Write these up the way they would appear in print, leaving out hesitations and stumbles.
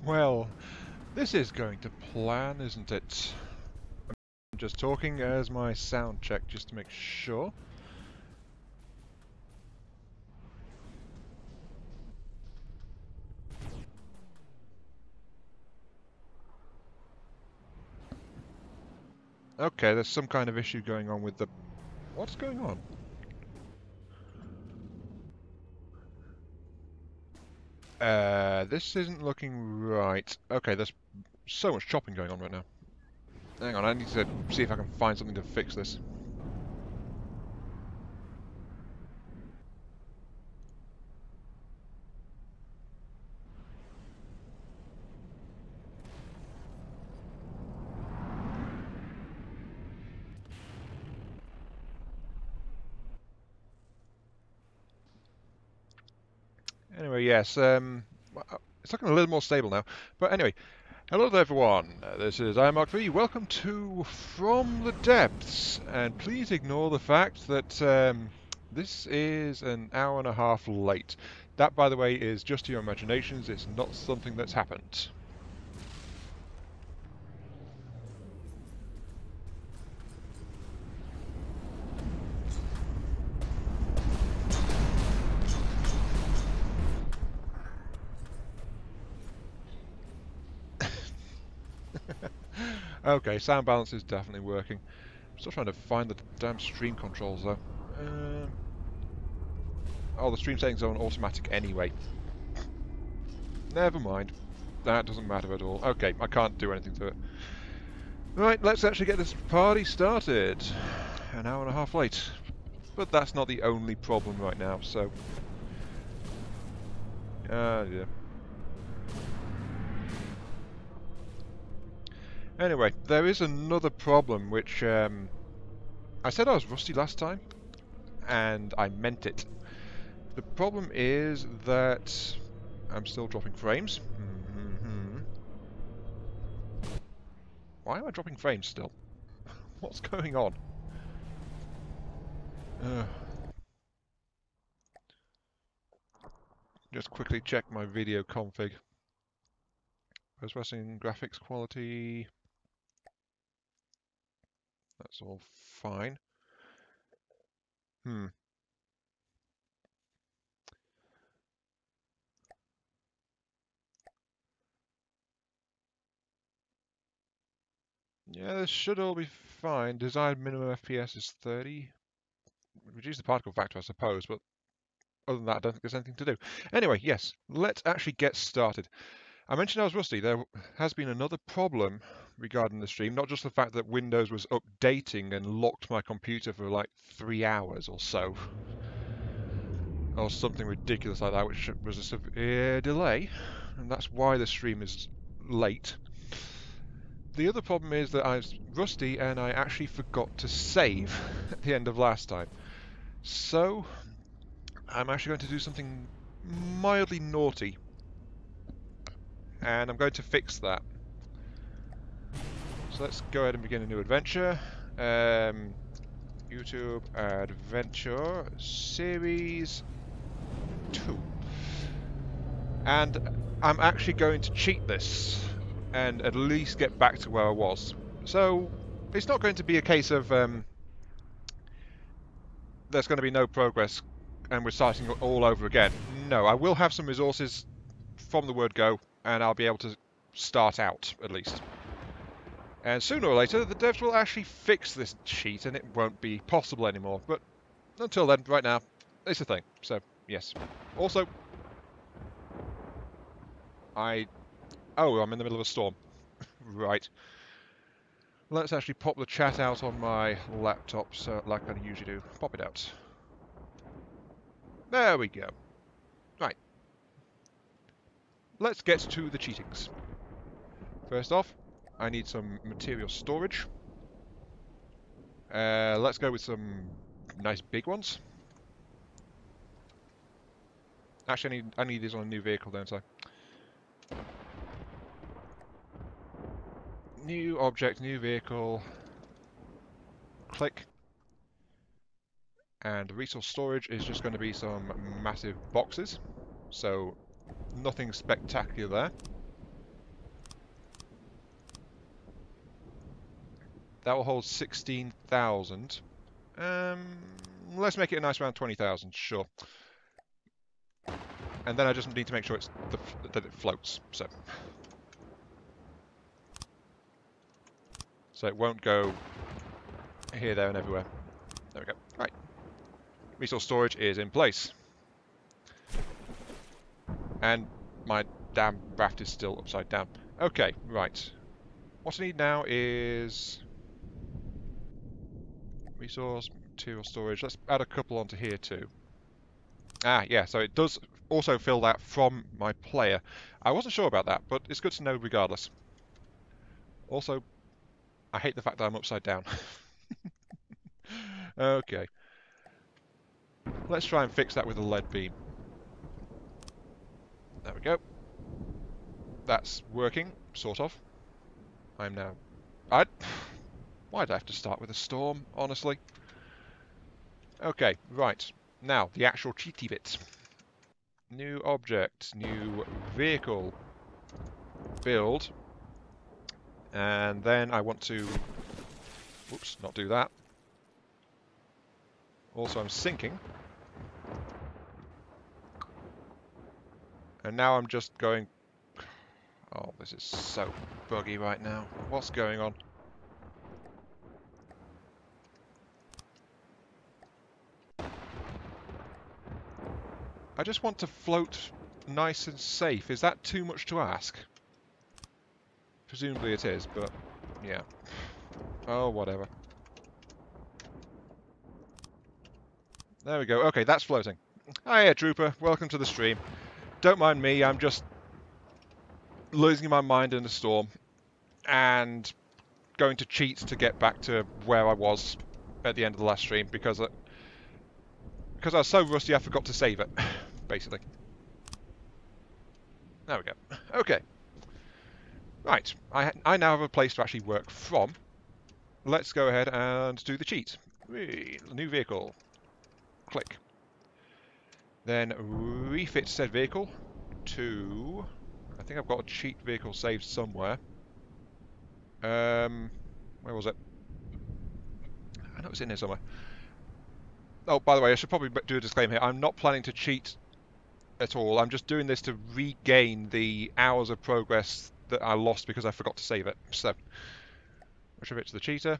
Well, this is going to plan, isn't it? I'm just talking as my sound check just to make sure. Okay, there's some kind of issue going on with the... What's going on? This isn't looking right. Okay, there's so much chopping going on right now. Hang on, I need to see if I can find something to fix this. Anyway, yes, it's looking a little more stable now. But anyway, hello there everyone, this is AM3, welcome to From the Depths, and please ignore the fact that this is an hour and a half late. That, by the way, is just your imaginations, it's not something that's happened. Okay, sound balance is definitely working. I'm still trying to find the damn stream controls though. Oh, the stream settings are on automatic anyway. Never mind. That doesn't matter at all. Okay, I can't do anything to it. Right, let's actually get this party started. An hour and a half late. But that's not the only problem right now, so... yeah. Anyway, there is another problem which... I said I was rusty last time, and I meant it. The problem is that I'm still dropping frames. Why am I dropping frames still? What's going on? Just quickly check my video config. Post-processing graphics quality. That's all fine. Yeah, this should all be fine. Desired minimum FPS is 30. Reduce the particle factor, I suppose, but other than that, I don't think there's anything to do. Anyway, yes, let's actually get started. I mentioned I was rusty. There has been another problem regarding the stream, not just the fact that Windows was updating and locked my computer for like 3 hours or so, or something ridiculous like that, which was a severe delay, and that's why the stream is late. The other problem is that I was rusty and I actually forgot to save at the end of last time. So, I'm actually going to do something mildly naughty. And I'm going to fix that. So let's go ahead and begin a new adventure. YouTube Adventure Series 2. And I'm actually going to cheat this and at least get back to where I was. So it's not going to be a case of there's going to be no progress and we're starting all over again. No, I will have some resources from the word go and I'll be able to start out at least. And sooner or later the devs will actually fix this cheat and it won't be possible anymore. But until then, right now, it's a thing. So yes. Also, oh, I'm in the middle of a storm. Right. Let's actually pop the chat out on my laptop, so like I usually do. Pop it out. There we go. Right. Let's get to the cheatings. First off, I need some material storage. Let's go with some nice big ones. Actually, I need these on a new vehicle, don't I? New object, new vehicle. Click. And the resource storage is just going to be some massive boxes. So, nothing spectacular there. That will hold 16,000. Let's make it a nice round 20,000, sure. And then I just need to make sure that it floats. So it won't go here, there, and everywhere. There we go. Right. Resource storage is in place. And my damn raft is still upside down. Okay, right. What I need now is resource, material storage. Let's add a couple onto here too. Ah, yeah, so it does also fill that from my player. I wasn't sure about that, but it's good to know regardless. Also, I hate the fact that I'm upside down. Okay. Let's try and fix that with a lead beam. There we go. That's working, sort of. I'm now... Why did I have to start with a storm, honestly? Okay, right. Now, the actual cheaty bits. New object, new vehicle, build, and then I want to, whoops, not do that. Also, I'm sinking. And now I'm just going, oh, this is so buggy right now. What's going on? I just want to float nice and safe. Is that too much to ask? Presumably it is, but yeah. Oh, whatever. There we go. Okay, that's floating. Hiya, Trooper. Welcome to the stream. Don't mind me, I'm just losing my mind in the storm and going to cheat to get back to where I was at the end of the last stream because I was so rusty I forgot to save it, basically. There we go. Okay. Right, I now have a place to actually work from. Let's go ahead and do the cheat. New vehicle. Click. Then refit said vehicle to... I think I've got a cheat vehicle saved somewhere. Where was it? I know it's in here somewhere. Oh, by the way, I should probably do a disclaimer here. I'm not planning to cheat at all. I'm just doing this to regain the hours of progress that I lost because I forgot to save it. So, retrieve it to the cheater.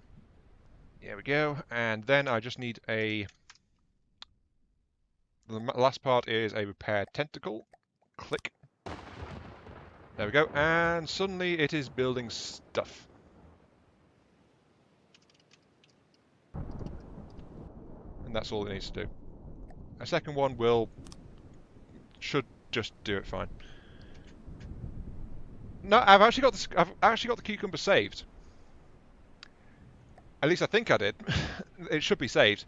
Here we go. And then I just need a... The last part is a repair tentacle. Click. There we go. And suddenly it is building stuff. And that's all it needs to do. A second one should just do it fine. No, I've actually got the cucumber saved. At least I think I did. It should be saved.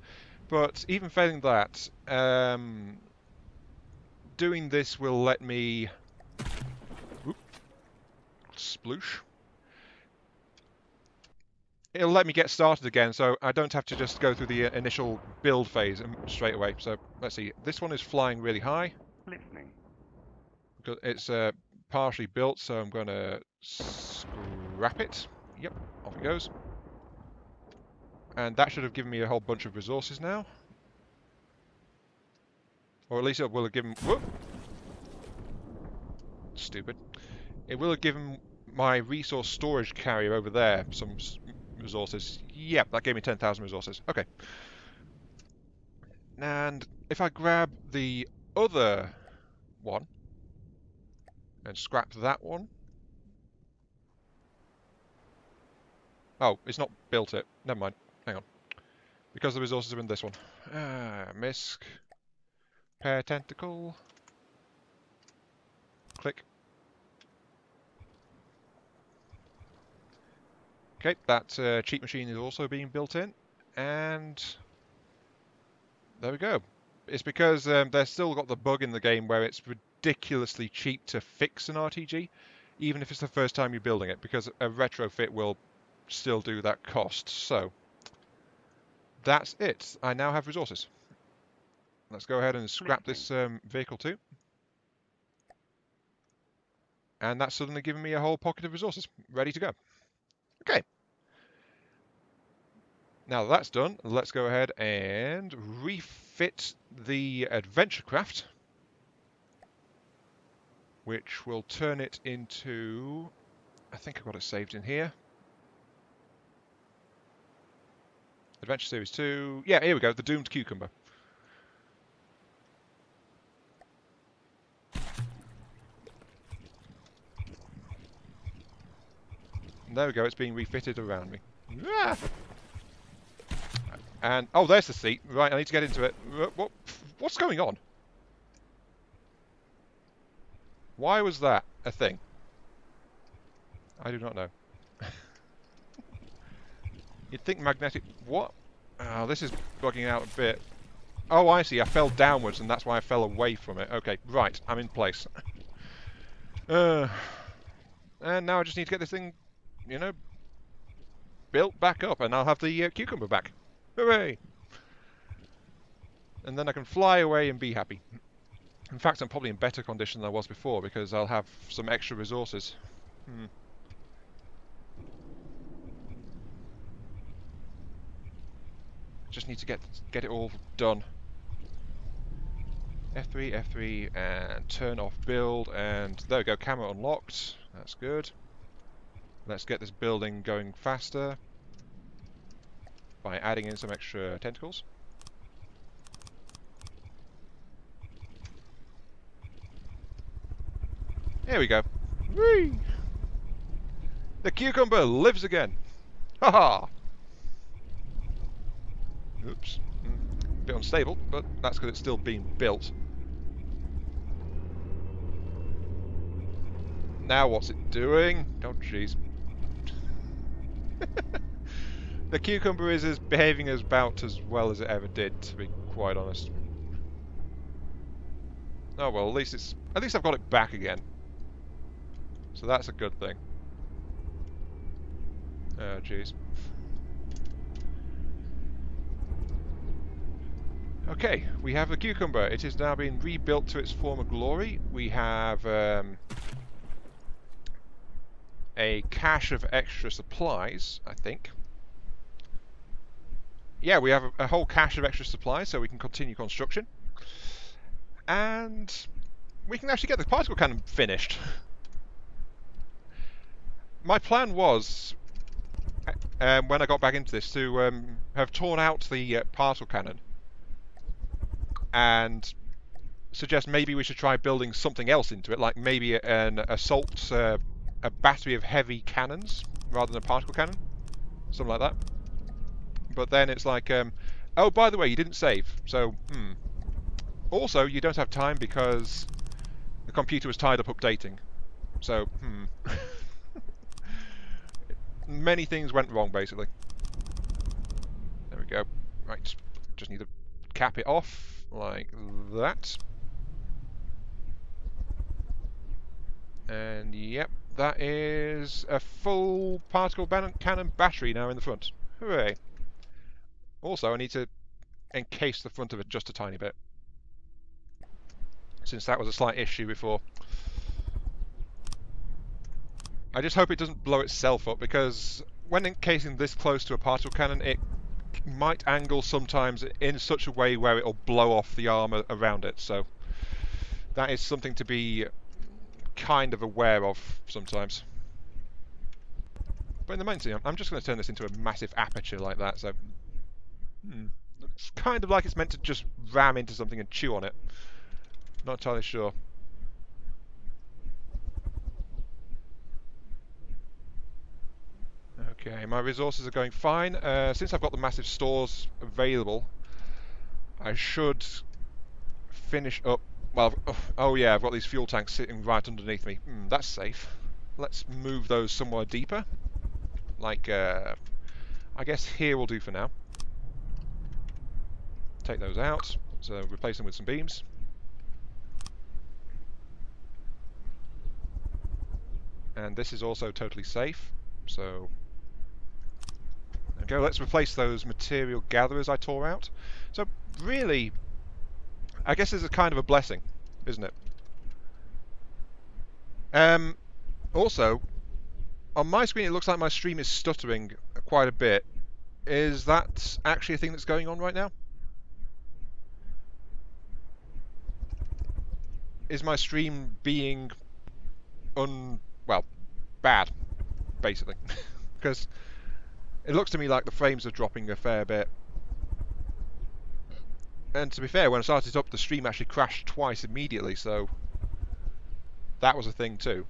But even failing that, doing this will let me... Whoop, sploosh. It'll let me get started again, so I don't have to just go through the initial build phase straight away. So let's see. This one is flying really high. Listening. Because it's partially built, so I'm going to scrap it. Yep, off it goes. And that should have given me a whole bunch of resources now. Or at least it will have given... Whoop! Stupid. It will have given my resource storage carrier over there some resources. Yep, that gave me 10,000 resources. Okay. And if I grab the other one and scrap that one... Oh, it's not built it. Never mind. Hang on. Because the resources are in this one. Misc. Pair tentacle. Click. Okay, that cheat machine is also being built in. And there we go. It's because they've still got the bug in the game where it's ridiculously cheap to fix an RTG, even if it's the first time you're building it, because a retrofit will still do that cost. So that's it. I now have resources. Let's go ahead and scrap this vehicle too. And that's suddenly given me a whole pocket of resources ready to go. Okay. Now that that's done, let's go ahead and refit the adventure craft, which will turn it into, I think I've got it saved in here. Adventure Series 2. Yeah, here we go, the Doomed Cucumber. And there we go, it's being refitted around me. Ah! And, oh, there's the seat. Right, I need to get into it. What's going on? Why was that a thing? I do not know. You'd think magnetic... What? Oh, this is bugging out a bit. Oh, I see. I fell downwards, and that's why I fell away from it. Okay, right. I'm in place. And now I just need to get this thing, you know, built back up, and I'll have the cucumber back. Hooray! And then I can fly away and be happy. In fact, I'm probably in better condition than I was before, because I'll have some extra resources. Just need to get it all done. F3, F3, and turn off build, and there we go, camera unlocked. That's good. Let's get this building going faster by adding in some extra tentacles. Here we go. Whee! The cucumber lives again. Haha! Oops. A bit unstable, but that's because it's still being built. Now what's it doing? Oh jeez. The cucumber is behaving about as well as it ever did, to be quite honest. Oh well, at least I've got it back again. So that's a good thing. Oh jeez. Okay, we have the cucumber. It is now being rebuilt to its former glory. We have a cache of extra supplies, I think. Yeah, we have a whole cache of extra supplies, so we can continue construction. And we can actually get the particle cannon finished. My plan was, when I got back into this, to have torn out the particle cannon and suggest maybe we should try building something else into it, like maybe an assault, a battery of heavy cannons rather than a particle cannon, something like that. But then it's like, oh, by the way, you didn't save, so, Also, you don't have time because the computer was tied up updating, so, Many things went wrong, basically. There we go. Right, just need to cap it off, like that. And yep, that is a full particle cannon battery now in the front. Hooray. Also, I need to encase the front of it just a tiny bit, since that was a slight issue before. I just hope it doesn't blow itself up, because when encasing this close to a particle cannon, it might angle sometimes in such a way where it'll blow off the armor around it, so that is something to be kind of aware of sometimes. But in the main thing, I'm just going to turn this into a massive aperture like that, so it's kind of like it's meant to just ram into something and chew on it. Not entirely sure. Okay, my resources are going fine. Since I've got the massive stores available, I should finish up. Well, oh yeah, I've got these fuel tanks sitting right underneath me. That's safe. Let's move those somewhere deeper. Like, I guess here will do for now. Take those out, so replace them with some beams. And this is also totally safe, so there we go. Let's replace those material gatherers I tore out. So really, I guess it's a kind of a blessing, isn't it? Also, on my screen it looks like my stream is stuttering quite a bit. Is that actually a thing that's going on right now? Is my stream being well, bad, basically? Because it looks to me like the frames are dropping a fair bit. And to be fair, when I started it up, the stream actually crashed twice immediately, so that was a thing too.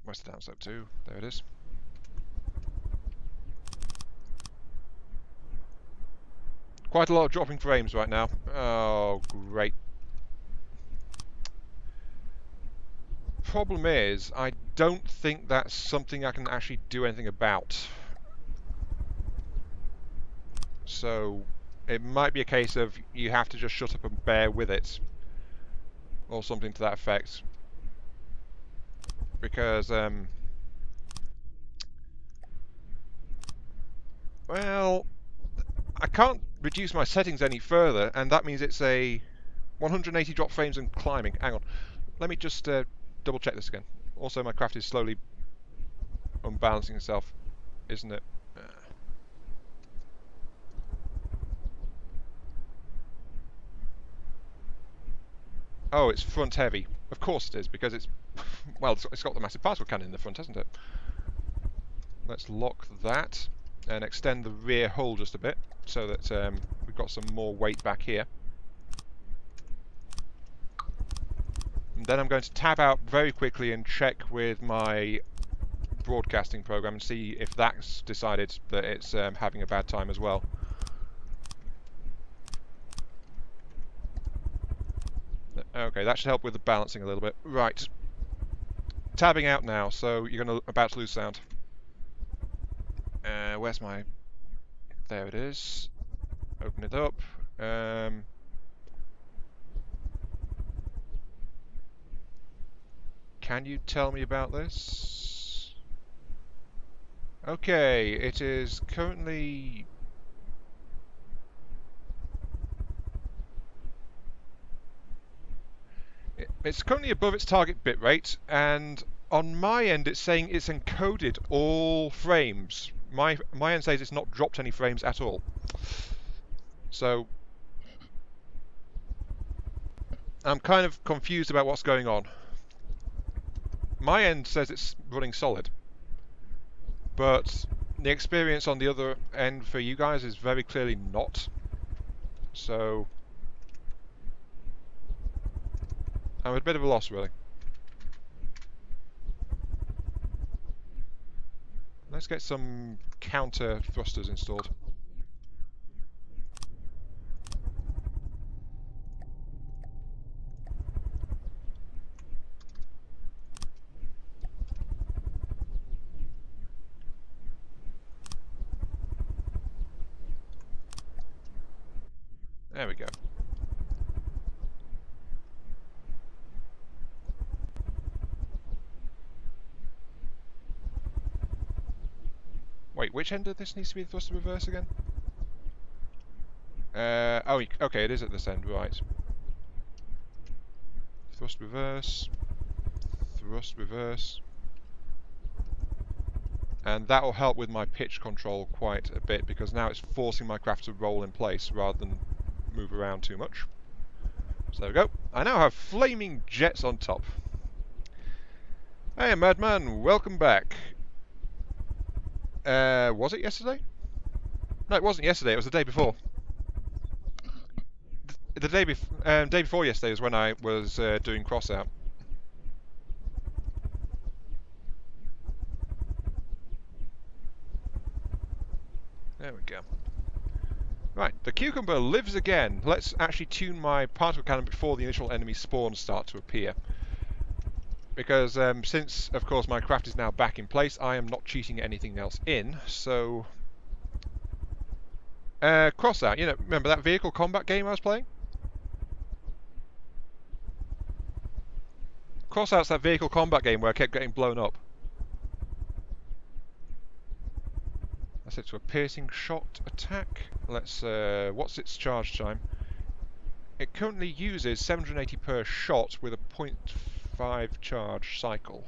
Where's the downslope to? There it is. Quite a lot of dropping frames right now. Oh, great. Problem is, I don't think that's something I can actually do anything about. So, it might be a case of you have to just shut up and bear with it. Or something to that effect. Because, well, I can't reduce my settings any further, and that means it's a 180 drop frames and climbing. Hang on. Let me just double check this again. Also, my craft is slowly unbalancing itself, isn't it? Oh, it's front heavy. Of course it is, because it's... well, it's got the massive particle cannon in the front, hasn't it? Let's lock that and extend the rear hull just a bit so that we've got some more weight back here. And then I'm going to tab out very quickly and check with my broadcasting program and see if that's decided that it's having a bad time as well. Okay, that should help with the balancing a little bit. Right. Tabbing out now, so you're about to lose sound. Where's my... there it is. Open it up. Can you tell me about this? Okay, it is currently... it's currently above its target bitrate, and on my end it's saying it's encoded all frames. My end says it's not dropped any frames at all. So I'm kind of confused about what's going on. My end says it's running solid, but the experience on the other end for you guys is very clearly not. So I'm at a bit of a loss, really. Let's get some counter thrusters installed. There we go. Wait, which end of this needs to be the thruster reverse again? Oh, okay, it is at this end, right. Thrust reverse. Thrust reverse. And that will help with my pitch control quite a bit, because now it's forcing my craft to roll in place rather than move around too much. So there we go. I now have flaming jets on top. Hey, Madman, welcome back. Was it yesterday? No, it wasn't yesterday, it was the day before. The day before yesterday was when I was doing crossout. There we go. Right, the cucumber lives again. Let's actually tune my particle cannon before the initial enemy spawns start to appear. Because since, of course, my craft is now back in place, I am not cheating anything else in, so... crossout, you know, remember that vehicle combat game I was playing? Crossout's that vehicle combat game where I kept getting blown up. I set to a piercing shot attack. Let's, what's its charge time? It currently uses 780 per shot with a 0.5 charge cycle.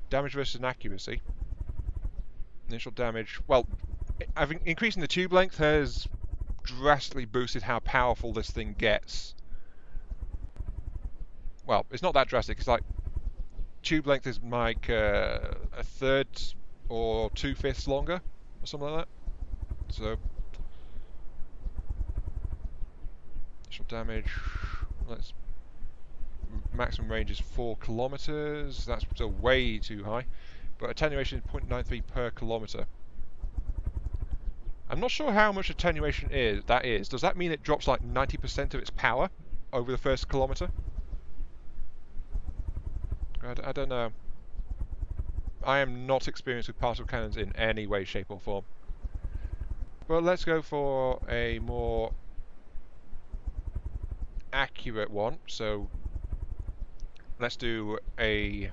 Damage versus accuracy. Initial damage. Well, increasing the tube length has drastically boosted how powerful this thing gets. Well, it's not that drastic. It's like tube length is like a third or 2/5 longer, or something like that. So, initial damage. Let's. Maximum range is 4 kilometers. That's still way too high. But attenuation is 0.93 per kilometer. I'm not sure how much attenuation that is. Does that mean it drops like 90% of its power over the first kilometer? I don't know. I am not experienced with particle cannons in any way, shape or form. But let's go for a more accurate one. So let's do a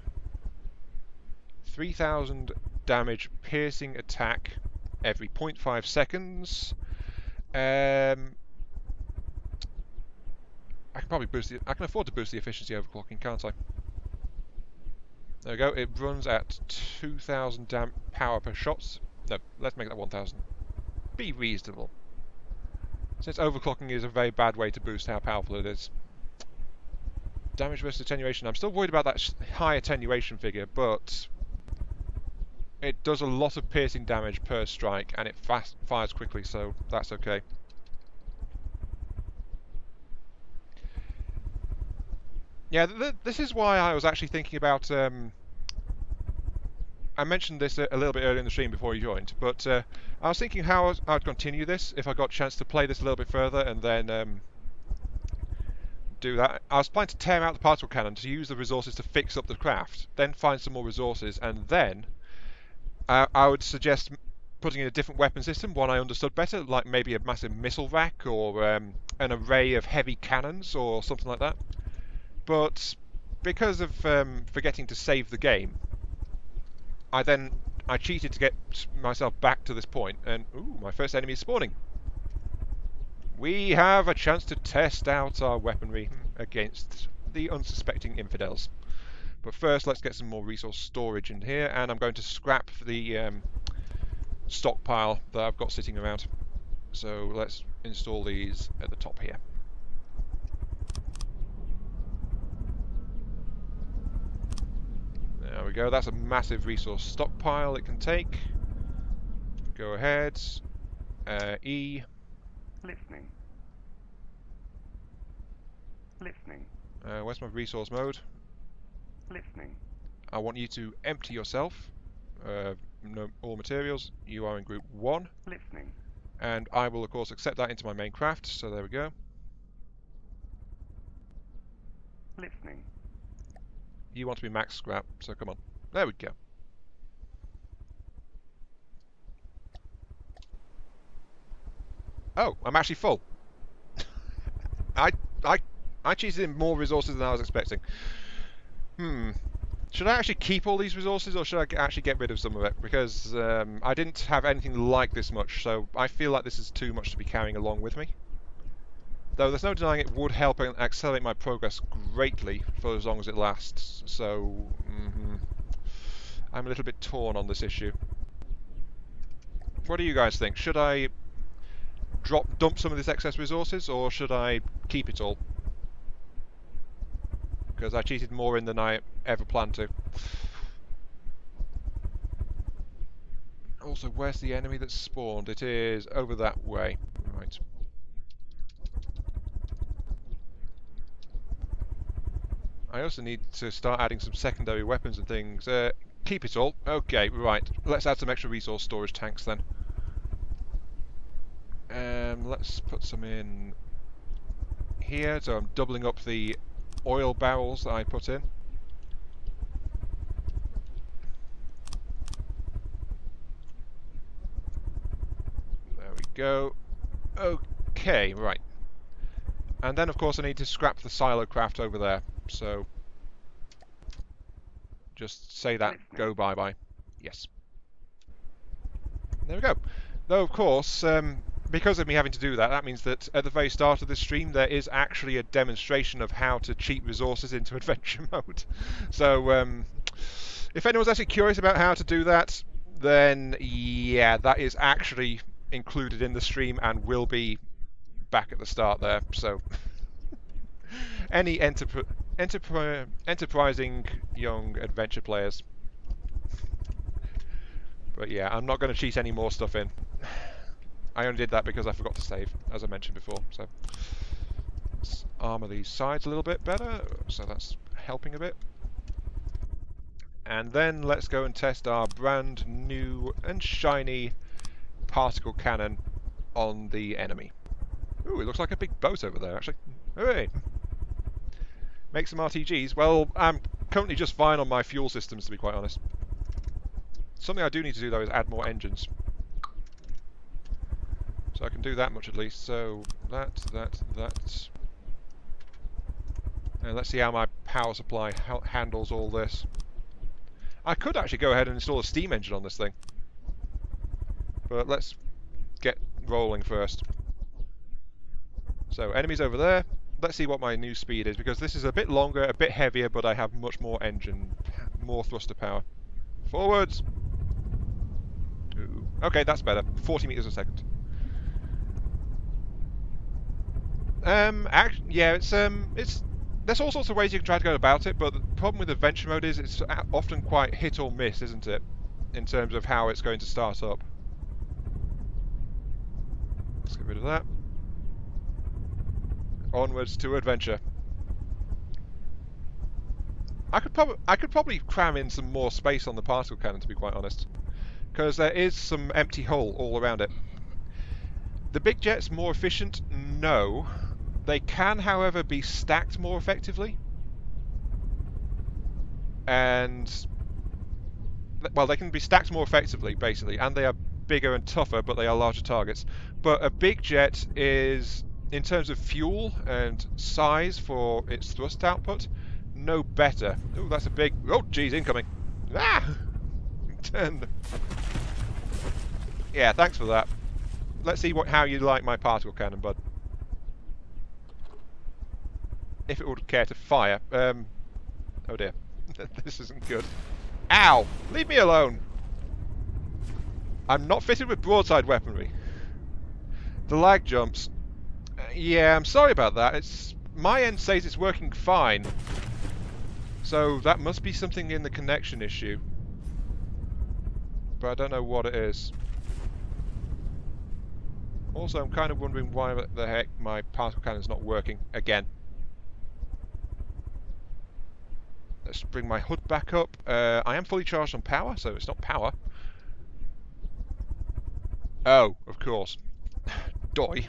3000 damage piercing attack every 0.5 seconds. I can probably I can afford to boost the efficiency overclocking, can't I? There we go. It runs at 2000 power per shot. No, let's make that 1000. Be reasonable. Since overclocking is a very bad way to boost how powerful it is. Damage versus attenuation. I'm still worried about that high attenuation figure, but it does a lot of piercing damage per strike, and it fires quickly, so that's okay. Yeah, this is why I was actually thinking about... I mentioned this a little bit earlier in the stream before you joined, but I was thinking how I'd continue this if I got a chance to play this a little bit further and then do that. I was planning to tear out the particle cannon to use the resources to fix up the craft, then find some more resources, and then I would suggest putting in a different weapon system, one I understood better, like maybe a massive missile rack or an array of heavy cannons or something like that. But because of forgetting to save the game, I cheated to get myself back to this point, and ooh, my first enemy is spawning. We have a chance to test out our weaponry against the unsuspecting infidels. But first, let's get some more resource storage in here, and I'm going to scrap the stockpile that I've got sitting around. So let's install these at the top here. There we go, that's a massive resource stockpile it can take. Go ahead. E. Listening. Listening. Where's my resource mode? Listening. I want you to empty yourself. No, all materials. You are in group 1. Listening. And I will, of course, accept that into my main craft. So there we go. Listening. You want to be max scrap, so come on. There we go. Oh, I'm actually full. I cheated in more resources than I was expecting. Should I actually keep all these resources, or should I actually get rid of some of it? Because I didn't have anything like this much, so I feel like this is too much to be carrying along with me. Though there's no denying it would help and accelerate my progress greatly for as long as it lasts. So, I'm a little bit torn on this issue. What do you guys think? Should I dump some of this excess resources, or should I keep it all? Because I cheated more in than I ever planned to. Also, where's the enemy that spawned? It is over that way. Right. I also need to start adding some secondary weapons and things. Keep it all. Okay, right. Let's add some extra resource storage tanks then. Let's put some in here. So I'm doubling up the oil barrels that I put in. There we go. Okay, right. And then, of course, I need to scrap the silo craft over there. So, just say that, go bye-bye. Yes. There we go. Though, of course, because of me having to do that, that means that at the very start of this stream, there is actually a demonstration of how to cheat resources into adventure mode. So, If anyone's actually curious about how to do that, then yeah, that is actually included in the stream and will be back at the start there. So any enterprising young adventure players. But yeah, I'm not going to cheat any more stuff in. I only did that because I forgot to save, as I mentioned before. So let's armor these sides a little bit better, so that's helping a bit. And then let's go and test our brand new and shiny particle cannon on the enemy. Ooh, it looks like a big boat over there, actually. Hooray! Make some RTGs. Well, I'm currently just fine on my fuel systems, to be quite honest. Something I do need to do, though, is add more engines. So I can do that much at least. So that. And let's see how my power supply handles all this. I could actually go ahead and install a steam engine on this thing. But let's get rolling first. So enemies over there. Let's see what my new speed is, because this is a bit longer, a bit heavier, but I have much more engine, more thruster power. Forwards! Ooh. Okay, that's better. 40 meters a second. Yeah, it's there's all sorts of ways you can try to go about it, but the problem with adventure mode is it's often quite hit or miss, isn't it? In terms of how it's going to start up. Let's get rid of that. Onwards to adventure. I could probably cram in some more space on the particle cannon, to be quite honest, because there is some empty hull all around it. The big jets more efficient? No. They can, however, be stacked more effectively. And well, they can be stacked more effectively, basically, and they are bigger and tougher, but they are larger targets. But a big jet is, in terms of fuel and size for its thrust output, no better. Ooh, that's a big... Oh, geez, incoming. Ah! Turn. Yeah, thanks for that. Let's see how you like my particle cannon, bud. If it would care to fire. Oh dear. This isn't good. Ow! Leave me alone! I'm not fitted with broadside weaponry. The lag jumps. Yeah, I'm sorry about that. My end says it's working fine. So that must be something in the connection issue. But I don't know what it is. Also, I'm kind of wondering why the heck my particle cannon's not working again. Let's bring my hood back up. I am fully charged on power, so it's not power. Oh, of course. Doi.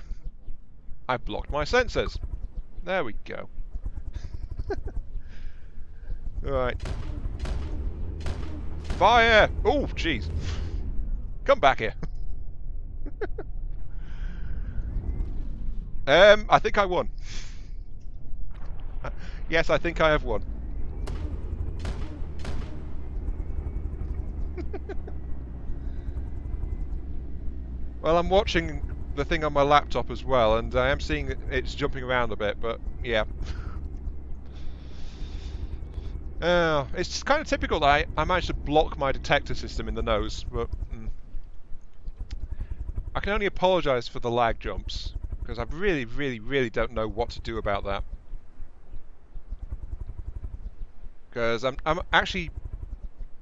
I blocked my sensors. There we go. Right. Fire! Oh, jeez. Come back here. I think I won. Yes, I think I have won. Well, I'm watching the thing on my laptop as well, and I am seeing it's jumping around a bit, but yeah. It's kind of typical that I managed to block my detector system in the nose, but I can only apologise for the lag jumps, because I really don't know what to do about that. Because I'm actually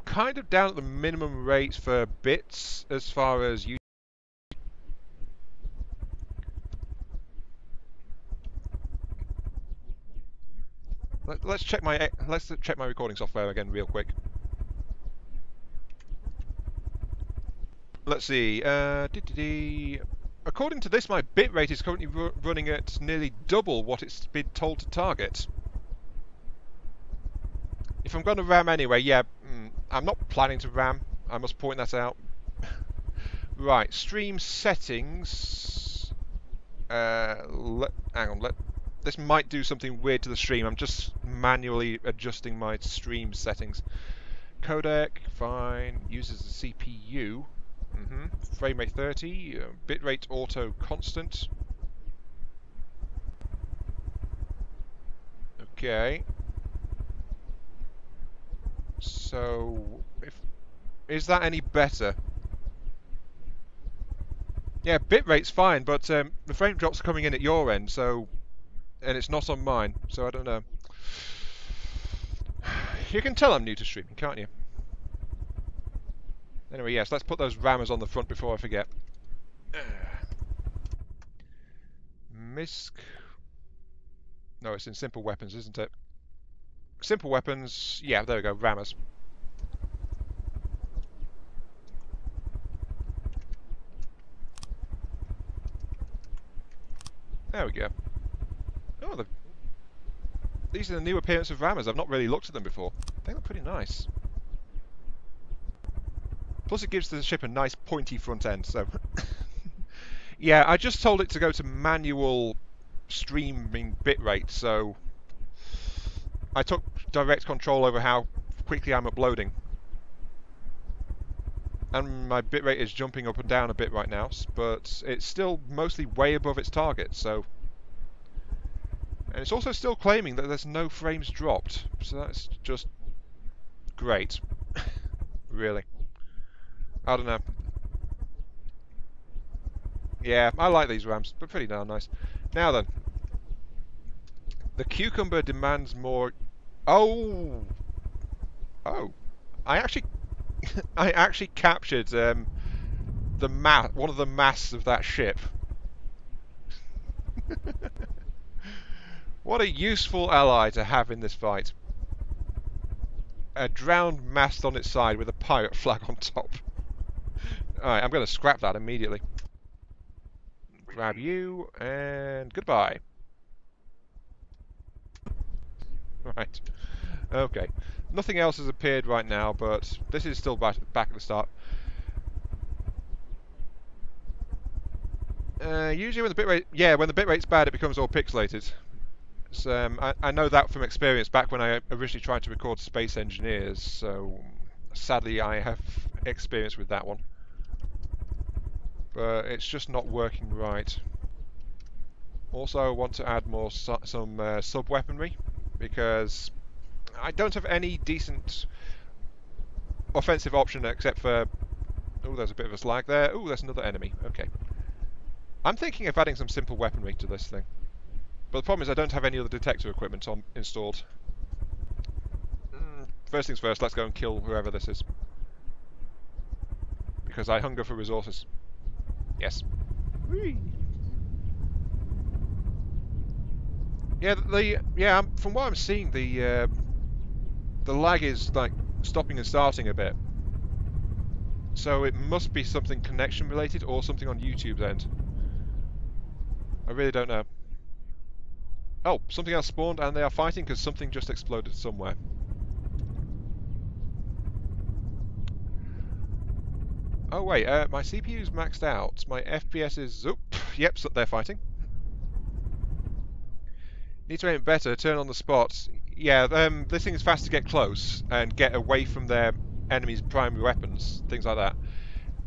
kind of down at the minimum rate for bits as far as you. Let's check my recording software again real quick. Let's see. According to this, my bitrate is currently running at nearly double what it's been told to target. If I'm going to RAM anyway, yeah, I'm not planning to RAM. I must point that out. Right, stream settings. Hang on. This might do something weird to the stream. I'm just manually adjusting my stream settings. Codec, fine. Uses the CPU. Frame rate 30. Bitrate auto constant. Okay. So, is that any better? Yeah, bitrate's fine, but the frame drops are coming in at your end, so, and it's not on mine, so I don't know. You can tell I'm new to streaming, can't you? Anyway, yes, let's put those rammers on the front before I forget. Misc. No, it's in simple weapons, isn't it? Simple weapons. Yeah, there we go. Rammers. There we go. Oh, these are the new appearance of rammers. I've not really looked at them before. They look pretty nice. Plus, it gives the ship a nice pointy front end. So, yeah, I just told it to go to manual streaming bitrate, so I took direct control over how quickly I'm uploading. And my bitrate is jumping up and down a bit right now, but it's still mostly way above its target, so... And it's also still claiming that there's no frames dropped, so that's just great. Really. I don't know. Yeah, I like these rams. They're pretty darn nice. Now then. The cucumber demands more... Oh! Oh. I actually captured one of the masts of that ship. What a useful ally to have in this fight. A drowned mast on its side with a pirate flag on top. Alright, I'm going to scrap that immediately. Grab you, and goodbye. Right. Okay. Nothing else has appeared right now, but this is still back at the start. Usually when the bitrate's bad, it becomes all pixelated. So, I know that from experience back when I originally tried to record Space Engineers, so sadly I have experience with that one. But it's just not working right. Also, I want to add more some sub-weaponry, because I don't have any decent offensive option except for... Oh, there's a bit of a slag there. Oh, there's another enemy. Okay. I'm thinking of adding some simple weaponry to this thing. But the problem is I don't have any other detector equipment installed. First things first, let's go and kill whoever this is. Because I hunger for resources. Yes. Whee! Yeah, from what I'm seeing, the lag is like stopping and starting a bit. So it must be something connection related or something on YouTube's end. I really don't know. Oh, something else spawned and they are fighting because something just exploded somewhere. Oh wait, my CPU's maxed out. My FPS is... Oop, yep, so they're fighting. Need to aim it better, turn on the spots. Yeah, this thing is fast to get close and get away from their enemy's primary weapons, things like that.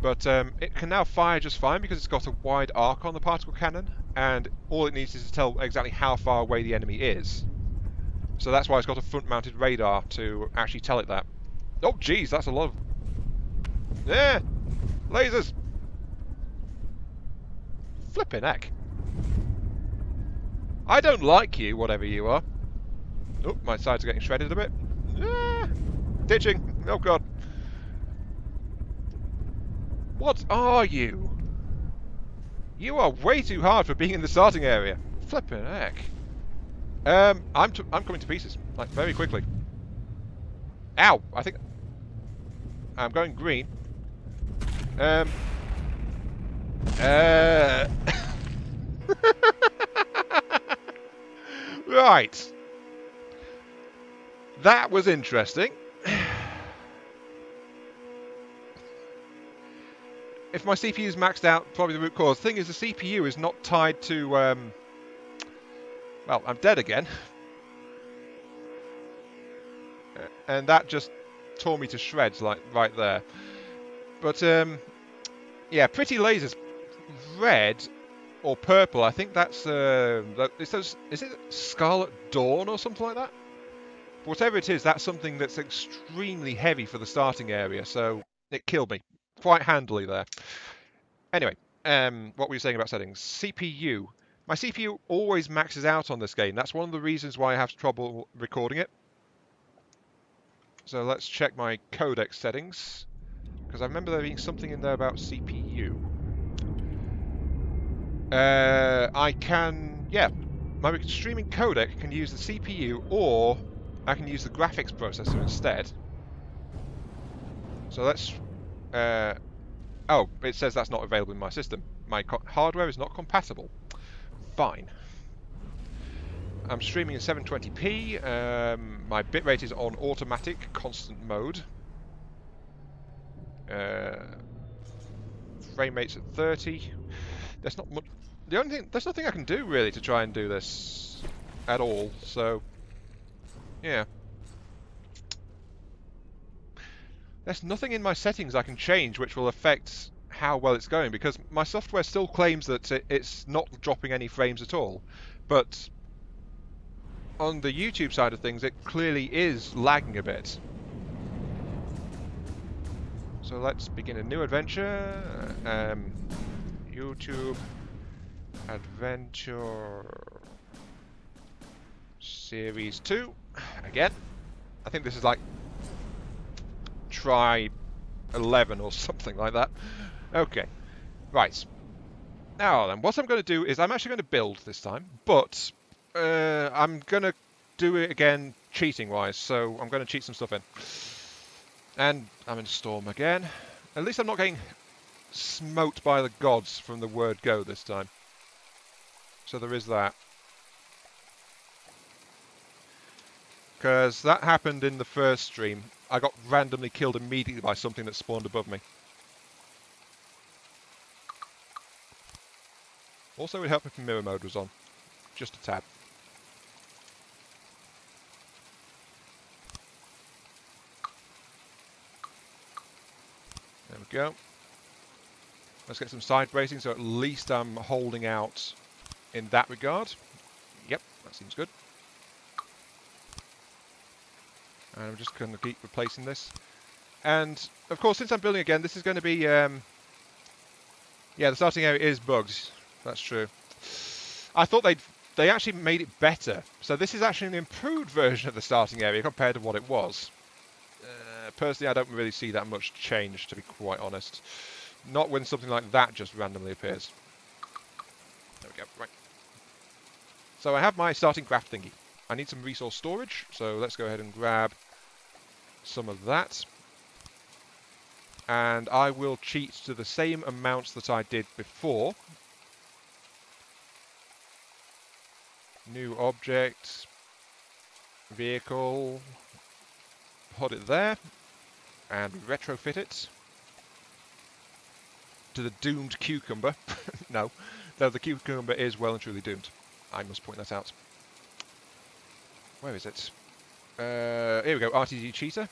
But it can now fire just fine because it's got a wide arc on the particle cannon, and all it needs is to tell exactly how far away the enemy is. So that's why it's got a front-mounted radar to actually tell it that. Oh, geez, that's a lot of... Yeah! Lasers! Flippin' heck. I don't like you, whatever you are. Oh, my sides are getting shredded a bit. Ah, ditching! Oh, God. What are you? You are way too hard for being in the starting area. Flippin' heck. I'm coming to pieces, like, very quickly. Ow! I think... I'm going green. Right. That was interesting. If my CPU is maxed out, probably the root cause. The thing is, the CPU is not tied to... Well, I'm dead again. And that just tore me to shreds, like, right there. But, yeah, pretty lasers. Red or purple, I think that's... is it Scarlet Dawn or something like that? Whatever it is, that's something that's extremely heavy for the starting area, so it killed me quite handily there. Anyway, what were you saying about settings? CPU. My CPU always maxes out on this game. That's one of the reasons why I have trouble recording it. So let's check my codec settings, because I remember there being something in there about CPU. I can, yeah, my streaming codec can use the CPU, or I can use the graphics processor instead. So let's, oh, it says that's not available in my system. My hardware is not compatible. Fine. I'm streaming in 720p. My bitrate is on automatic, constant mode. Frame rate's at 30. There's not much. The only thing, there's nothing I can do really to try and do this at all. So, yeah. There's nothing in my settings I can change which will affect how well it's going, because my software still claims that it's not dropping any frames at all. But on the YouTube side of things, it clearly is lagging a bit. So let's begin a new adventure. YouTube Adventure Series 2. Again. I think this is like try 11 or something like that. Okay. Right. Now then, what I'm going to do is I'm actually going to build this time, but I'm going to do it again cheating-wise, so I'm going to cheat some stuff in. And I'm in Storm again. At least I'm not getting smote by the gods from the word go this time. So there is that. Because that happened in the first stream. I got randomly killed immediately by something that spawned above me. Also, it would help if mirror mode was on. Just a tad. There we go. Let's get some side bracing, so at least I'm holding out in that regard. Yep, that seems good. And I'm just going to keep replacing this. And, of course, since I'm building again, this is going to be... yeah, the starting area is bugged. That's true. I thought they actually made it better. So this is actually an improved version of the starting area compared to what it was. Personally, I don't really see that much change, to be quite honest. Not when something like that just randomly appears. There we go, right. So I have my starting craft thingy. I need some resource storage, so let's go ahead and grab some of that. And I will cheat to the same amounts that I did before. New object, vehicle, put it there, and retrofit it to the doomed cucumber. No, though the cucumber is well and truly doomed. I must point that out. Where is it? Here we go, RTG cheater.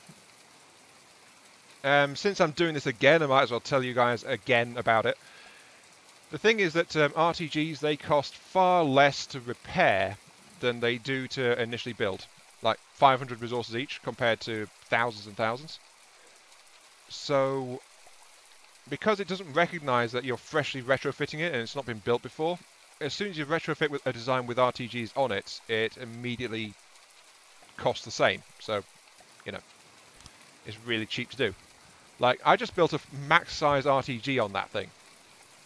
Since I'm doing this again, I might as well tell you guys again about it. The thing is that RTGs, they cost far less to repair than they do to initially build. Like 500 resources each compared to thousands and thousands. So, because it doesn't recognize that you're freshly retrofitting it and it's not been built before, as soon as you retrofit with a design with RTGs on it, it immediately costs the same. So, you know, it's really cheap to do. Like, I just built a max size RTG on that thing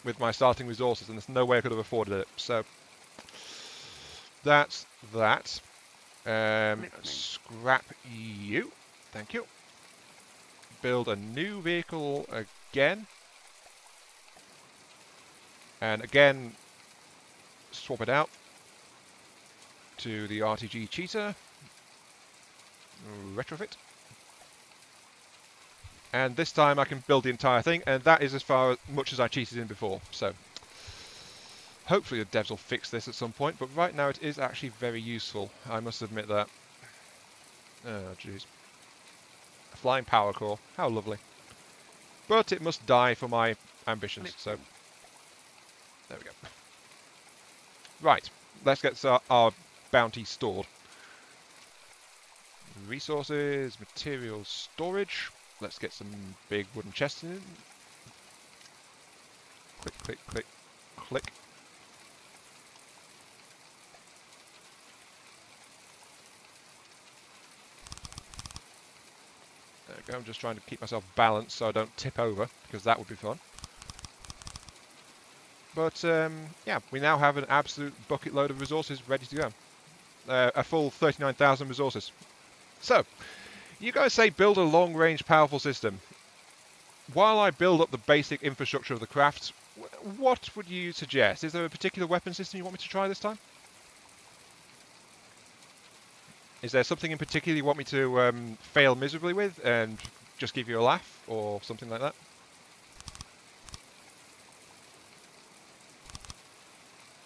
with my starting resources, and there's no way I could have afforded it. So, that's that. Scrap you. Thank you. Build a new vehicle again. And again, swap it out to the RTG cheater. Retrofit. And this time I can build the entire thing, and that is as much as I cheated in before. So, hopefully the devs will fix this at some point, but right now it is actually very useful. I must admit that. Oh, jeez. A flying power core. How lovely. But it must die for my ambitions, so... There we go. Right, let's get our bounty stored. Resources, materials, storage. Let's get some big wooden chests in. Click, click, click, click. There we go, I'm just trying to keep myself balanced so I don't tip over, because that would be fun. But yeah, we now have an absolute bucket load of resources ready to go. A full 39,000 resources. So, you guys say build a long-range powerful system. While I build up the basic infrastructure of the craft, what would you suggest? Is there a particular weapon system you want me to try this time? Is there something in particular you want me to fail miserably with and just give you a laugh or something like that?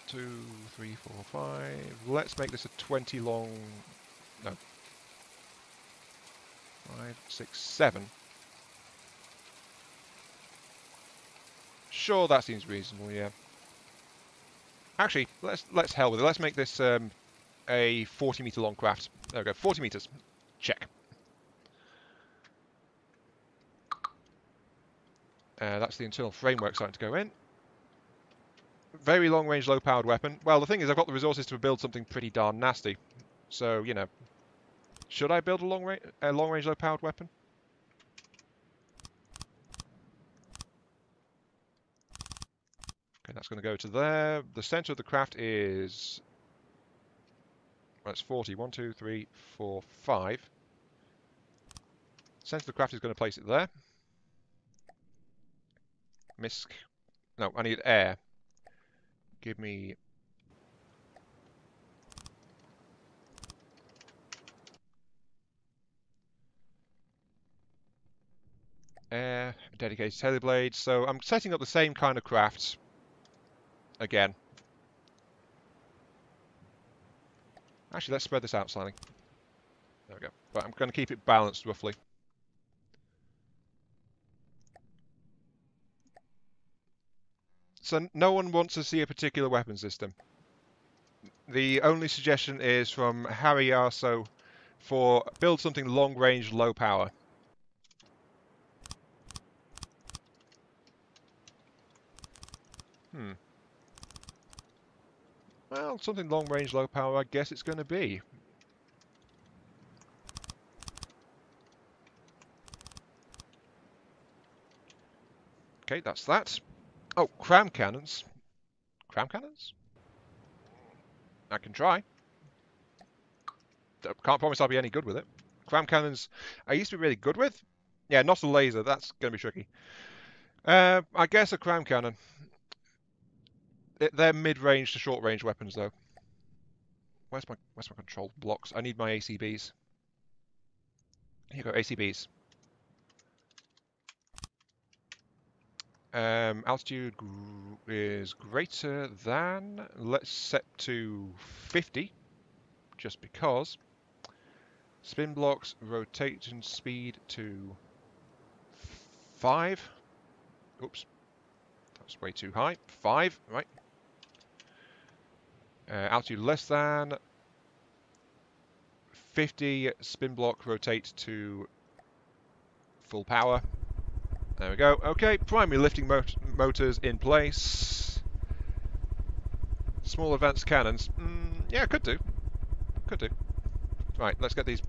Two, three, 4, 5. Let's make this a 20 long. No. 5, 6, 7. Sure, that seems reasonable. Yeah. Actually, let's hell with it. Let's make this a 40-meter long craft. There we go. 40 meters. Check. That's the internal framework starting to go in. Very long-range, low-powered weapon. Well, the thing is, I've got the resources to build something pretty darn nasty. So, you know, should I build a long-range, low-powered weapon? Okay, that's going to go to there. The center of the craft is... well, it's 40. 1, 2, 3, 4, 5. Center of the craft is going to place it there. Misc. No, I need air. Give me... air, dedicated teleblades. So I'm setting up the same kind of crafts again. Actually, let's spread this out slightly. There we go. But I'm going to keep it balanced roughly. So no one wants to see a particular weapon system. The only suggestion is from Harry Arso for build something long range, low power. Well, something long range, low power, I guess it's going to be. Okay, that's that. Oh, cram cannons. Cram cannons? I can try. Can't promise I'll be any good with it. Cram cannons, I used to be really good with. Yeah, not a laser. That's going to be tricky. I guess a cram cannon. They're mid-range to short-range weapons, though. Where's my control blocks? I need my ACBs. Here you go, ACBs. Altitude is greater than... let's set to 50, just because. Spin blocks, rotation speed to 5. Oops. That's way too high. 5, right. Altitude less than 50, spin block, rotate to full power. There we go. Okay, primary lifting motors in place. Small advanced cannons. Yeah, could do. Could do. Right, let's get these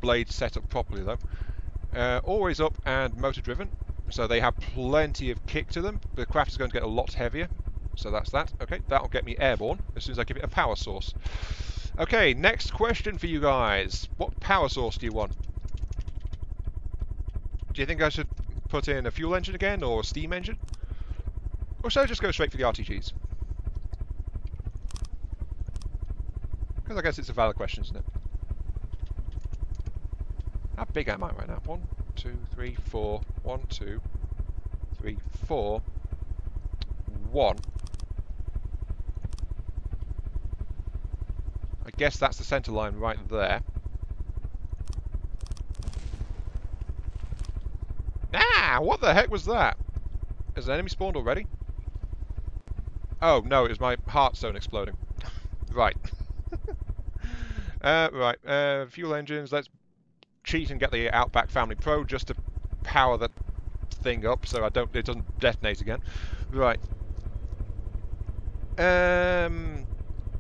blades set up properly, though. Always up and motor driven, so they have plenty of kick to them. The craft is going to get a lot heavier, so that's that. Okay, that'll get me airborne as soon as I give it a power source. Okay, next question for you guys. What power source do you want? Do you think I should put in a fuel engine again, or a steam engine? Or should I just go straight for the RTGs? Because I guess it's a valid question, isn't it? How big am I right now? 1, 2, 3, 4. 1, 2, 3, 4. 1. I guess that's the centre line right there. Ah! What the heck was that? Is an enemy spawned already? Oh, no, it was my heartstone exploding. Right. Right, fuel engines, let's cheat and get the Outback Family Pro just to power the thing up so it doesn't detonate again. Right.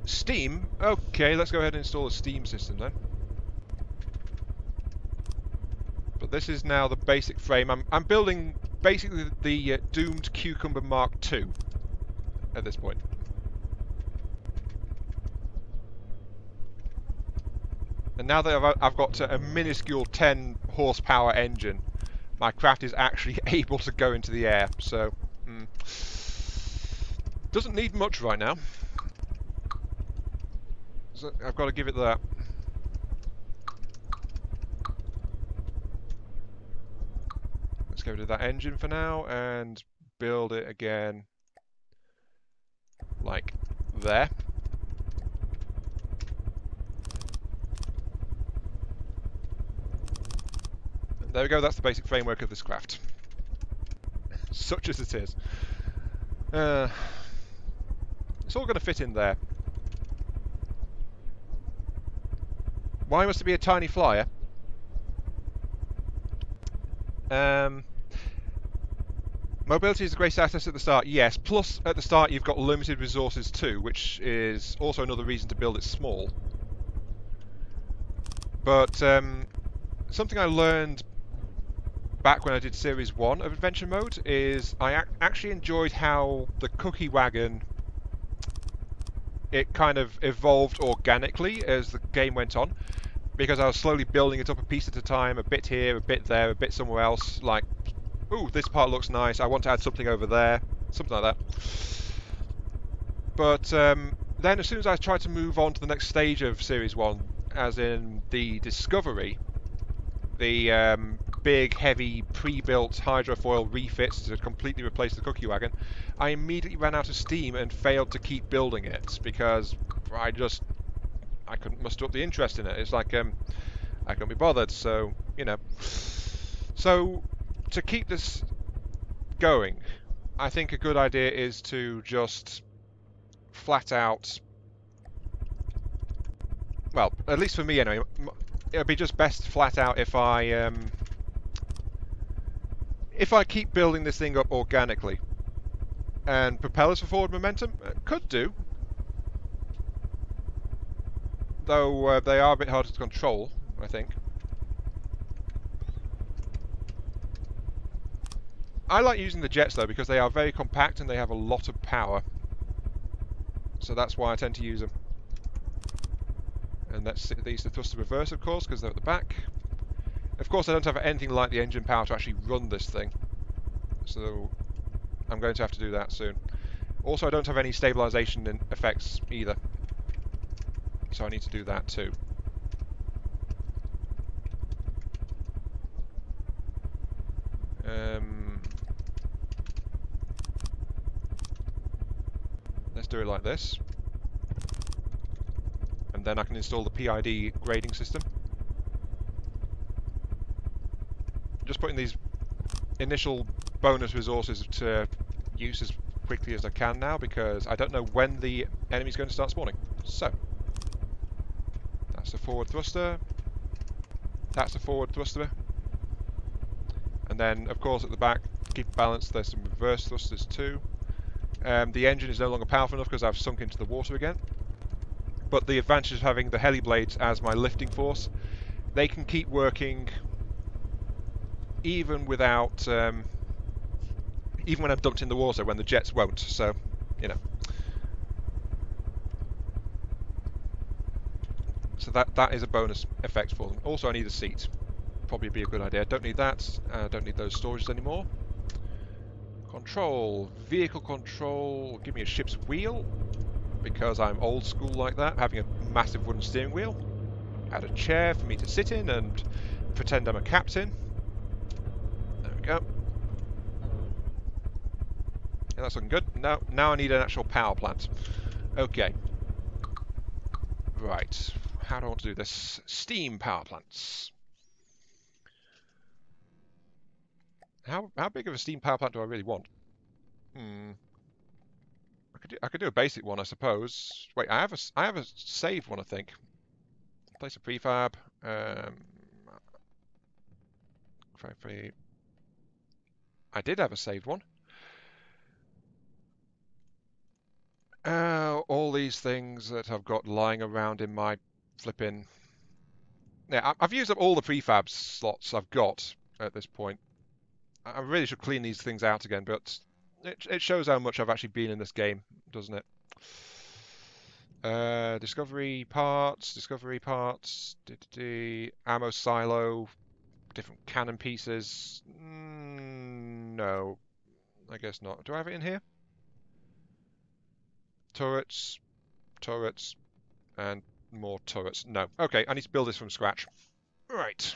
Steam. Okay, let's go ahead and install a Steam system then. But this is now the basic frame. I'm building basically the doomed Cucumber Mark II at this point. And now that I've got a minuscule 10 horsepower engine, my craft is actually able to go into the air. So, doesn't need much right now. So I've got to give it that. Let's get rid of that engine for now and build it again like there. There we go, that's the basic framework of this craft. Such as it is. It's all going to fit in there. Why must it be a tiny flyer? Mobility is a great status at the start, yes. Plus, at the start you've got limited resources too, which is also another reason to build it small. But something I learned back when I did Series 1 of Adventure Mode is I actually enjoyed how the cookie wagon, it kind of evolved organically as the game went on, because I was slowly building it up a piece at a time, a bit here, a bit there, a bit somewhere else, like, ooh, this part looks nice, I want to add something over there, something like that. But then as soon as I tried to move on to the next stage of Series 1, as in the Discovery, the big, heavy, pre-built hydrofoil refits to completely replace the cookie wagon, I immediately ran out of steam and failed to keep building it because I couldn't muster up the interest in it. It's like I couldn't be bothered, so you know. So to keep this going, I think a good idea is to just flat out, well, at least for me anyway, it'll be just best flat out if I keep building this thing up organically. And propellers for forward momentum? Could do. Though they are a bit harder to control, I think. I like using the jets though because they are very compact and they have a lot of power. So that's why I tend to use them. And these are the thrust reverse, of course, because they're at the back. Of course, I don't have anything like the engine power to actually run this thing. So I'm going to have to do that soon. Also, I don't have any stabilization effects either. So I need to do that too. Let's do it like this. And then I can install the PID grading system. Just putting these initial bonus resources to use as quickly as I can now because I don't know when the enemy's going to start spawning. So, that's the forward thruster. That's the forward thruster. And then, of course, at the back, to keep it balanced, there's some reverse thrusters too. The engine is no longer powerful enough because I've sunk into the water again. But the advantage of having the heli blades as my lifting force, they can keep working even without, even when I'm dumped in the water, when the jets won't. So, you know. So that is a bonus effect for them. Also, I need a seat. Probably be a good idea. Don't need that. Don't need those storages anymore. Control, vehicle control. Give me a ship's wheel because I'm old school like that. Having a massive wooden steering wheel. Add a chair for me to sit in and pretend I'm a captain. There we go. Yeah, that's looking good. Now I need an actual power plant. Okay. Right. How do I want to do this? Steam power plants. How big of a steam power plant do I really want? I could do a basic one, I suppose. Wait, I have a saved one, I think. Place a prefab. 553. I did have a saved one. All these things that I've got lying around in my flipping... Yeah, I've used up all the prefab slots I've got at this point. I really should clean these things out again, but it shows how much I've actually been in this game, doesn't it? Discovery parts, ammo silo, different cannon pieces. No, I guess not. Do I have it in here? Turrets, and more turrets. No. Okay, I need to build this from scratch. Right.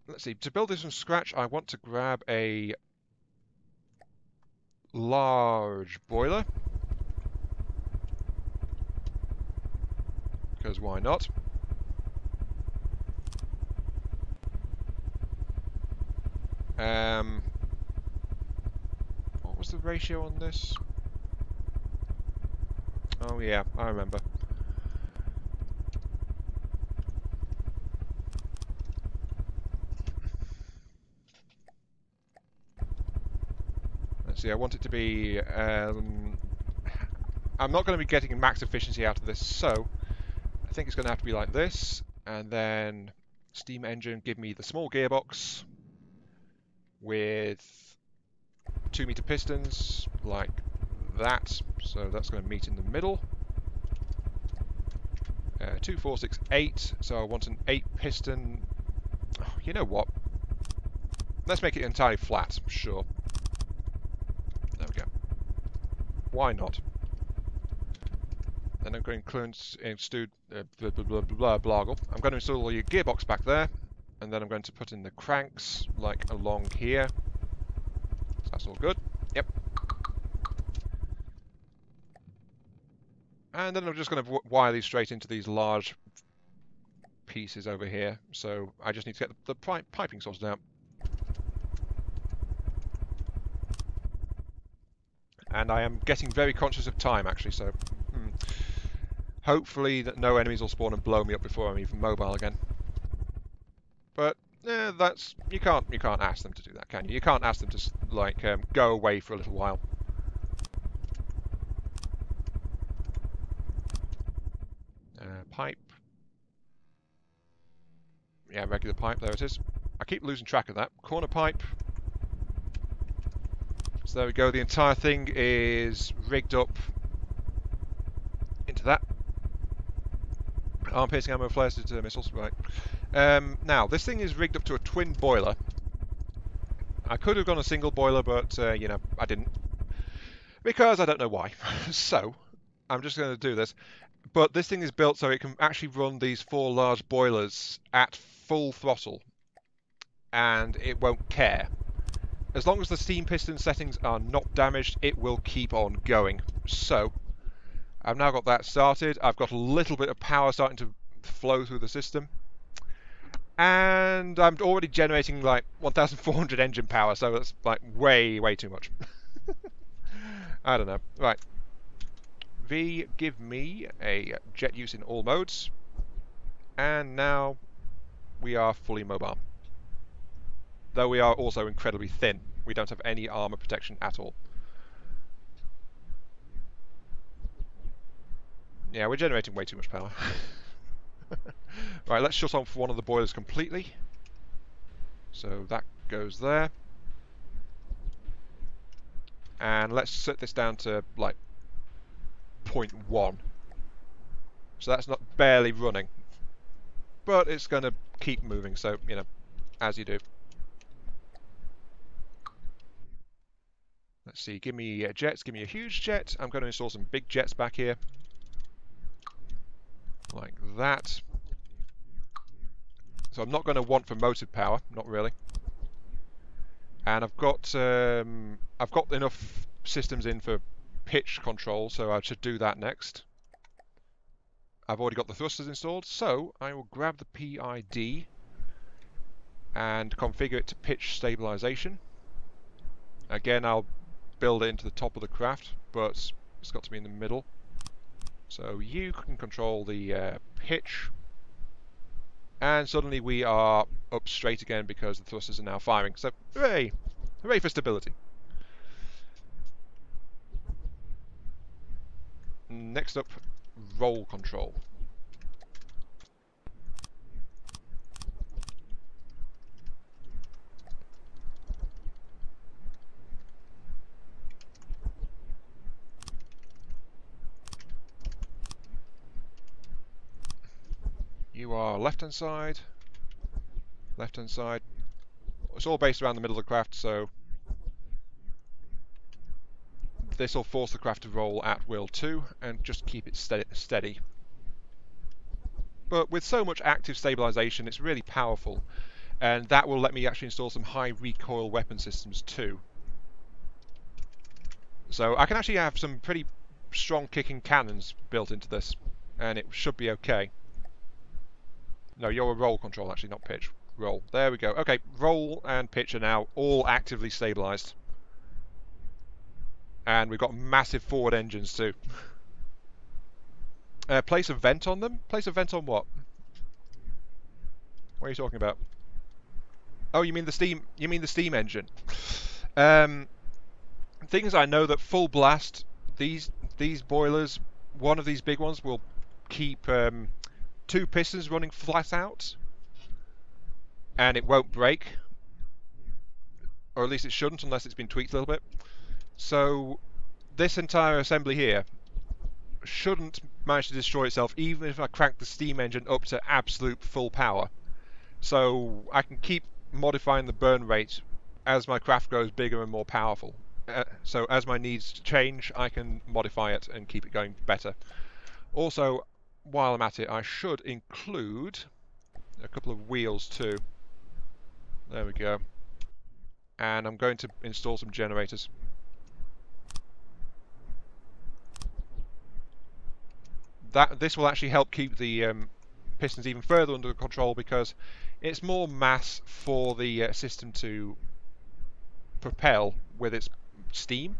Let's see. To build this from scratch, I want to grab a large boiler. Because why not? What was the ratio on this? Oh yeah, I remember. Let's see, I want it to be... I'm not going to be getting max efficiency out of this, so I think it's going to have to be like this, and then steam engine, give me the small gearbox with 2-meter pistons, like that, so that's going to meet in the middle. 2, 4, 6, 8, so I want an 8-piston... Oh, you know what? Let's make it entirely flat, sure. There we go. Why not? Then I'm going to install blagle. I'm going to install your gearbox back there, and then I'm going to put in the cranks, like along here. So that's all good. Yep. And then I'm just going to wire these straight into these large pieces over here. So I just need to get the piping sorted out. And I am getting very conscious of time, actually, so... Hopefully that no enemies will spawn and blow me up before I'm even mobile again. But that's... You can't ask them to do that, can you? You can't ask them to, like, go away for a little while. Pipe. Yeah, regular pipe, there it is. I keep losing track of that. Corner pipe. So there we go, the entire thing is rigged up into that. Arm-piercing ammo flares to missiles, right. Now, this thing is rigged up to a twin boiler. I could have gone a single boiler, but, you know, I didn't. Because I don't know why. So, I'm just going to do this. But this thing is built so it can actually run these 4 large boilers at full throttle. And it won't care. As long as the steam piston settings are not damaged, it will keep on going. So, I've now got that started. I've got a little bit of power starting to flow through the system. And I'm already generating like 1,400 engine power, so that's like way, way too much. I don't know. Right. V, give me a jet use in all modes. And now we are fully mobile. Though we are also incredibly thin. We don't have any armor protection at all. Yeah, we're generating way too much power. Right, let's shut off one of the boilers completely. So that goes there. And let's set this down to, like, 0.1. So that's not barely running. But it's going to keep moving, so, you know, as you do. Let's see, give me jets, give me a huge jet. I'm going to install some big jets back here. Like that. So I'm not going to want for motive power, not really. And I've got enough systems in for pitch control, so I should do that next. I've already got the thrusters installed, so I will grab the PID and configure it to pitch stabilization. Again, I'll build it into the top of the craft, but it's got to be in the middle. So you can control the pitch. And suddenly we are up straight again because the thrusters are now firing. So, hooray! Hooray for stability. Next up, roll control. You are left-hand side, left-hand side. It's all based around the middle of the craft, so this will force the craft to roll at will too, and just keep it steady. But with so much active stabilization, it's really powerful, and that will let me actually install some high recoil weapon systems too. So I can actually have some pretty strong kicking cannons built into this, and it should be okay. No, you're a roll control actually, not pitch. Roll. There we go. Okay, roll and pitch are now all actively stabilized. And we've got massive forward engines too. Place a vent on them? Place a vent on what? What are you talking about? Oh, you mean the steam? You mean the steam engine? Thing is, I know that full blast, these boilers, one of these big ones will keep 2 pistons running flat out, and it won't break, or at least it shouldn't unless it's been tweaked a little bit. So this entire assembly here shouldn't manage to destroy itself even if I crank the steam engine up to absolute full power. So I can keep modifying the burn rate as my craft grows bigger and more powerful. So as my needs change, I can modify it and keep it going better. Also, while I'm at it, I should include a couple of wheels too. There we go. And I'm going to install some generators. This will actually help keep the pistons even further under control because it's more mass for the system to propel with its steam.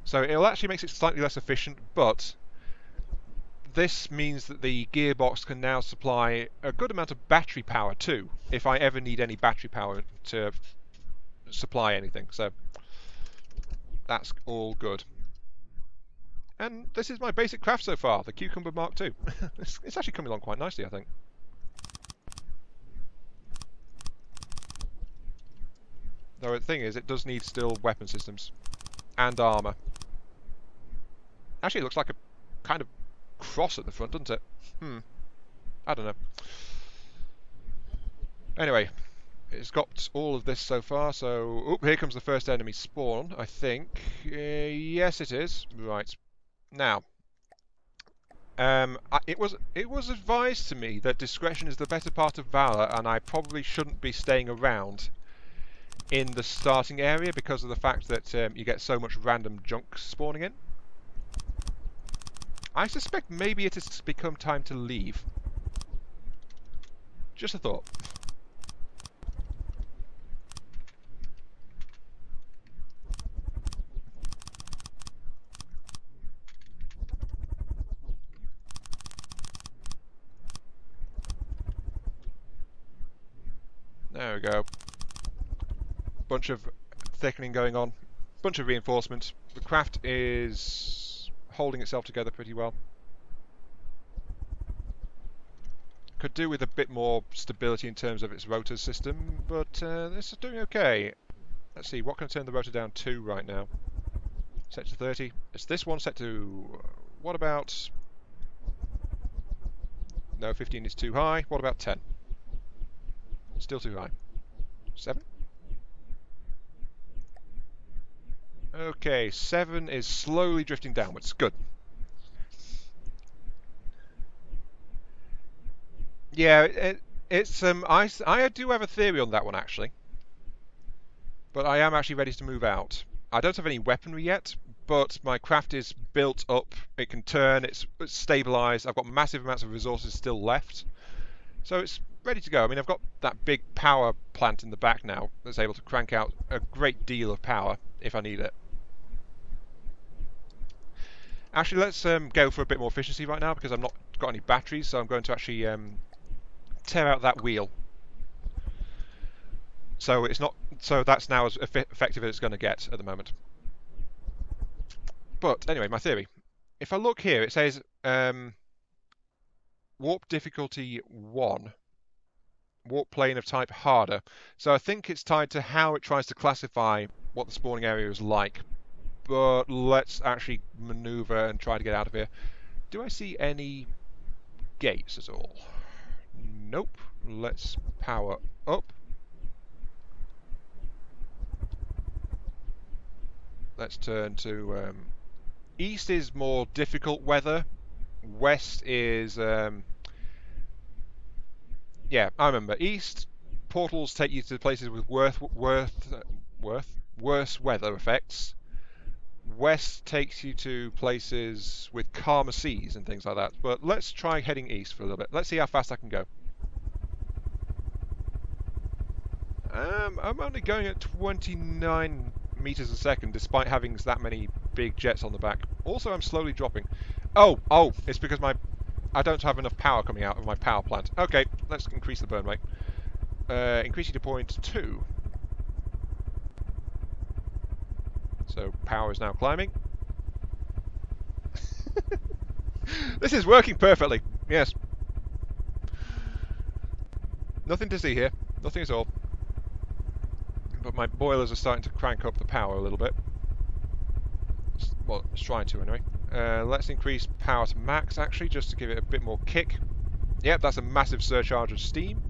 So it'll actually make it slightly less efficient, but this means that the gearbox can now supply a good amount of battery power too, if I ever need any battery power to supply anything. So that's all good. And this is my basic craft so far, the Cucumber Mark II. It's actually coming along quite nicely, I think. Though the thing is, it does need still weapon systems and armour. Actually, it looks like a kind of cross at the front, doesn't it? I don't know. Anyway, it's got all of this so far, so... Oh, here comes the first enemy spawn, I think. Yes, it is. Right. Now, it was advised to me that discretion is the better part of valor, and I probably shouldn't be staying around in the starting area because of the fact that you get so much random junk spawning in. I suspect maybe it has become time to leave. Just a thought. There we go. Bunch of thickening going on. Bunch of reinforcements. The craft is holding itself together pretty well. Could do with a bit more stability in terms of its rotor system, but this is doing okay. Let's see, what can I turn the rotor down to right now? Set to 30. Is this one set to... What about... No, 15 is too high. What about 10? Still too high. 7? Okay, 7 is slowly drifting downwards. Good. Yeah, it's I do have a theory on that one actually, but I am actually ready to move out. I don't have any weaponry yet, but my craft is built up. It can turn. It's stabilized. I've got massive amounts of resources still left, so it's ready to go. I mean, I've got that big power plant in the back now that's able to crank out a great deal of power if I need it. Actually, let's go for a bit more efficiency right now because I've not got any batteries, so I'm going to actually tear out that wheel. So it's not. So that's now as effective as it's going to get at the moment. But anyway, my theory. If I look here, it says warp difficulty 1. Warp plane of type harder. So I think it's tied to how it tries to classify what the spawning area is like. But let's actually maneuver and try to get out of here. Do I see any gates at all? Nope. Let's power up. Let's turn to... east is more difficult weather. West is... yeah, I remember. East, portals take you to places with worse weather effects. West takes you to places with calmer seas and things like that. But let's try heading east for a little bit. Let's see how fast I can go. I'm only going at 29 meters a second, despite having that many big jets on the back. Also, I'm slowly dropping. Oh, it's because I don't have enough power coming out of my power plant. Okay, let's increase the burn rate. Increasing to 0.2. So power is now climbing. This is working perfectly. Yes. Nothing to see here. Nothing at all. But my boilers are starting to crank up the power a little bit. Well, it's trying to anyway. Let's increase power to max, actually, just to give it a bit more kick. Yep, that's a massive surcharge of steam.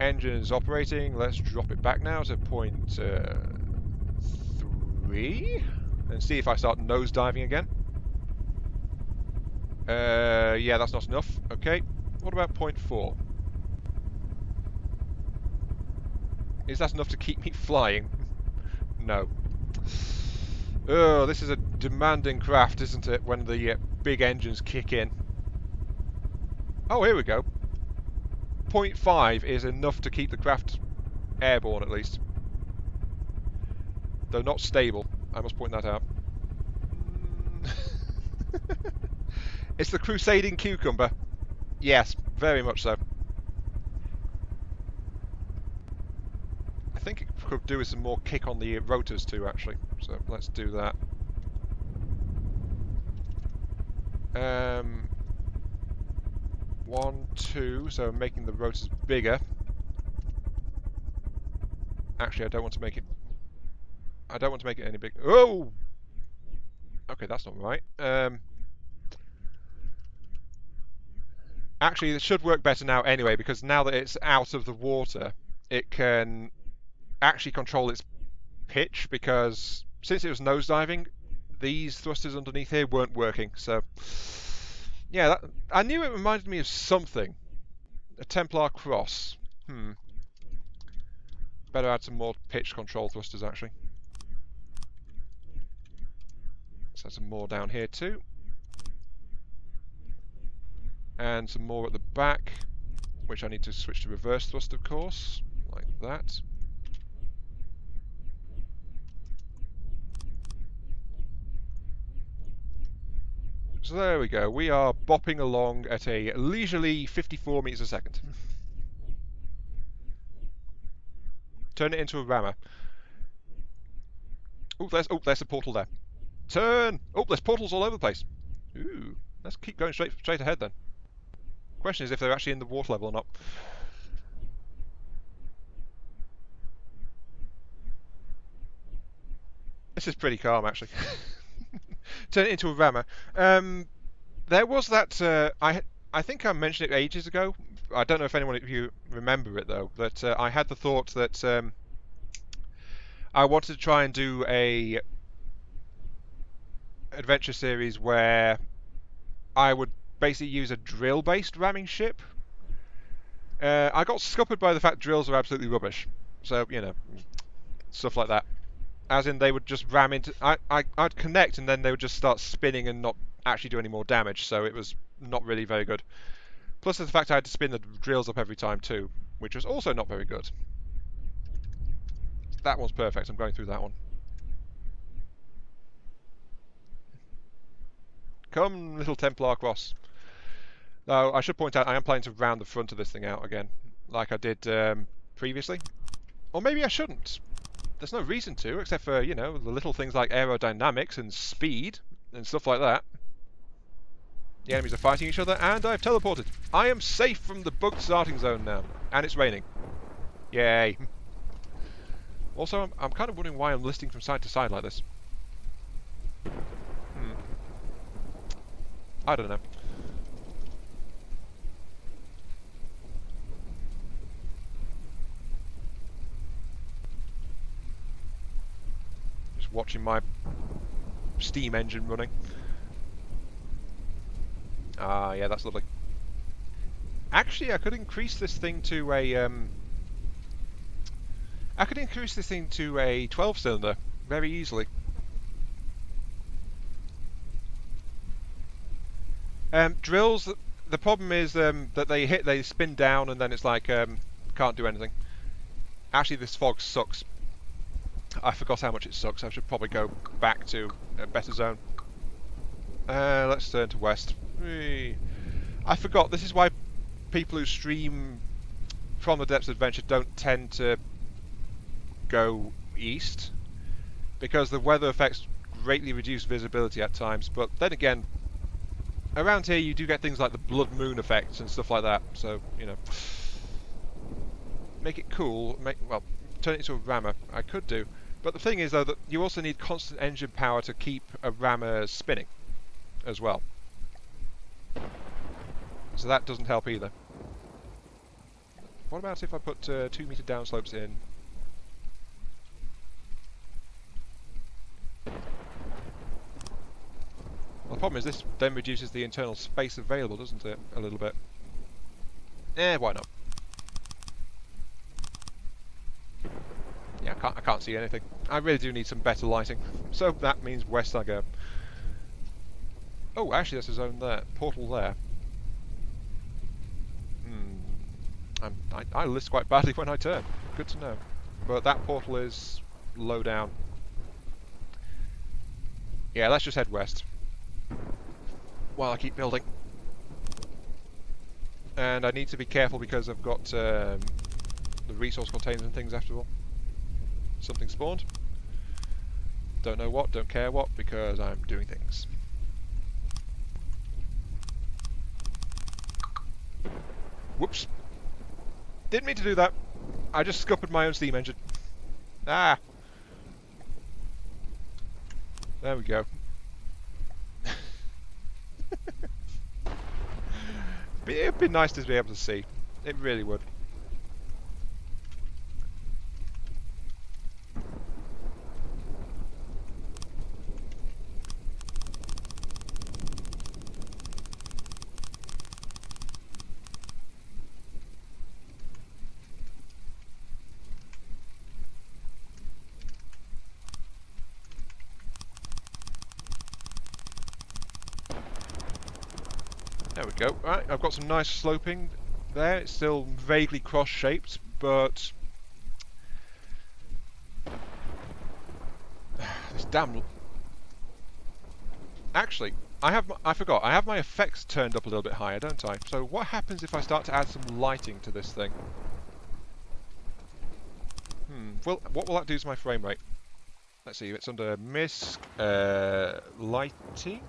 Engine is operating. Let's drop it back now to 0.3 and see if I start nosediving again. Yeah, that's not enough. Okay, what about 0.4? Is that enough to keep me flying? No. Oh, this is a demanding craft, isn't it, when the big engines kick in. Oh, here we go. 0.5 is enough to keep the craft airborne, at least. Though not stable, I must point that out. It's the crusading cucumber. Yes, very much so. I think it could do with some more kick on the rotors too, actually. So let's do that. 1, 2, so making the rotors bigger. Actually, I don't want to make it any bigger. Oh! Okay, that's not right. Actually, it should work better now anyway, because now that it's out of the water, it can actually control its pitch, because since it was nosediving, these thrusters underneath here weren't working. So, yeah, I knew it reminded me of something. A Templar cross. Better add some more pitch control thrusters, actually. Let's add some more down here too. And some more at the back, which I need to switch to reverse thrust, of course, like that. So there we go. We are bopping along at a leisurely 54 meters a second. Turn it into a rammer. Oh, there's a portal there. Turn! Oh, there's portals all over the place. Ooh, let's keep going straight ahead then. Question is if they're actually in the water level or not. This is pretty calm, actually. Turn it into a rammer. There was that. I think I mentioned it ages ago. I don't know if anyone of you remember it though. That I had the thought that I wanted to try and do a adventure series where I would basically use a drill-based ramming ship. I got scuppered by the fact drills are absolutely rubbish. So, you know, stuff like that. As in, they would just ram into... I'd connect and then they would just start spinning and not actually do any more damage. So it was not really very good. Plus the fact I had to spin the drills up every time too, which was also not very good. That one's perfect. I'm going through that one. Come, little Templar cross. Though I should point out I am planning to round the front of this thing out again, like I did previously. Or maybe I shouldn't. There's no reason to, except for, you know, the little things like aerodynamics and speed and stuff like that. The enemies are fighting each other, and I've teleported. I am safe from the bugged starting zone now, and it's raining. Yay. Also, I'm kind of wondering why I'm listing from side to side like this. I don't know. Just watching my steam engine running. Ah, yeah, that's lovely. Actually, I could increase this thing to a I could increase this thing to a 12-cylinder very easily. Drills. The problem is that they spin down, and then it's like can't do anything. Actually, this fog sucks. I forgot how much it sucks. I should probably go back to a better zone. Let's turn to west. Whee. I forgot. This is why people who stream from the Depths of Adventure don't tend to go east, because the weather effects greatly reduce visibility at times. But then again, around here you do get things like the blood moon effects and stuff like that. So, you know, make it cool. Well, turn it into a rammer. I could do. But the thing is, though, that you also need constant engine power to keep a rammer spinning as well. So that doesn't help either. What about if I put 2-meter downslopes in? Well, the problem is this then reduces the internal space available, doesn't it? A little bit. Why not? Yeah, I can't see anything. I really do need some better lighting. So that means west I go. Oh, actually there's a zone there. Portal there. I list quite badly when I turn. Good to know. But that portal is low down. Yeah, let's just head west while I keep building. And I need to be careful because I've got the resource containers and things after all. Something spawned. Don't know what, don't care what, because I'm doing things. Whoops. Didn't mean to do that. I just scuppered my own steam engine. Ah! There we go. It'd be nice to be able to see. It really would. There we go. Right, I've got some nice sloping there. It's still vaguely cross-shaped, but this damn. Actually, I forgot. I have my effects turned up a little bit higher, don't I? So what happens if I start to add some lighting to this thing? Well, what will that do to my frame rate? Let's see. It's under MISC lighting.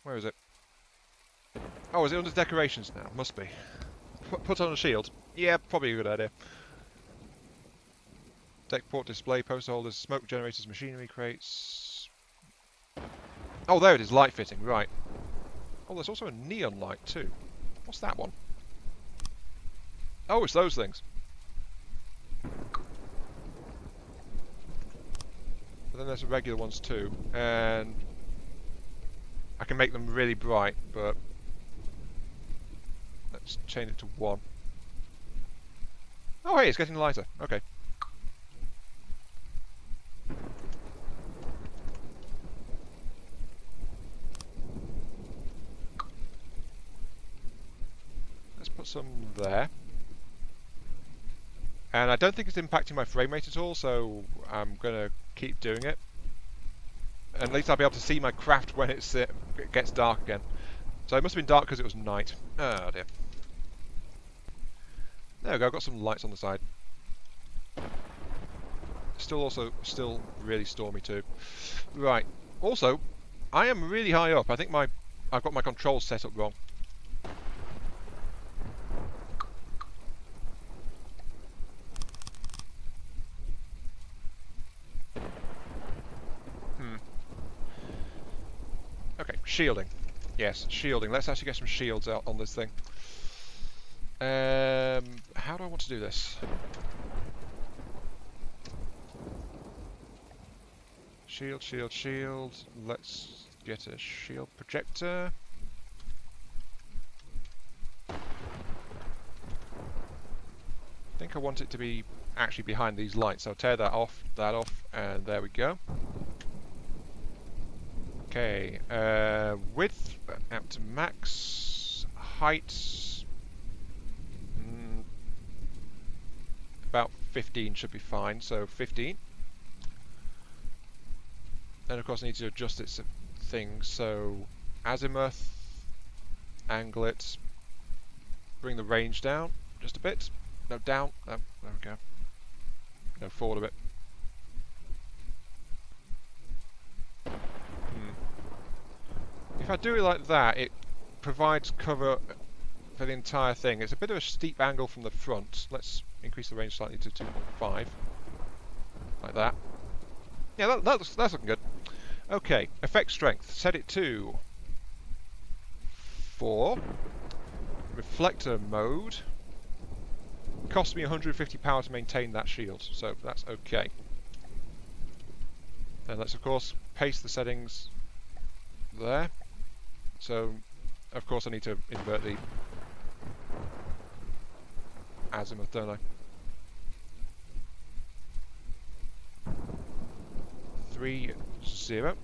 Where is it? Oh, is it under decorations now? Must be. Put on a shield. Yeah, probably a good idea. Deck port display, poster holders, smoke generators, machinery crates. Oh, there it is, light fitting, right. Oh, there's also a neon light too. What's that one? Oh, it's those things. But then there's the regular ones too, and I can make them really bright, but let's change it to 1. Oh, hey, it's getting lighter. Okay. Let's put some there. And I don't think it's impacting my frame rate at all, so I'm going to keep doing it. and at least I'll be able to see my craft when it gets dark again. So it must have been dark because it was night. Oh dear. There we go, I've got some lights on the side. Still really stormy too. Right. Also, I am really high up. I think I've got my controls set up wrong. Okay, shielding. Yes, shielding. Let's actually get some shields out on this thing. How do I want to do this? Shield, shield, shield. Let's get a shield projector. I think I want it to be actually behind these lights. So I'll tear that off, and there we go. Okay, width out to max, height about 15 should be fine, so 15. Then of course I need to adjust its things, so azimuth, angle it, bring the range down just a bit, no down, oh, there we go, no forward a bit. If I do it like that, it provides cover for the entire thing. It's a bit of a steep angle from the front. Let's increase the range slightly to 2.5. Like that. Yeah, that's looking good. Okay, effect strength. Set it to 4. Reflector mode. Cost me 150 power to maintain that shield, so that's okay. Then let's of course paste the settings there. So, of course I need to invert the azimuth, don't I? 3, 0.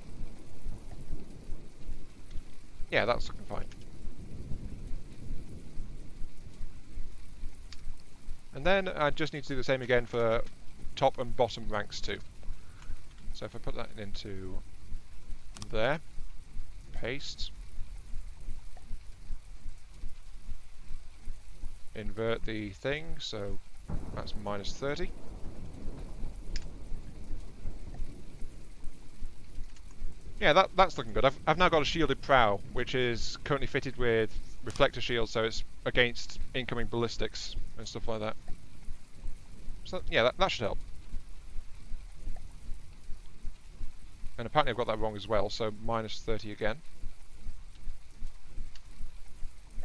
Yeah, that's looking fine. And then I just need to do the same again for top and bottom ranks too. So if I put that into there, paste, invert the thing, so that's minus 30. Yeah, that's looking good. I've now got a shielded prow, which is currently fitted with reflector shield, so it's against incoming ballistics and stuff like that. So yeah, that should help. And apparently I've got that wrong as well, so minus 30 again.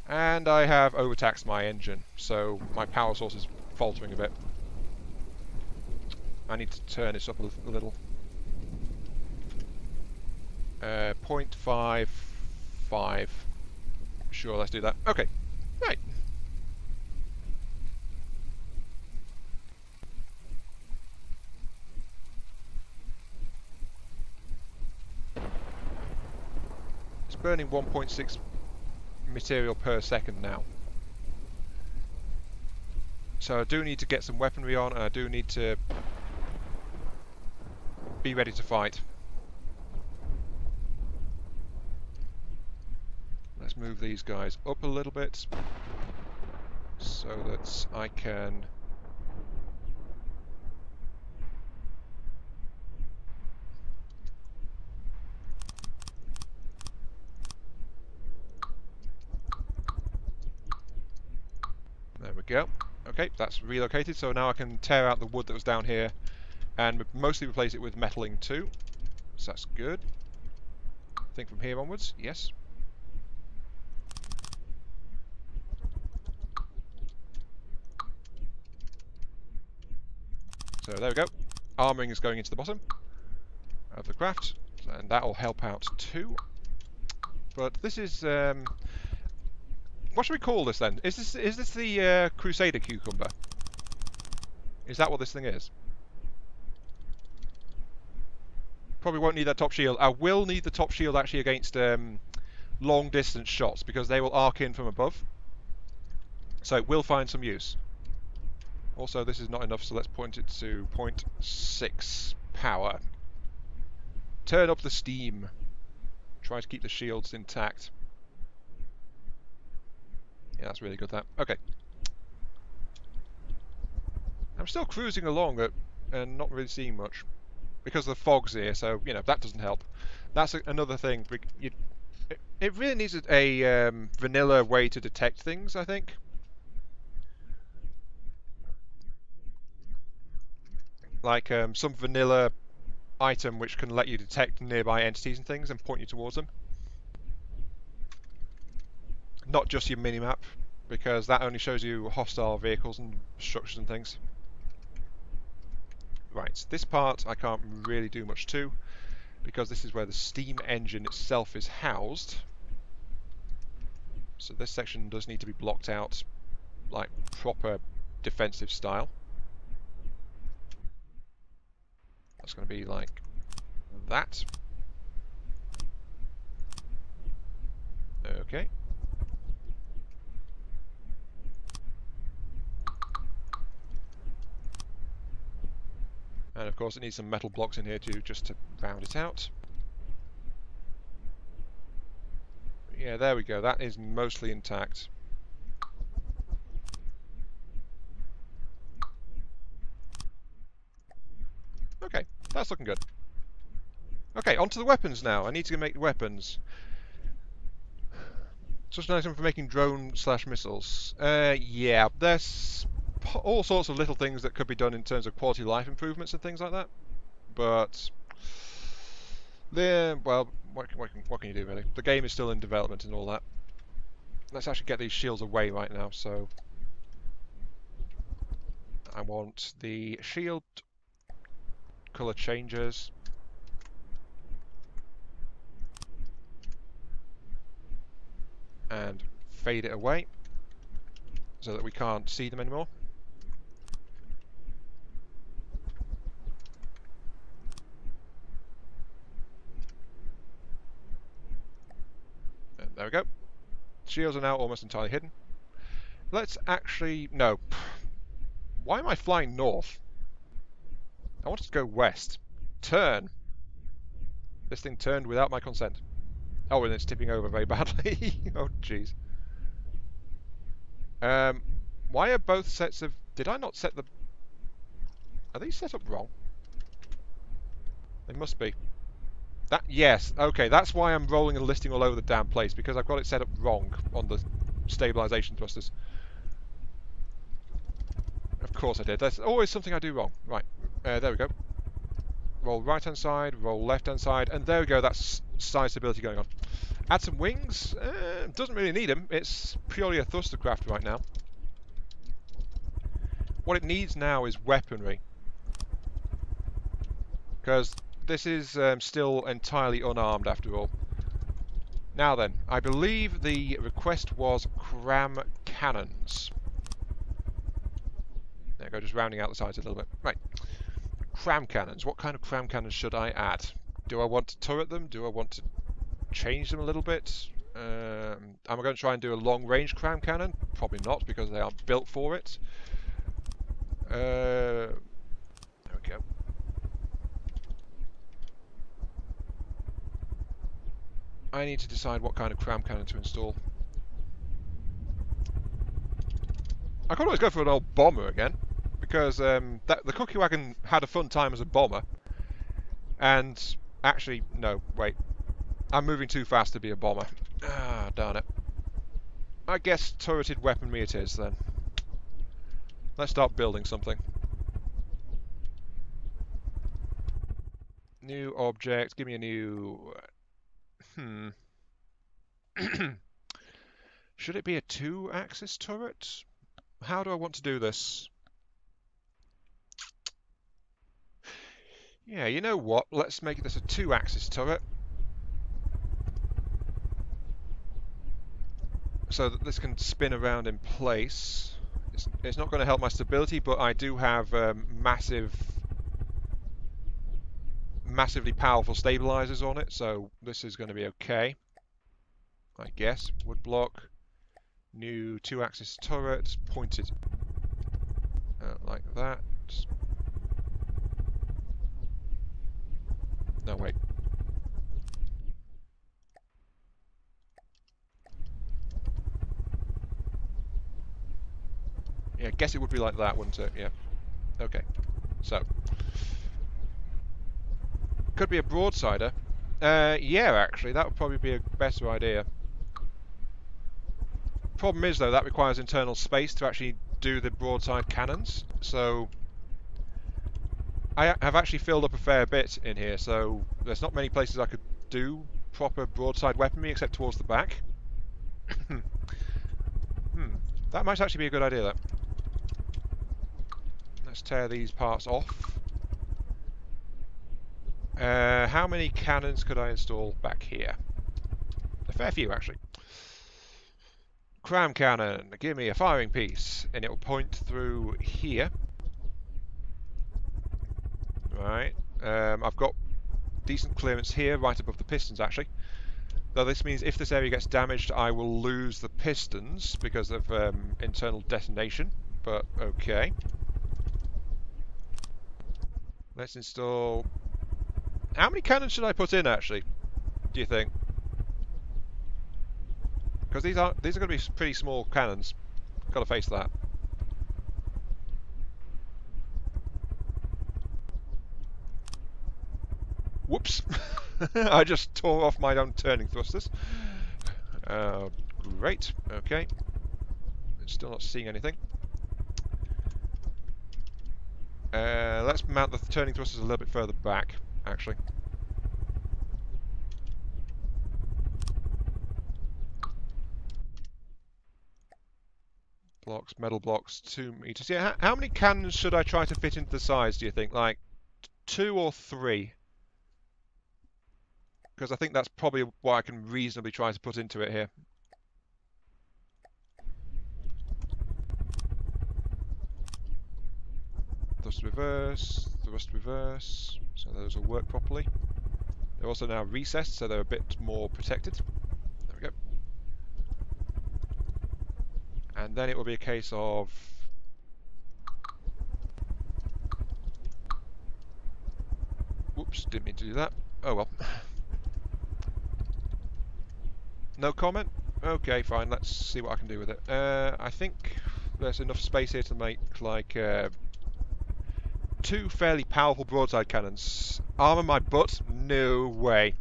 And I have overtaxed my engine, so my power source is faltering a bit. I need to turn this up a little. 0.55. Sure, let's do that. Okay, right. It's burning 1.6 material per second now. So I do need to get some weaponry on, and I do need to be ready to fight. Let's move these guys up a little bit so that I can there we go. Okay, that's relocated, so now I can tear out the wood that was down here and mostly replace it with metaling too. So that's good. I think from here onwards, yes. So there we go. Armouring is going into the bottom of the craft, and that will help out too. But this is what should we call this then? Is this the Crusader cucumber? Is that what this thing is? Probably won't need that top shield. I will need the top shield actually against long distance shots because they will arc in from above. So it will find some use. Also, this is not enough, so let's point it to 0.6 power Turn up the steam. Try to keep the shields intact. Yeah, that's really good, that. Okay. I'm still cruising along and not really seeing much. Because the fog's here, so, you know, that doesn't help. That's another thing. It really needs a vanilla way to detect things, I think. Like some vanilla item which can let you detect nearby entities and things and point you towards them. Not just your minimap, because that only shows you hostile vehicles and structures and things. Right, this part I can't really do much to, because this is where the steam engine itself is housed. So this section does need to be blocked out like proper defensive style. That's going to be like that. Okay. And of course it needs some metal blocks in here too, just to round it out. Yeah, there we go. That is mostly intact. Okay, that's looking good. Okay, onto the weapons now. I need to make weapons. Such an item for making drone/missiles. Yeah, there's all sorts of little things that could be done in terms of quality of life improvements and things like that. But well, what can you do really? The game is still in development and all that. Let's actually get these shields away right now. So I want the shield color changes. And fade it away so that we can't see them anymore. And there we go. Shields are now almost entirely hidden. Let's actually... No. Why am I flying north? I wanted to go west. Turn. This thing turned without my consent. Oh, and it's tipping over very badly. Oh, jeez. Why are both sets of... Did I not set the... Are these set up wrong? They must be. Yes, okay, that's why I'm rolling and listing all over the damn place, because I've got it set up wrong on the stabilization thrusters. Of course I did. That's always something I do wrong. Right, there we go. Roll right-hand side, roll left-hand side, and there we go, that's side stability going on. Add some wings. Doesn't really need them. It's purely a thruster craft right now. What it needs now is weaponry. Because this is still entirely unarmed after all. Now then, I believe the request was cram cannons. There we go, just rounding out the sides a little bit. Right. Cram cannons. What kind of cram cannons should I add? Do I want to turret them? Do I want to change them a little bit? Am I going to try and do a long-range cram cannon? Probably not, because they aren't built for it. There we go. I need to decide what kind of cram cannon to install. I could always go for an old bomber again, because the Cookie Wagon had a fun time as a bomber. And actually, no, wait. I'm moving too fast to be a bomber. Ah, darn it. I guess turreted weaponry it is then. Let's start building something. New object. Give me a new... Should it be a 2-axis turret? How do I want to do this? Yeah, you know what? Let's make this a 2-axis turret. So that this can spin around in place. It's not going to help my stability, but I do have massively powerful stabilizers on it, so this is going to be okay. I guess. Wood block. New 2-axis turret. Pointed like that. No, wait. guess it would be like that, wouldn't it? Yeah. Okay. So. Could be a broadsider. Yeah, actually, that would probably be a better idea. Problem is, though, that requires internal space to actually do the broadside cannons. So I have actually filled up a fair bit in here, so there's not many places I could do proper broadside weaponry except towards the back. That might actually be a good idea, though. Let's tear these parts off. How many cannons could I install back here? A fair few, actually. Cram cannon, give me a firing piece, and it will point through here. Right. I've got decent clearance here, right above the pistons, actually. Though this means if this area gets damaged, I will lose the pistons because of internal detonation. But okay. Let's install... How many cannons should I put in, actually? Do you think? Because these are going to be pretty small cannons. Got to face that. Whoops! I just tore off my own turning thrusters. Great. Okay. Still not seeing anything. Let's mount the turning thrusters a little bit further back, actually. Blocks, metal blocks, 2 meters. Yeah, how many cannons should I try to fit into the size, do you think? Like, 2 or 3? Because I think that's probably what I can reasonably try to put into it here. Thrust reverse, thrust reverse, so those will work properly. They're also now recessed, so they're a bit more protected. There we go. And then it will be a case of... Whoops, didn't mean to do that. Oh well. No comment? Okay, fine, let's see what I can do with it. I think there's enough space here to make, like, 2 fairly powerful broadside cannons. Armour my butt? No way.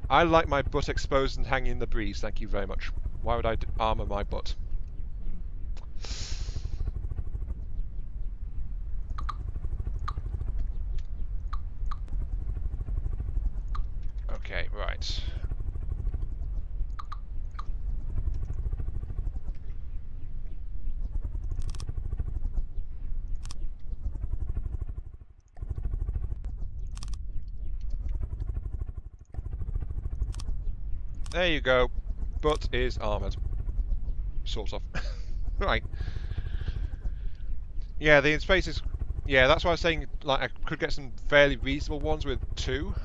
I like my butt exposed and hanging in the breeze, thank you very much. Why would I armour my butt? Okay, right. There you go. Butt is armoured. Sort of. Right. Yeah, the space is... Yeah, that's why I was saying, like, I could get some fairly reasonable ones with 2.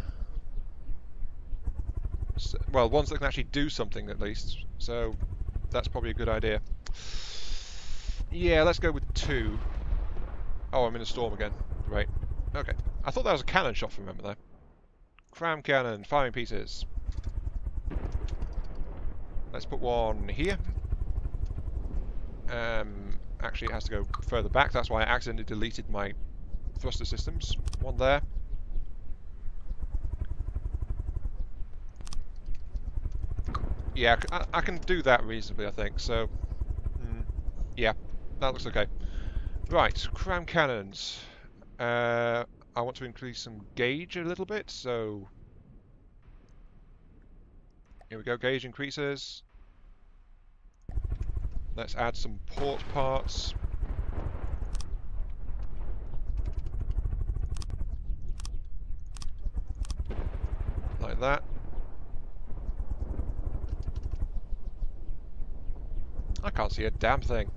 So, well, ones that can actually do something, at least. So, that's probably a good idea. Yeah, let's go with 2. Oh, I'm in a storm again. Great. Okay. I thought that was a cannon shot from remember there. Cram cannon, firing pieces. Let's put one here. Actually, it has to go further back. That's why I accidentally deleted my thruster systems. One there. Yeah, I can do that reasonably, I think. So, yeah, that looks okay. Right, cram cannons. I want to increase some gauge a little bit, so here we go, gauge increases. Let's add some port parts. Like that. I can't see a damn thing.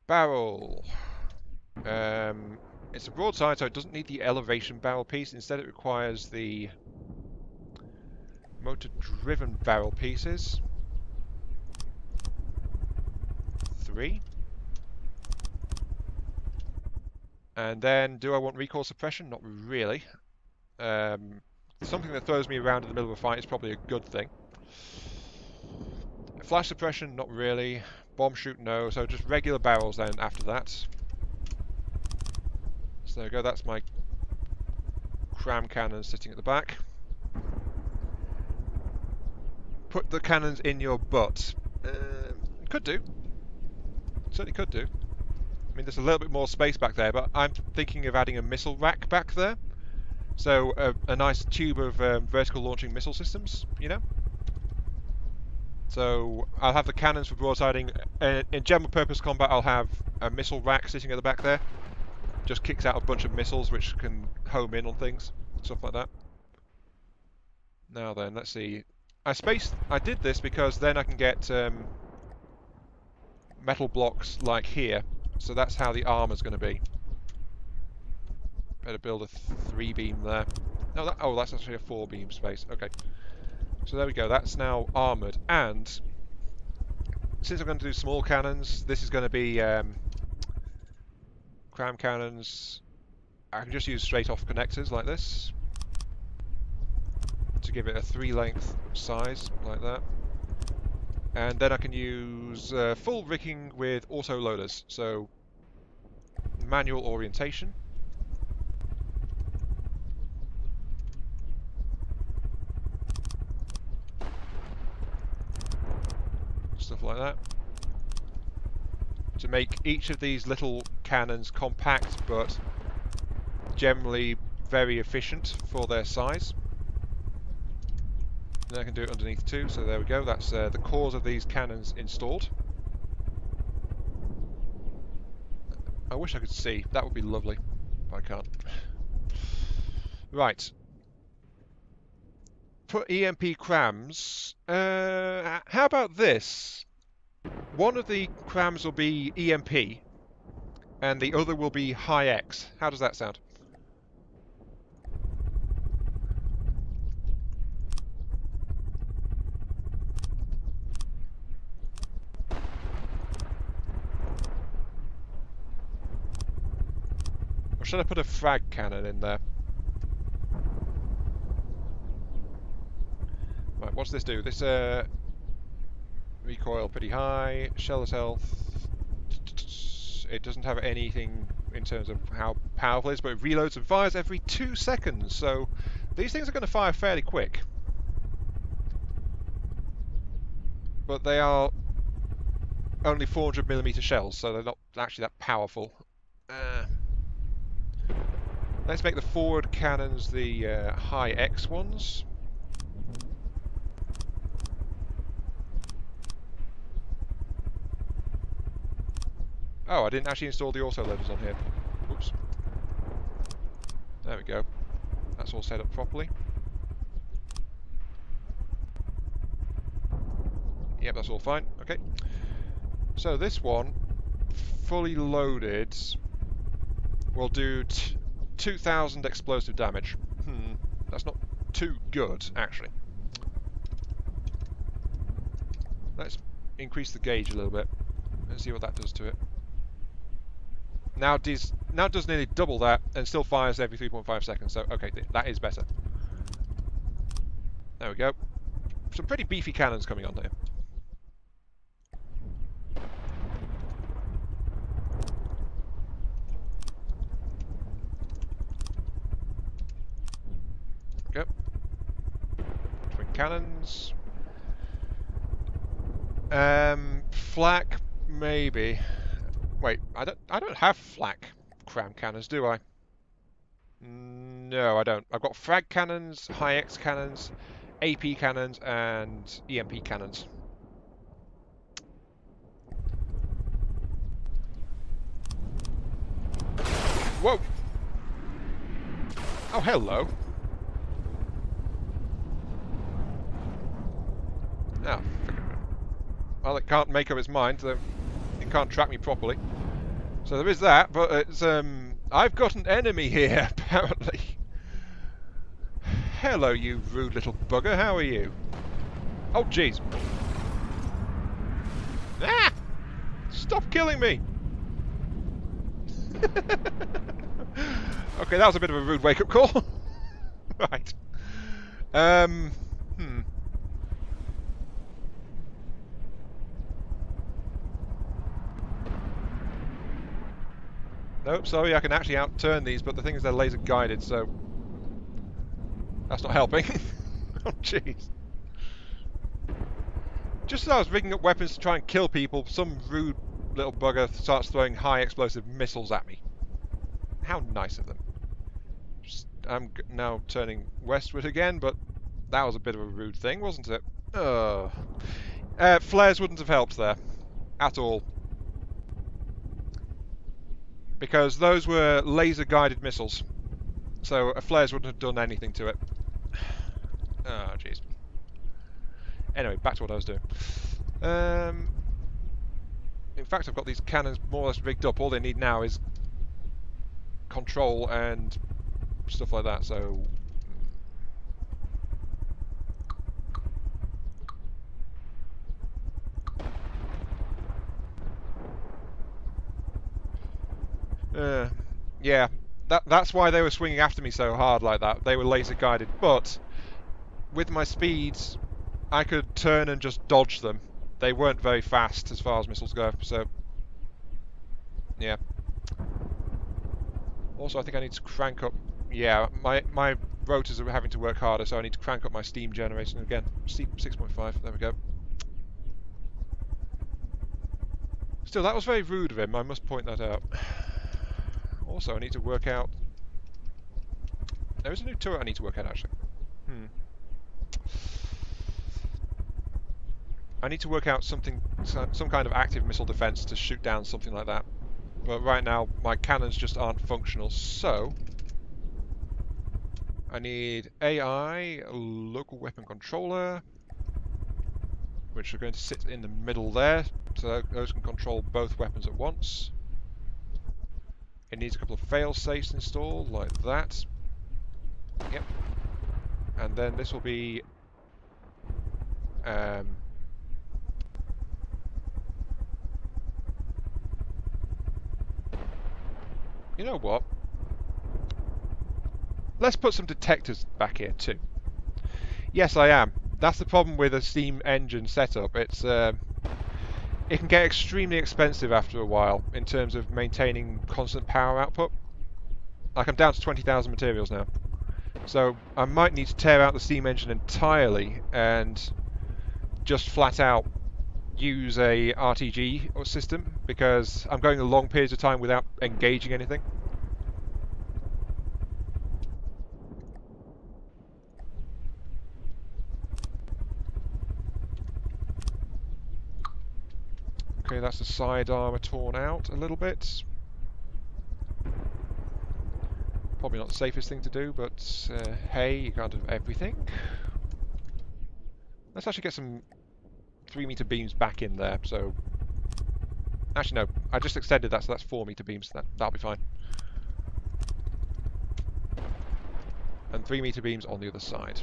Barrel. It's a broadside, so it doesn't need the elevation barrel piece. Instead, it requires the motor-driven barrel pieces. 3. And then, do I want recoil suppression? Not really. Something that throws me around in the middle of a fight is probably a good thing. Flash suppression? Not really. Bomb shoot, no. So just regular barrels then after that. So there we go. That's my cram cannon sitting at the back. Put the cannons in your butt. Could do. Certainly could do. I mean, there's a little bit more space back there, but I'm thinking of adding a missile rack back there. So a nice tube of vertical launching missile systems, you know? So I'll have the cannons for broadsiding. In general purpose combat, I'll have a missile rack sitting at the back there. Just kicks out a bunch of missiles which can home in on things, stuff like that. Now then, let's see. I did this because then I can get metal blocks like here. So that's how the armor's going to be. Better build a 3-beam there. No, that's actually a 4-beam space. Okay. So there we go. That's now armoured. And since I'm going to do small cannons, this is going to be cram cannons. I can just use straight off connectors like this to give it a 3-length size like that. And then I can use full rigging with auto loaders. So manual orientation. Stuff like that. To make each of these little cannons compact but generally very efficient for their size. And I can do it underneath too, so there we go. That's the cores of these cannons installed. I wish I could see. That would be lovely, but I can't. Right. Put EMP crams. How about this? One of the crams will be EMP, and the other will be high X. How does that sound? Or should I put a frag cannon in there? Right, what's this do? This recoil pretty high, shell's health. It doesn't have anything in terms of how powerful it is, but it reloads and fires every 2 seconds. So these things are going to fire fairly quick. But they are only 400mm shells, so they're not actually that powerful. Let's make the forward cannons the high X ones. Oh, I didn't actually install the auto loaders on here. Oops. There we go. That's all set up properly. Yep, that's all fine. Okay. So this one, fully loaded, will do 2,000 explosive damage. That's not too good, actually. Let's increase the gauge a little bit and see what that does to it. Now it does nearly double that and still fires every 3.5 seconds, so okay, that is better. There we go. Some pretty beefy cannons coming on here. Go. Twin cannons. Flak, maybe. Wait, I don't have flak cram cannons, do I? No, I don't. I've got frag cannons, high X cannons, AP cannons, and EMP cannons. Whoa! Oh, hello. Ah, well, it can't make up its mind, so it can't track me properly. So there is that, but it's I've got an enemy here, apparently. Hello, you rude little bugger. How are you? Oh, jeez. Ah! Stop killing me! Okay, that was a bit of a rude wake-up call. Right. Nope, sorry, I can actually outturn these, but the thing is they're laser guided, so that's not helping. Oh, jeez. Just as I was rigging up weapons to try and kill people, some rude little bugger starts throwing high explosive missiles at me. How nice of them. I'm now turning westward again, but that was a bit of a rude thing, wasn't it? Flares wouldn't have helped there. At all. Because those were laser-guided missiles. So flares wouldn't have done anything to it. Oh, jeez. Anyway, back to what I was doing. In fact, I've got these cannons more or less rigged up. All they need now is control and stuff like that, so... yeah, that's why they were swinging after me so hard like that. They were laser guided, but with my speeds, I could turn and just dodge them. They weren't very fast as far as missiles go, so yeah. Also, I think I need to crank up. Yeah, my rotors are having to work harder, so I need to crank up my steam generation again. 6.5. There we go. Still, that was very rude of him. I must point that out. Also, I need to work out... There is a new turret I need to work out, actually. I need to work out something, some kind of active missile defense to shoot down something like that. But right now, my cannons just aren't functional, so... I need AI, local weapon controller, which are going to sit in the middle there, so those can control both weapons at once. It needs a couple of fail-safes installed, like that. Yep. And then this will be... you know what? Let's put some detectors back here too. Yes, I am. That's the problem with a steam engine setup. It can get extremely expensive after a while in terms of maintaining constant power output. Like, I'm down to 20,000 materials now. So I might need to tear out the steam engine entirely and just flat out use a RTG system, because I'm going a long periods of time without engaging anything. Okay, that's the side armour torn out a little bit. Probably not the safest thing to do, but hey, you can't have everything. Let's actually get some 3-meter beams back in there, so... Actually, no, I just extended that, so that's 4-meter beams, that'll be fine. And 3-meter beams on the other side.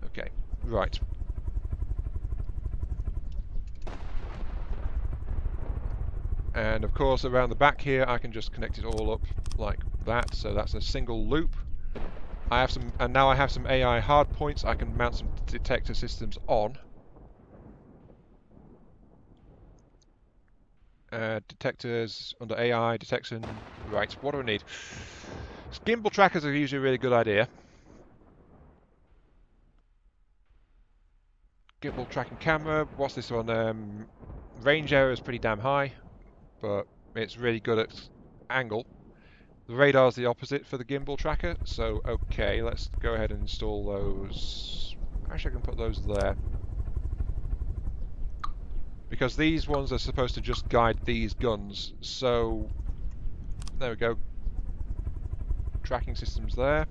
Okay, right. And of course, around the back here, I can just connect it all up like that, so that's a single loop. I have some, and now I have some AI hard points. I can mount some detector systems on. Detectors under AI detection. Right, what do I need? Gimbal trackers are usually a really good idea. Gimbal tracking camera. What's this one? Range error is pretty damn high, but it's really good at angle. The radar's the opposite for the gimbal tracker, so okay, let's go ahead and install those. Actually, I can put those there. Because these ones are supposed to just guide these guns, so there we go. Tracking systems there.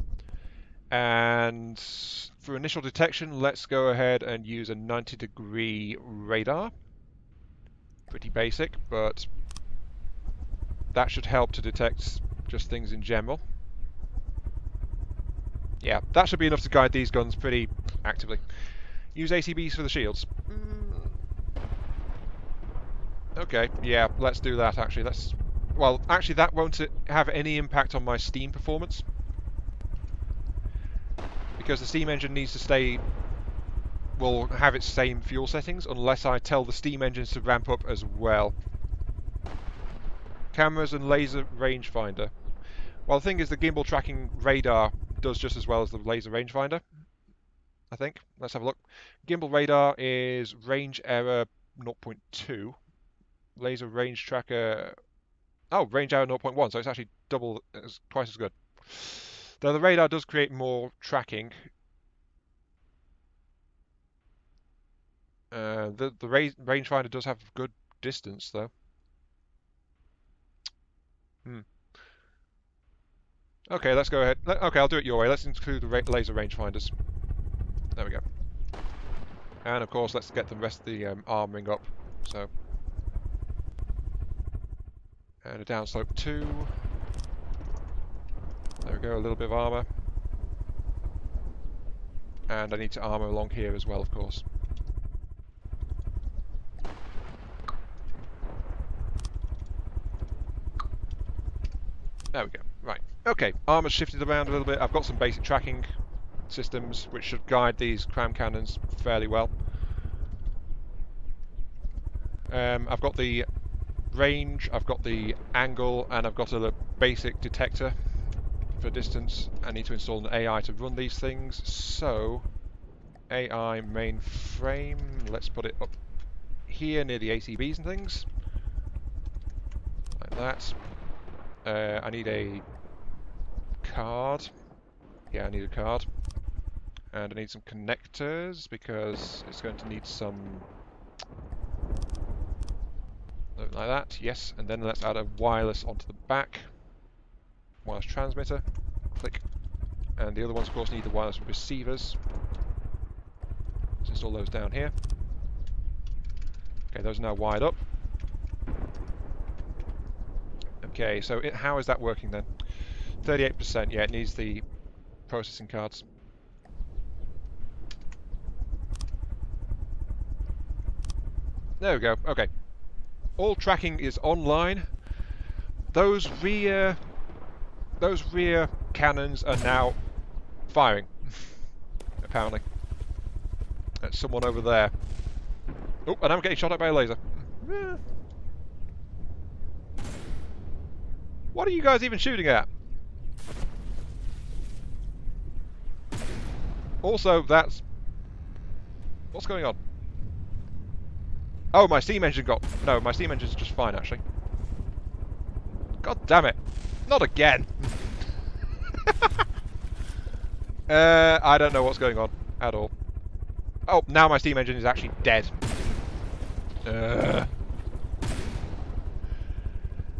And for initial detection, let's go ahead and use a 90-degree radar. Pretty basic, but that should help to detect just things in general. Yeah, that should be enough to guide these guns pretty actively. Use ACBs for the shields. Okay, yeah, let's do that actually. Well, actually that won't have any impact on my steam performance, because the steam engine needs to will have its same fuel settings unless I tell the steam engines to ramp up as well. Cameras and laser rangefinder. Well, the thing is, the gimbal tracking radar does just as well as the laser rangefinder, I think. Let's have a look. Gimbal radar is range error 0.2. Laser range tracker... Oh, range error 0.1, so it's actually twice as good. Though the radar does create more tracking. The rangefinder does have good distance, though. Okay, let's go ahead. Okay, I'll do it your way. Let's include the laser rangefinders. There we go. And of course, let's get the rest of the armouring up. So, and a downslope 2. There we go, a little bit of armour. And I need to armour along here as well, of course. There we go. Right. Okay, armour's shifted around a little bit. I've got some basic tracking systems which should guide these cram cannons fairly well. I've got the range, I've got the angle, and I've got a basic detector for distance. I need to install an AI to run these things, so AI mainframe, let's put it up here near the ACBs and things, like that. I need a card. Yeah, I need a card. And I need some connectors because it's going to need some... like that, yes. And then let's add a wireless onto the back. Wireless transmitter. Click. And the other ones, of course, need the wireless receivers. Let's install those down here. Okay, those are now wired up. Okay, so how is that working then? 38%, yeah, it needs the processing cards. There we go, okay. All tracking is online. Those rear cannons are now firing, apparently. That's someone over there. Oh, and I'm getting shot at by a laser. What are you guys even shooting at? Also, that's... what's going on? Oh, my steam engine got... no, my steam engine's just fine, actually. God damn it. Not again. I don't know what's going on at all. Oh, now my steam engine is actually dead.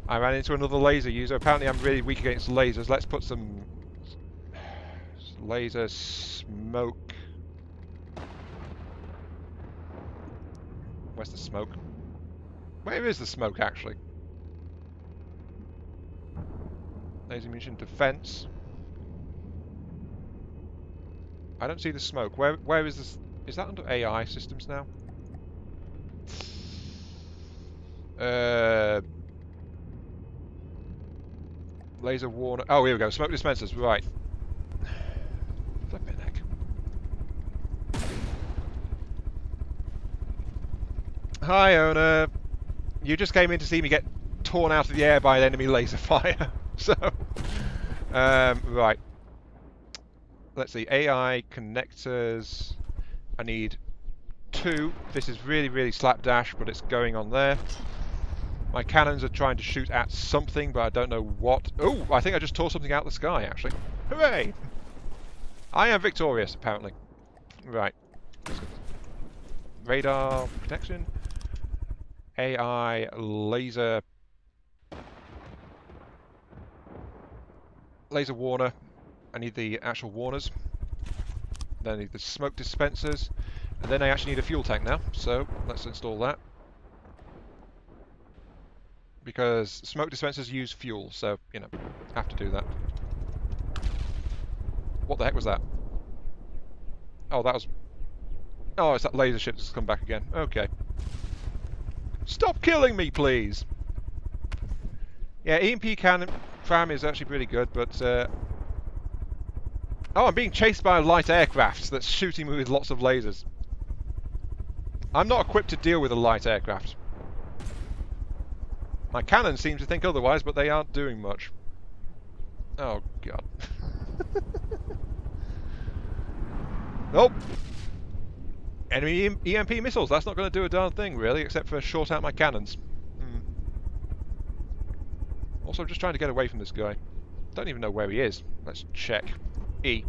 I ran into another laser user. Apparently I'm really weak against lasers. Let's put some laser smoke. Where's the smoke? Where is the smoke, actually? Laser munition defense. I don't see the smoke. Where is this? Is that under AI systems now? Laser warner. Oh, here we go. Smoke dispensers. Right. Flipping heck. Hi, owner. You just came in to see me get torn out of the air by an enemy laser fire. So, right. Let's see. AI connectors. I need 2. This is really, really slapdash, but it's going on there. My cannons are trying to shoot at something, but I don't know what. Oh, I think I just tore something out of the sky, actually. Hooray! I am victorious, apparently. Right. Radar protection. AI laser. Laser warner. I need the actual warners. Then I need the smoke dispensers. And then I actually need a fuel tank now, so let's install that. Because smoke dispensers use fuel, so, you know, have to do that. What the heck was that? Oh, that was... oh, it's that laser ship that's come back again. Okay. Stop killing me, please! Yeah, EMP cannon tram is actually pretty good, but... oh, I'm being chased by a light aircraft that's shooting me with lots of lasers. I'm not equipped to deal with a light aircraft. My cannons seem to think otherwise, but they aren't doing much. Oh, God. Nope. Enemy EMP missiles. That's not going to do a darn thing, really, except for short out my cannons. Also, I'm just trying to get away from this guy. Don't even know where he is. Let's check. E.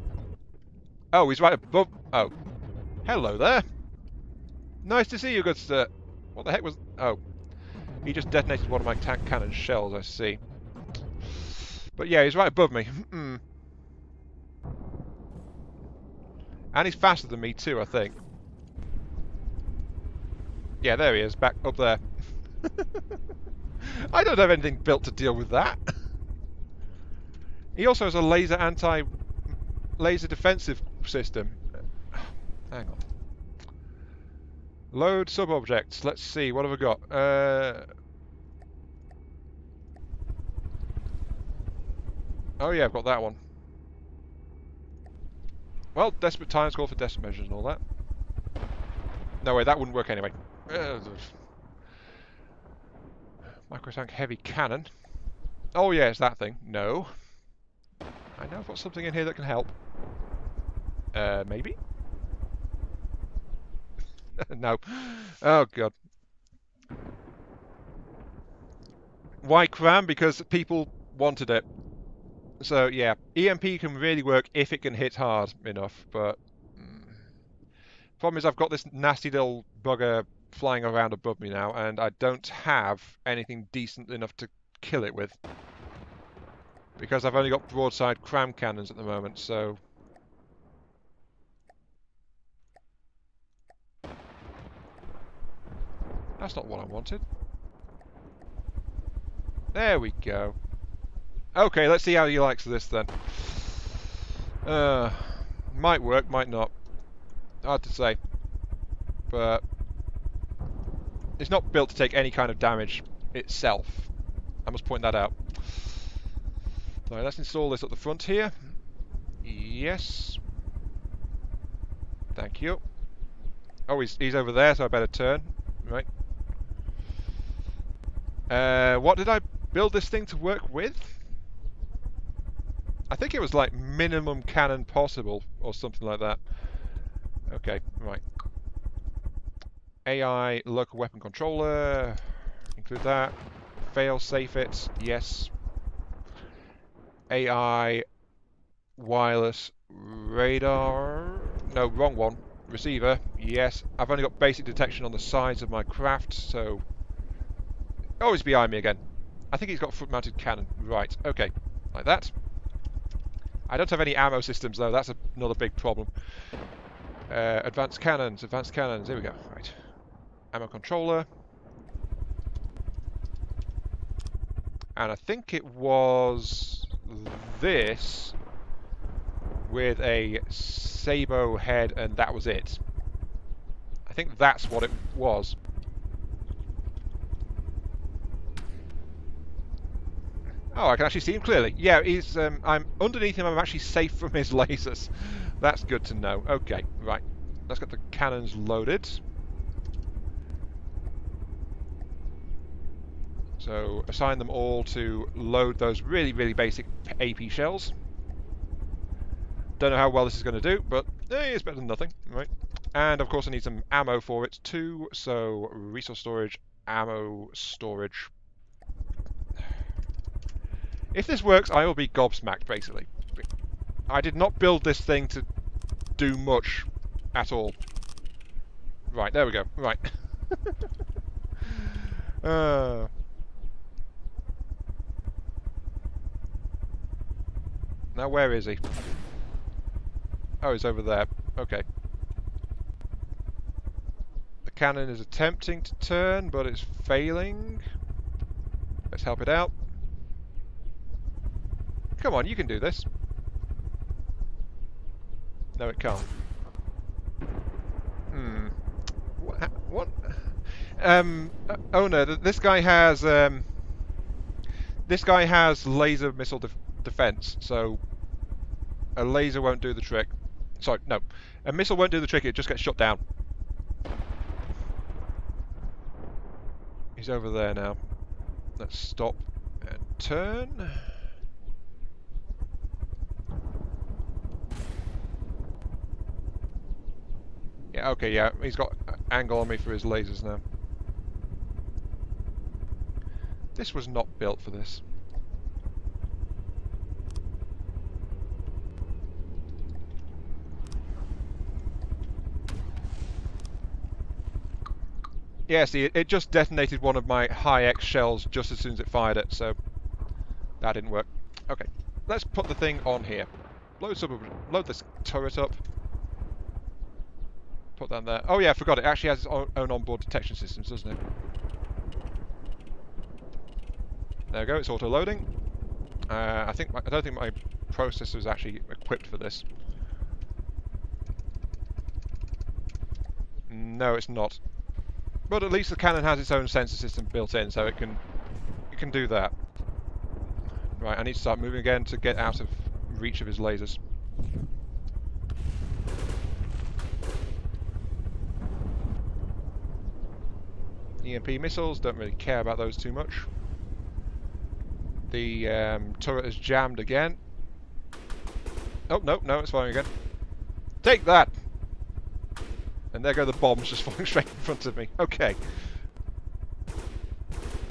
Oh, he's right above... Oh. Hello there. Nice to see you, good sir. What the heck was... Oh. He just detonated one of my tank cannon shells, I see. But yeah, he's right above me. And he's faster than me too, I think. Yeah, there he is, back up there. I don't have anything built to deal with that. He also has a laser defensive system. Hang on. Load sub-objects. Let's see, what have we got? Oh yeah, I've got that one. Well, desperate times call for desperate measures and all that. No way, that wouldn't work anyway. Microtank heavy cannon. Oh yeah, it's that thing. No. I know I've got something in here that can help. Maybe? No. Oh god. Why cram? Because people wanted it. So yeah, EMP can really work if it can hit hard enough, but... Problem is I've got this nasty little bugger flying around above me now, and I don't have anything decent enough to kill it with. Because I've only got broadside cram cannons at the moment, so... That's not what I wanted. There we go. Okay, let's see how he likes this then. Might work, might not. Hard to say. But it's not built to take any kind of damage itself. I must point that out. So let's install this at the front here. Yes. Thank you. Oh, he's over there, so I better turn. Right. What did I build this thing to work with? I think it was like minimum cannon possible, or something like that. Okay, right. AI local weapon controller. Include that. Fail safe it. Yes. AI wireless radar. No, wrong one. Receiver. Yes. I've only got basic detection on the sides of my craft, so... Oh, he's behind me again. I think he's got front-mounted cannon. Right, okay. Like that. I don't have any ammo systems, though. That's another big problem. Advanced cannons. Here we go. Right. Ammo controller. And I think it was this with a sabot head, and that was it. I think that's what it was. Oh, I can actually see him clearly. Yeah, he's. I'm underneath him. I'm actually safe from his lasers. That's good to know. Okay, right. Let's get the cannons loaded. So assign them all to load those really, really basic AP shells. Don't know how well this is going to do, but it's better than nothing, right? And of course I need some ammo for it too. So resource storage, ammo storage. If this works, I will be gobsmacked, basically. I did not build this thing to do much at all. Right, there we go. Right. Now where is he? Oh, he's over there. Okay. The cannon is attempting to turn, but it's failing. Let's help it out. Come on, you can do this. No, it can't. What? Oh no, this guy has laser missile defense, so a laser won't do the trick. Sorry, no, a missile won't do the trick. It just gets shut down. He's over there now. Let's stop and turn. Yeah, okay, yeah, he's got angle on me for his lasers now. This was not built for this. Yeah, see, it just detonated one of my high-X shells just as soon as it fired it, so that didn't work. Okay, let's put the thing on here. Load this turret up. Put that there. Oh yeah, I forgot, it actually has its own onboard detection systems, doesn't it? There we go, it's auto-loading. I don't think my processor is actually equipped for this. No, it's not. But at least the cannon has its own sensor system built in, so it can do that. Right, I need to start moving again to get out of reach of his lasers. EMP missiles, don't really care about those too much. The turret is jammed again. Oh, no, it's firing again. Take that! And there go the bombs just falling straight in front of me. Okay.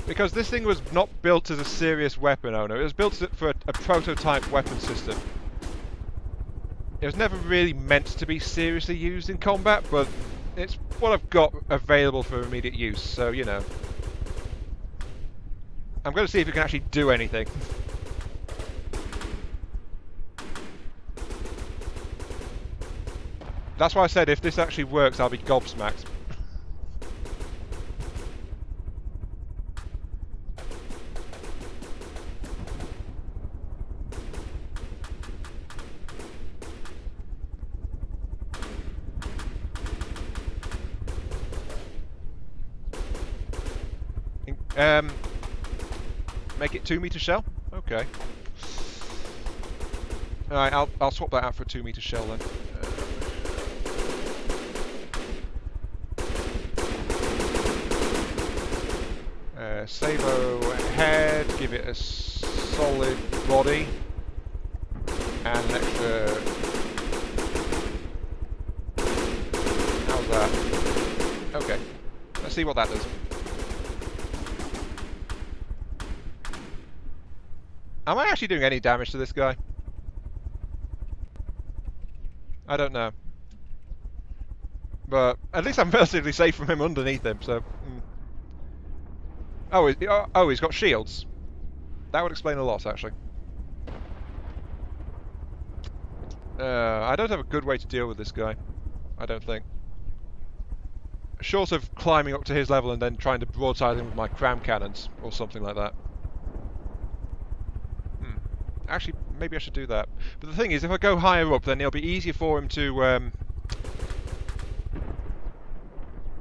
Because this thing was not built as a serious weapon owner. It was built for a prototype weapon system. It was never really meant to be seriously used in combat, but it's what I've got available for immediate use, so, you know. I'm going to see if it can actually do anything. That's why I said if this actually works, I'll be gobsmacked. Make it 2-meter shell? Okay. Alright, I'll swap that out for a 2-meter shell then. Savo head, give it a solid body, and an extra... How's that? Okay, let's see what that does. Am I actually doing any damage to this guy? I don't know. But at least I'm relatively safe from him underneath him, so... Oh, he's got shields. That would explain a lot, actually. I don't have a good way to deal with this guy. I don't think. Short of climbing up to his level and then trying to broadside him with my cram cannons, or something like that. Actually, maybe I should do that. But the thing is, if I go higher up, then it'll be easier for him to...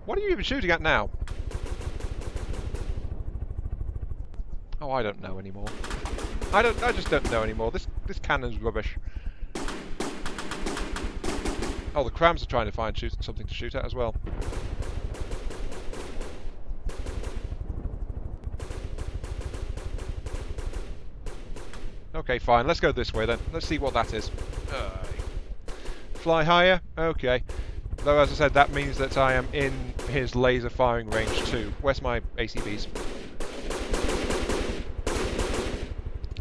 What are you even shooting at now? Oh, I don't know anymore. I just don't know anymore. This cannon's rubbish. Oh, the crams are trying to find something to shoot at as well. Okay, fine. Let's go this way then. Let's see what that is. Fly higher? Okay. Though, as I said, that means that I am in his laser firing range too. Where's my ACBs?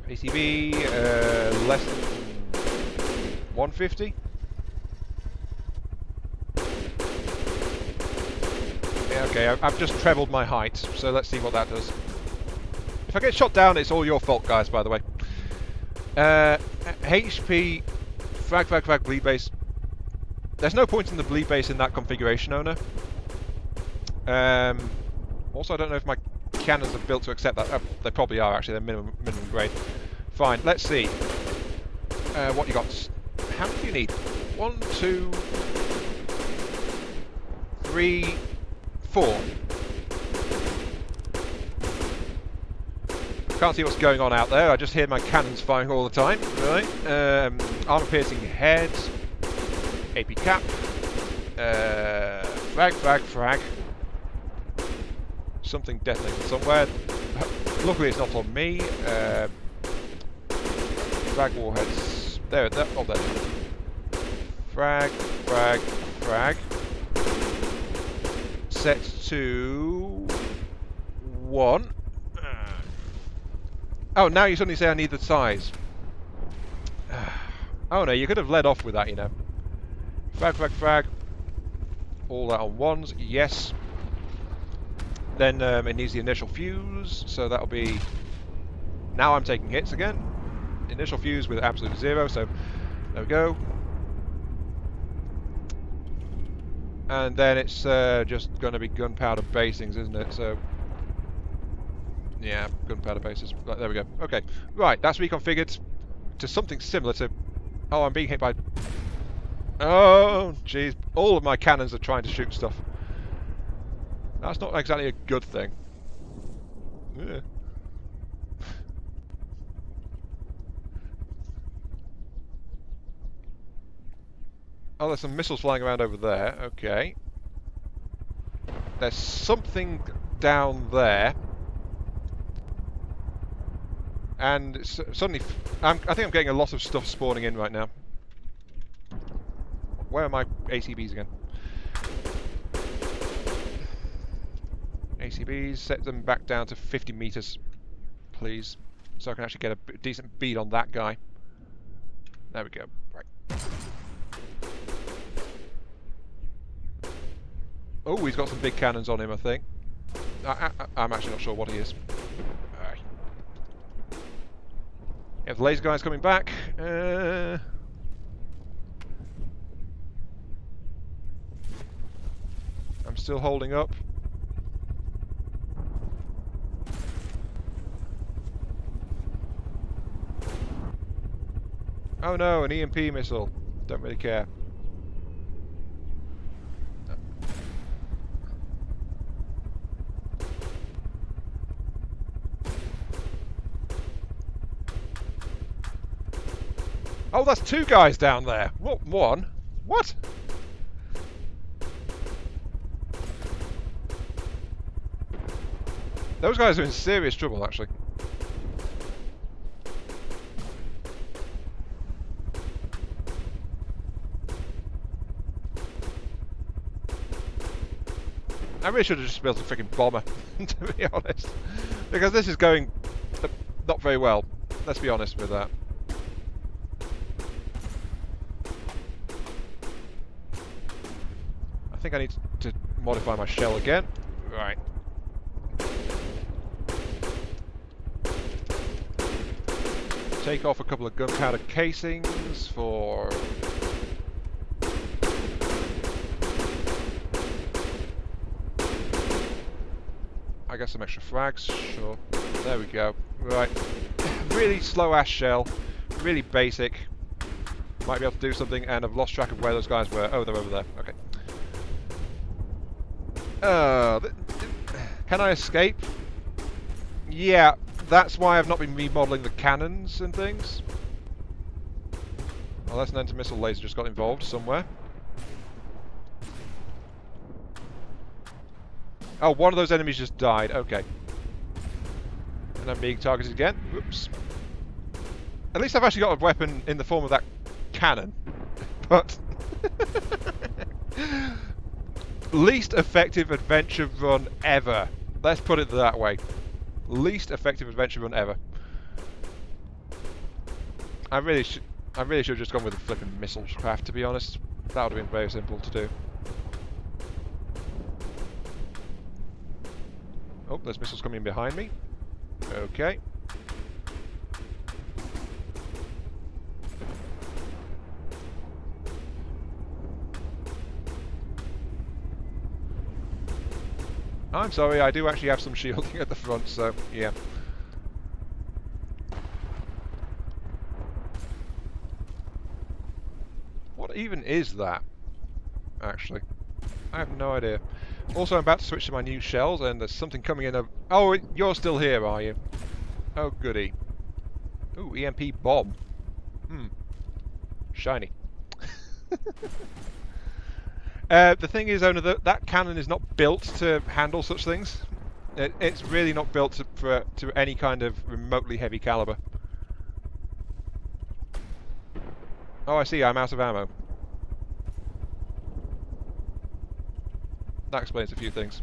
ACB, less than 150? Yeah, okay, I've just trebled my height, so let's see what that does. If I get shot down, it's all your fault, guys, by the way. HP, frag, bleed base. There's no point in the bleed base in that configuration, owner. Also, I don't know if my cannons are built to accept that. Oh, they probably are, actually. They're minimum grade. Fine, let's see. What you got? How many do you need? 1, 2, 3, 4. Can't see what's going on out there. I just hear my cannons firing all the time. Right. Armor-piercing head. AP cap. Frag. Something detonated somewhere. Luckily it's not on me. Frag warheads. There, oh there. Frag, frag, frag. Set to 1. Oh, now you suddenly say I need the size. Oh no, you could have led off with that, you know. Frag, frag, frag. All that on 1s, yes. Then it needs the initial fuse, so that'll be... Now I'm taking hits again. Initial fuse with absolute 0, so there we go. And then it's just going to be gunpowder basings, isn't it? So, yeah, gunpowder bases. Right, there we go. Okay, right, that's reconfigured to something similar to... Oh, I'm being hit by... Oh, jeez. All of my cannons are trying to shoot stuff. That's not exactly a good thing. Yeah. Oh, there's some missiles flying around over there. Okay. There's something down there. And suddenly... I think I'm getting a lot of stuff spawning in right now. Where are my ACBs again? ACBs, set them back down to 50 meters, please. So I can actually get a decent bead on that guy. There we go. Right. Oh, he's got some big cannons on him, I think. I'm actually not sure what he is. Yeah, the laser guy's coming back. I'm still holding up. Oh no, an EMP missile. Don't really care. Oh, that's 2 guys down there. What? 1? What? Those guys are in serious trouble, actually. I really should have just built a freaking bomber, to be honest. Because this is going not very well. Let's be honest with that. I think I need to modify my shell again. Right. Take off a couple of gunpowder casings for... I guess some extra frags, sure. There we go. Right. Really slow ass shell. Really basic. Might be able to do something, and I've lost track of where those guys were. Oh, they're over there. Okay. Can I escape? Yeah, that's why I've not been remodeling the cannons and things. Unless an anti-missile laser just got involved somewhere. Oh, one of those enemies just died. Okay. And I'm being targeted again. Whoops. At least I've actually got a weapon in the form of that cannon. But... least effective adventure run ever. Let's put it that way. Least effective adventure run ever. I really should have just gone with the flipping missile craft, to be honest. That would have been very simple to do. Oh, there's missiles coming behind me. Okay. I'm sorry, I do actually have some shielding at the front, so yeah. What even is that, actually? I have no idea. Also, I'm about to switch to my new shells, and there's something coming in. Oh, you're still here, are you? Oh, goody. Ooh, EMP bomb. Shiny. The thing is, owner, that cannon is not built to handle such things. It's really not built to any kind of remotely heavy caliber. Oh, I see, I'm out of ammo. That explains a few things.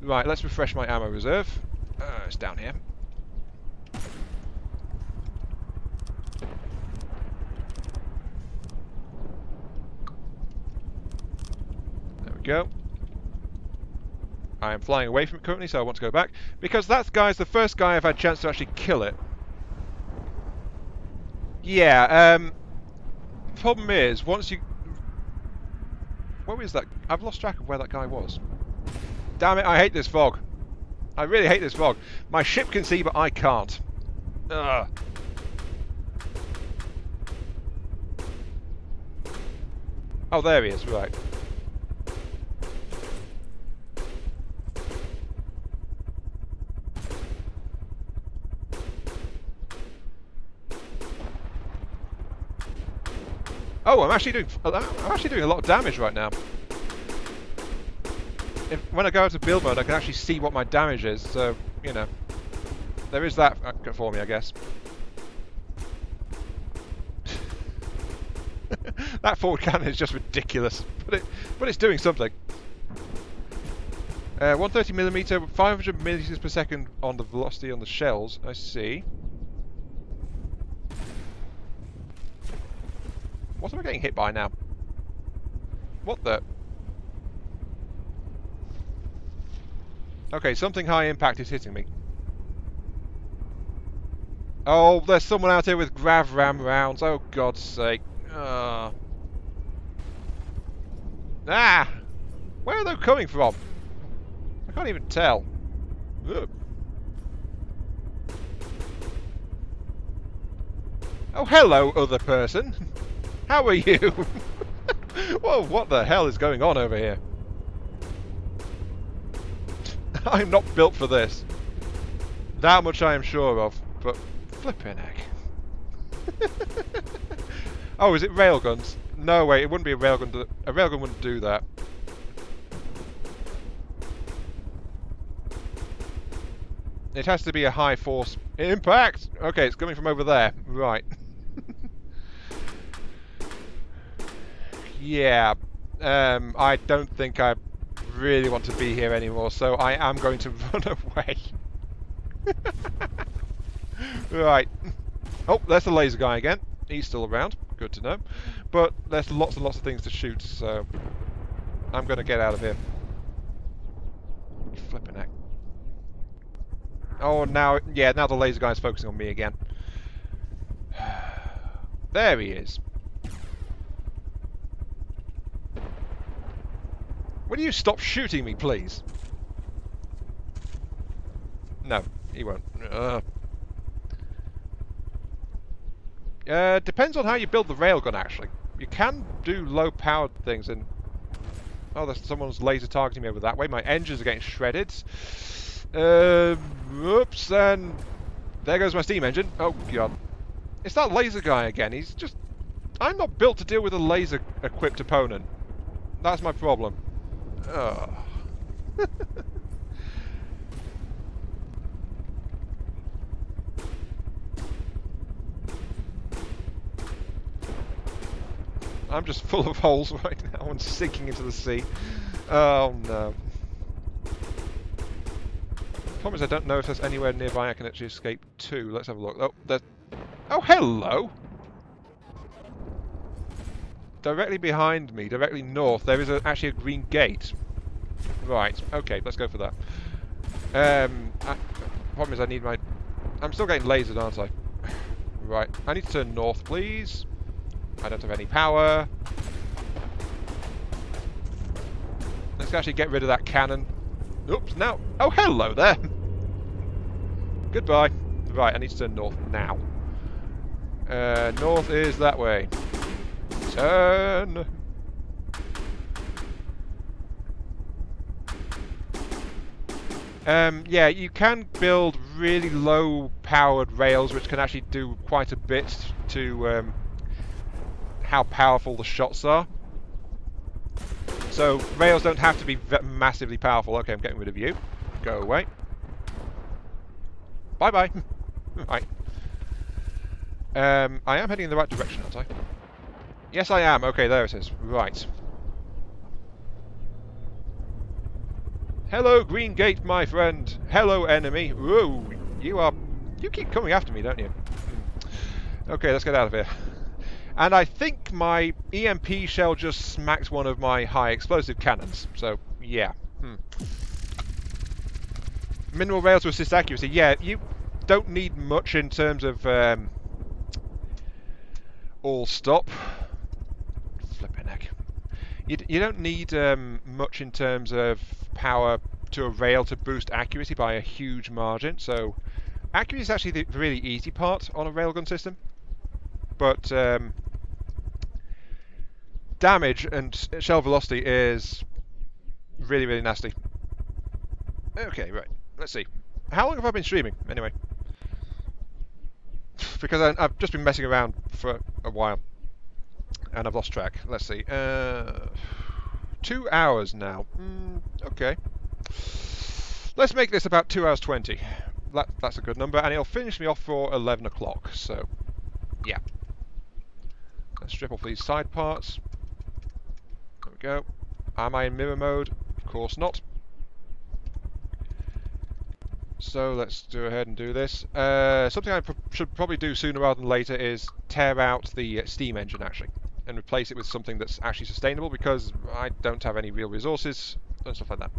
Right, let's refresh my ammo reserve. It's down here. There we go. I am flying away from it currently, so I want to go back. Because that guy's the first guy I've had a chance to actually kill it. Yeah, problem is, once you... Where is that? I've lost track of where that guy was. Damn it, I hate this fog. I really hate this fog. My ship can see, but I can't. Ugh. Oh, there he is, right. Oh, I'm actually doing a lot of damage right now. When I go out to build mode, I can actually see what my damage is. So, you know, there is that for me, I guess. That forward cannon is just ridiculous, but it's doing something. 130mm, 500 millimeters per second on the velocity on the shells. I see. What am I getting hit by now? What the? Okay, something high impact is hitting me. Oh, there's someone out here with grav ram rounds. Oh, God's sake. Ah! Where are they coming from? I can't even tell. Ugh. Oh, hello, other person. How are you? Whoa, what the hell is going on over here? I'm not built for this. That much I am sure of, but flipping heck. Oh, is it railguns? No, wait, it wouldn't be a railgun. A railgun wouldn't do that. It has to be a high force impact. Okay, it's coming from over there. Right. Yeah. I don't think I really want to be here anymore, so I am going to run away. Right. Oh, there's the laser guy again. He's still around. Good to know. But there's lots and lots of things to shoot, so I'm going to get out of here. Flipping heck. Oh, now the laser guy's focusing on me again. There he is. Will you stop shooting me, please? No, he won't. Depends on how you build the railgun, actually. You can do low-powered things, and... Oh, there's someone's laser targeting me over that way. My engines are getting shredded. Oops, and... There goes my steam engine. Oh, God. It's that laser guy again. He's just... I'm not built to deal with a laser-equipped opponent. That's my problem. Ugh. I'm just full of holes right now and sinking into the sea. Oh no. Problem is I don't know if there's anywhere nearby I can actually escape to. Let's have a look. Oh, there's... Oh, hello! Directly behind me, directly north, there is actually a green gate. Right, okay, let's go for that. Problem is I need my... I'm still getting lasered, aren't I? Right, I need to turn north, please. I don't have any power. Let's actually get rid of that cannon. Oops, now... Oh, hello there! Goodbye. Right, I need to turn north now. North is that way. Turn! Yeah, you can build really low-powered rails, which can actually do quite a bit to how powerful the shots are. So rails don't have to be massively powerful. Okay, I'm getting rid of you. Go away. Bye-bye. Right. I am heading in the right direction, aren't I? Yes, I am. Okay, there it is. Right. Hello, Green Gate, my friend. Hello, enemy. Whoa, you keep coming after me, don't you? Okay, let's get out of here. And I think my EMP shell just smacked one of my high explosive cannons. So, yeah. Mineral rail to assist accuracy. Yeah, you don't need much in terms of all stop. Flipping heck. You don't need much in terms of power to a rail to boost accuracy by a huge margin. So accuracy is actually the really easy part on a railgun system. But damage and shell velocity is really, really nasty. Okay, right. Let's see. How long have I been streaming, anyway? Because I've just been messing around for a while. And I've lost track. Let's see. 2 hours now. Okay. Let's make this about 2 hours 20. That's a good number. And it'll finish me off for 11 o'clock. So, yeah. Let's strip off these side parts. There we go. Am I in mirror mode? Of course not. So let's go ahead and do this. Something I should probably do sooner rather than later is tear out the steam engine, actually, and replace it with something that's actually sustainable, because I don't have any real resources and stuff like that.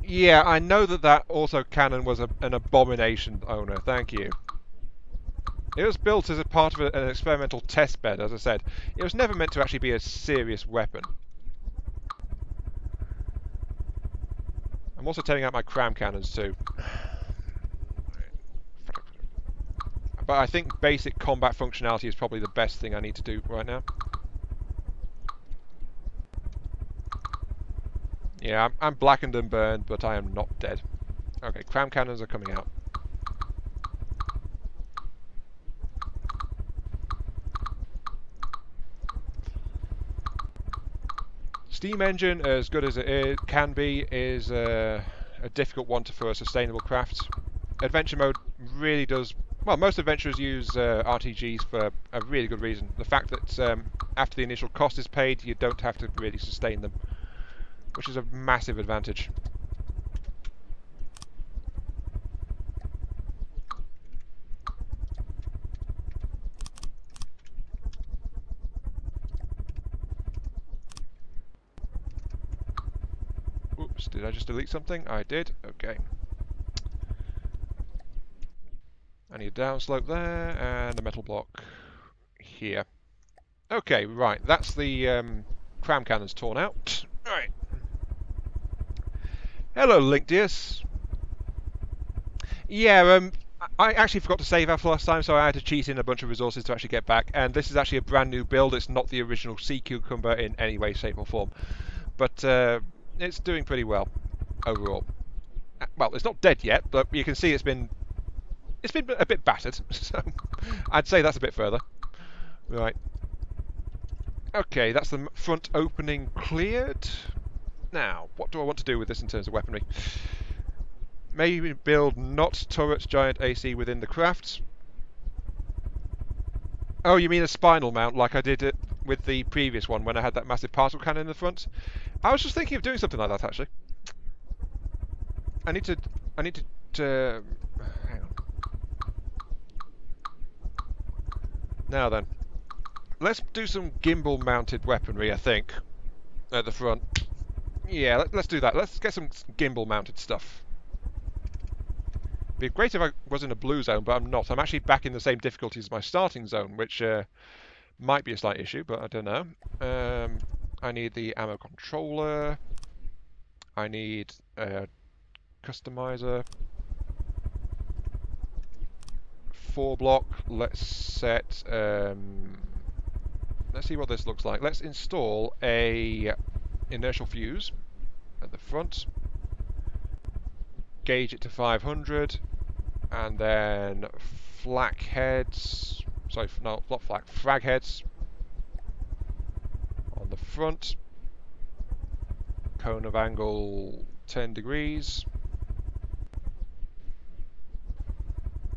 Yeah, I know that autocannon was an abomination, owner. Thank you. It was built as a part of an experimental test bed, as I said. It was never meant to actually be a serious weapon. I'm also tearing out my cram cannons too. But I think basic combat functionality is probably the best thing I need to do right now. Yeah, I'm blackened and burned, but I am not dead. Okay, cram cannons are coming out. Steam engine, as good as can be, is a difficult one for a sustainable craft. Adventure mode really does... Well, most adventurers use RTGs for a really good reason. The fact that after the initial cost is paid, you don't have to really sustain them, which is a massive advantage. Oops, did I just delete something? I did. Okay. I need a downslope there, and a metal block here. Okay, right, that's the cram cannons torn out. Right. Hello, Linkdius. Yeah, I actually forgot to save after last time, so I had to cheat in a bunch of resources to actually get back. And this is actually a brand new build. It's not the original Sea Cucumber in any way, shape, or form. But it's doing pretty well overall. Well, it's not dead yet, but you can see it's been a bit battered. So I'd say that's a bit further. Right. Okay, that's the front opening cleared. Now, what do I want to do with this in terms of weaponry? Maybe build not turret giant AC within the craft. Oh, you mean a spinal mount like I did it with the previous one when I had that massive particle cannon in the front? I was just thinking of doing something like that, actually. I need to hang on. Now then, let's do some gimbal mounted weaponry, I think, at the front. Yeah, let's do that. Let's get some gimbal mounted stuff. It'd be great if I was in a blue zone, but I'm not. I'm actually back in the same difficulty as my starting zone, which might be a slight issue, but I don't know. I need the ammo controller. I need a customizer. 4 block. Let's set... let's see what this looks like. Let's install a inertial fuse at the front. Gauge it to 500. And then flak heads... Sorry, no, not flak. Frag heads on the front. cone of angle 10 degrees.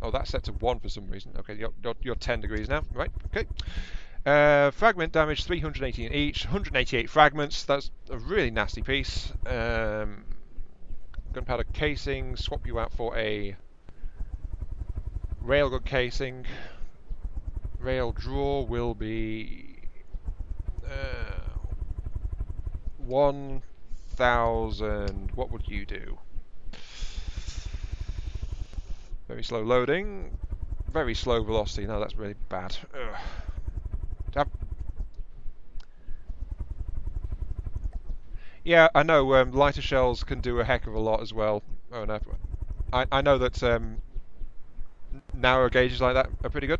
Oh, that's set to 1 for some reason. Okay, you're 10 degrees now. Right, okay. Fragment damage 318 each, 188 fragments. That's a really nasty piece. Gunpowder casing, swap you out for a railgun casing. Rail draw will be 1,000. What would you do? Very slow loading. Very slow velocity. No, that's really bad. Yeah, I know. Lighter shells can do a heck of a lot as well. Oh no, I know that narrow gauges like that are pretty good.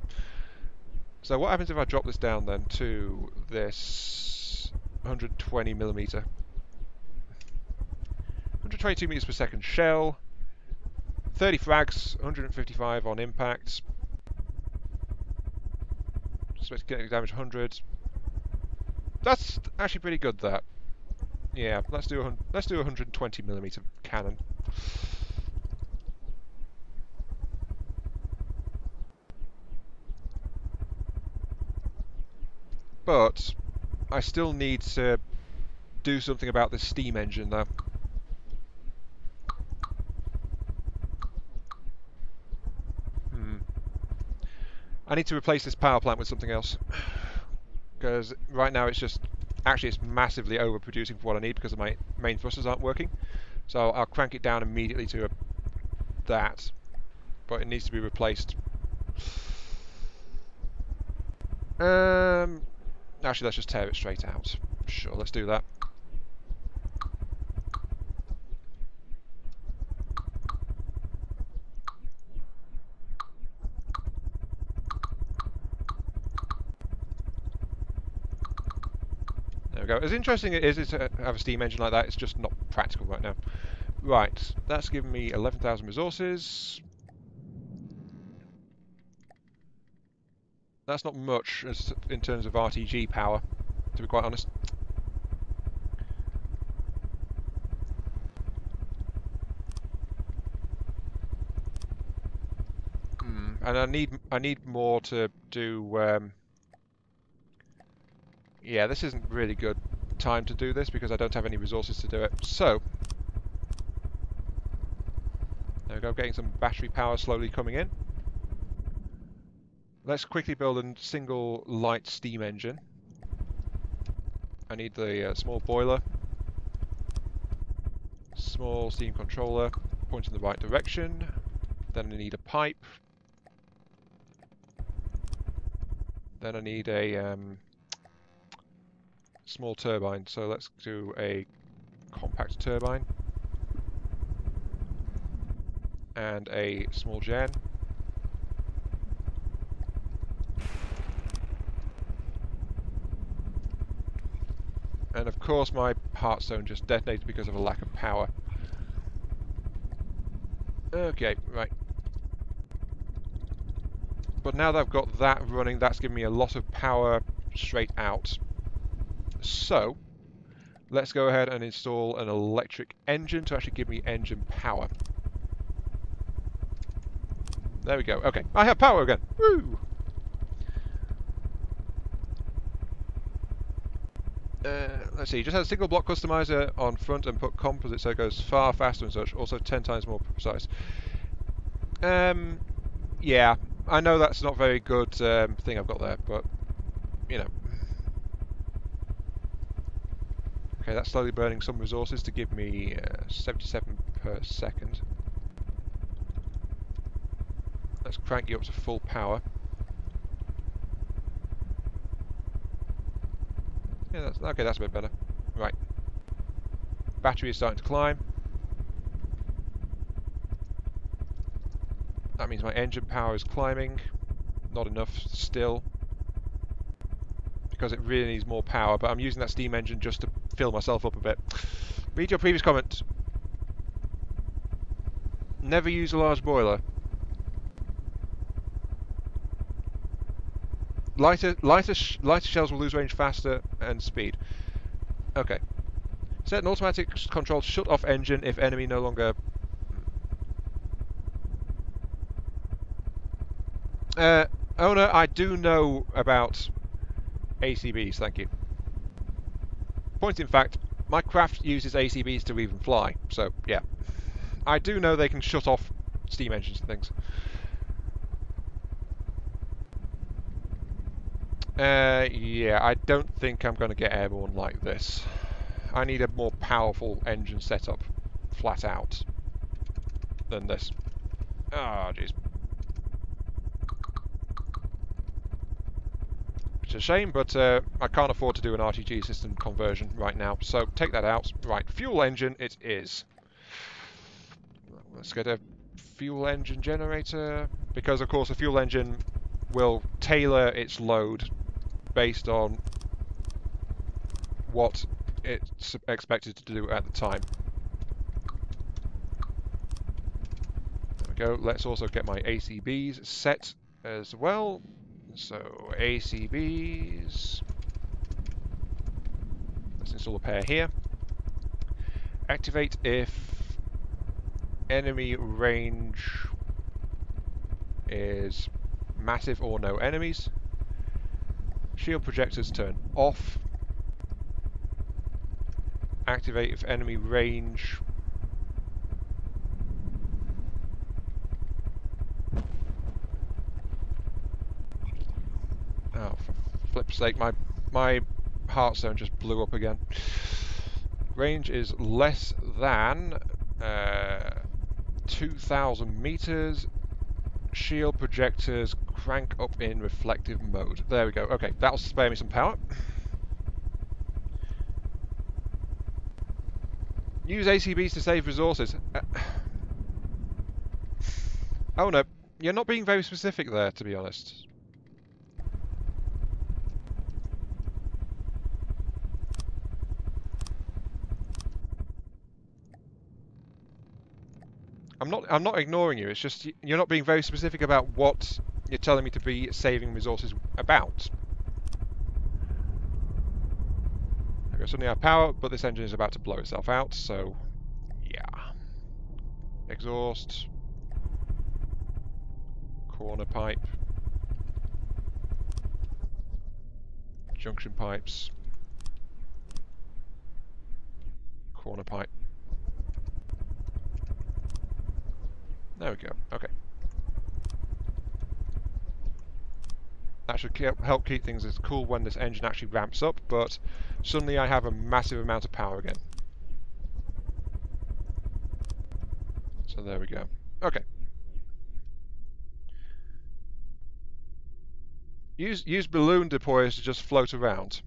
So what happens if I drop this down then to this 120 millimeter, 122 meters per second shell, 30 frags, 155 on impact. Expect kinetic damage 100. That's actually pretty good. That. Yeah, let's do a 120 millimeter cannon. But I still need to do something about this steam engine though. I need to replace this power plant with something else. Because right now it's massively overproducing for what I need because of my main thrusters aren't working. So I'll crank it down immediately to that. But it needs to be replaced. Actually, let's just tear it straight out. Sure, let's do that. There we go. As interesting as it is to have a steam engine like that, it's just not practical right now. Right, that's given me 11,000 resources. That's not much in terms of RTG power, to be quite honest. And I need more to do. Yeah, this isn't really good time to do this because I don't have any resources to do it. So there we go, getting some battery power slowly coming in. Let's quickly build a single light steam engine. I need the small boiler, small steam controller, pointing in the right direction. Then I need a pipe. Then I need a small turbine. So let's do a compact turbine and a small gen. And of course my heart zone just detonated because of a lack of power. Okay, right. But now that I've got that running, that's giving me a lot of power straight out. So, let's go ahead and install an electric engine to actually give me engine power. There we go. Okay, I have power again. Woo! Let's see, just had a single block customizer on front and put composite so it goes far faster and such, also 10 times more precise. Yeah, I know that's not very good thing I've got there, but, you know. Okay, that's slowly burning some resources to give me 77 per second. Let's crank you up to full power. Yeah, that's a bit better. Right. Battery is starting to climb. That means my engine power is climbing. Not enough still. Because it really needs more power, but I'm using that steam engine just to fill myself up a bit. Read your previous comment. Never use a large boiler. Lighter shells will lose range faster and speed. Okay. Set an automatic control shut off engine if enemy no longer... Owner, I do know about ACBs, thank you. Point in fact, my craft uses ACBs to even fly, so yeah. I do know they can shut off steam engines and things. Yeah, I don't think I'm going to get airborne like this. I need a more powerful engine setup, flat out, than this. Ah, jeez. It's a shame, but I can't afford to do an RTG system conversion right now, so take that out. Right, fuel engine it is. Let's get a fuel engine generator, because of course a fuel engine will tailor its load based on what it's expected to do at the time. There we go. Let's also get my ACBs set as well. So ACBs. Let's install a pair here. Activate if enemy range is massive or no enemies. Shield projectors turn off. Activate if enemy range oh, for flip's sake, my heart zone just blew up again. Range is less than 2,000 meters. Shield projectors crank up in reflective mode. There we go. Okay, that'll spare me some power. Use ACBs to save resources. Oh no, you're not being very specific there, to be honest. I'm not ignoring you. It's just you're not being very specific about what you're telling me to be saving resources about. Okay, suddenly I have power, but this engine is about to blow itself out, so yeah. Exhaust. Corner pipe. Junction pipes. Corner pipe. There we go. Okay. That should help keep things as cool when this engine actually ramps up, but suddenly I have a massive amount of power again. So there we go. Okay. Use balloon deployers to just float around.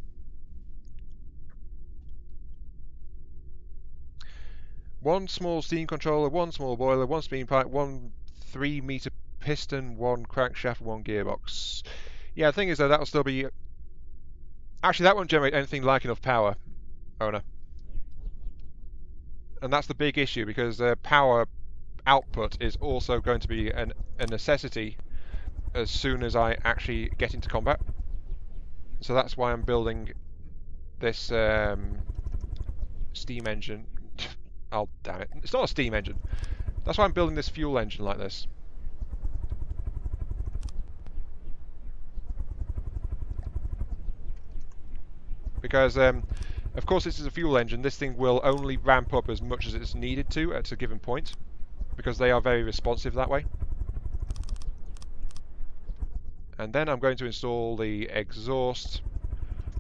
One small steam controller, one small boiler, one steam pipe, one 3-meter piston, one crankshaft, one gearbox. Yeah, the thing is though, that'll still be... Actually, that won't generate anything like enough power, owner. And that's the big issue, because power output is also going to be a necessity as soon as I actually get into combat. So that's why I'm building this steam engine. Oh, damn it. It's not a steam engine. That's why I'm building this fuel engine like this. Because, of course, this is a fuel engine. This thing will only ramp up as much as it's needed to at a given point, because they are very responsive that way. And then I'm going to install the exhaust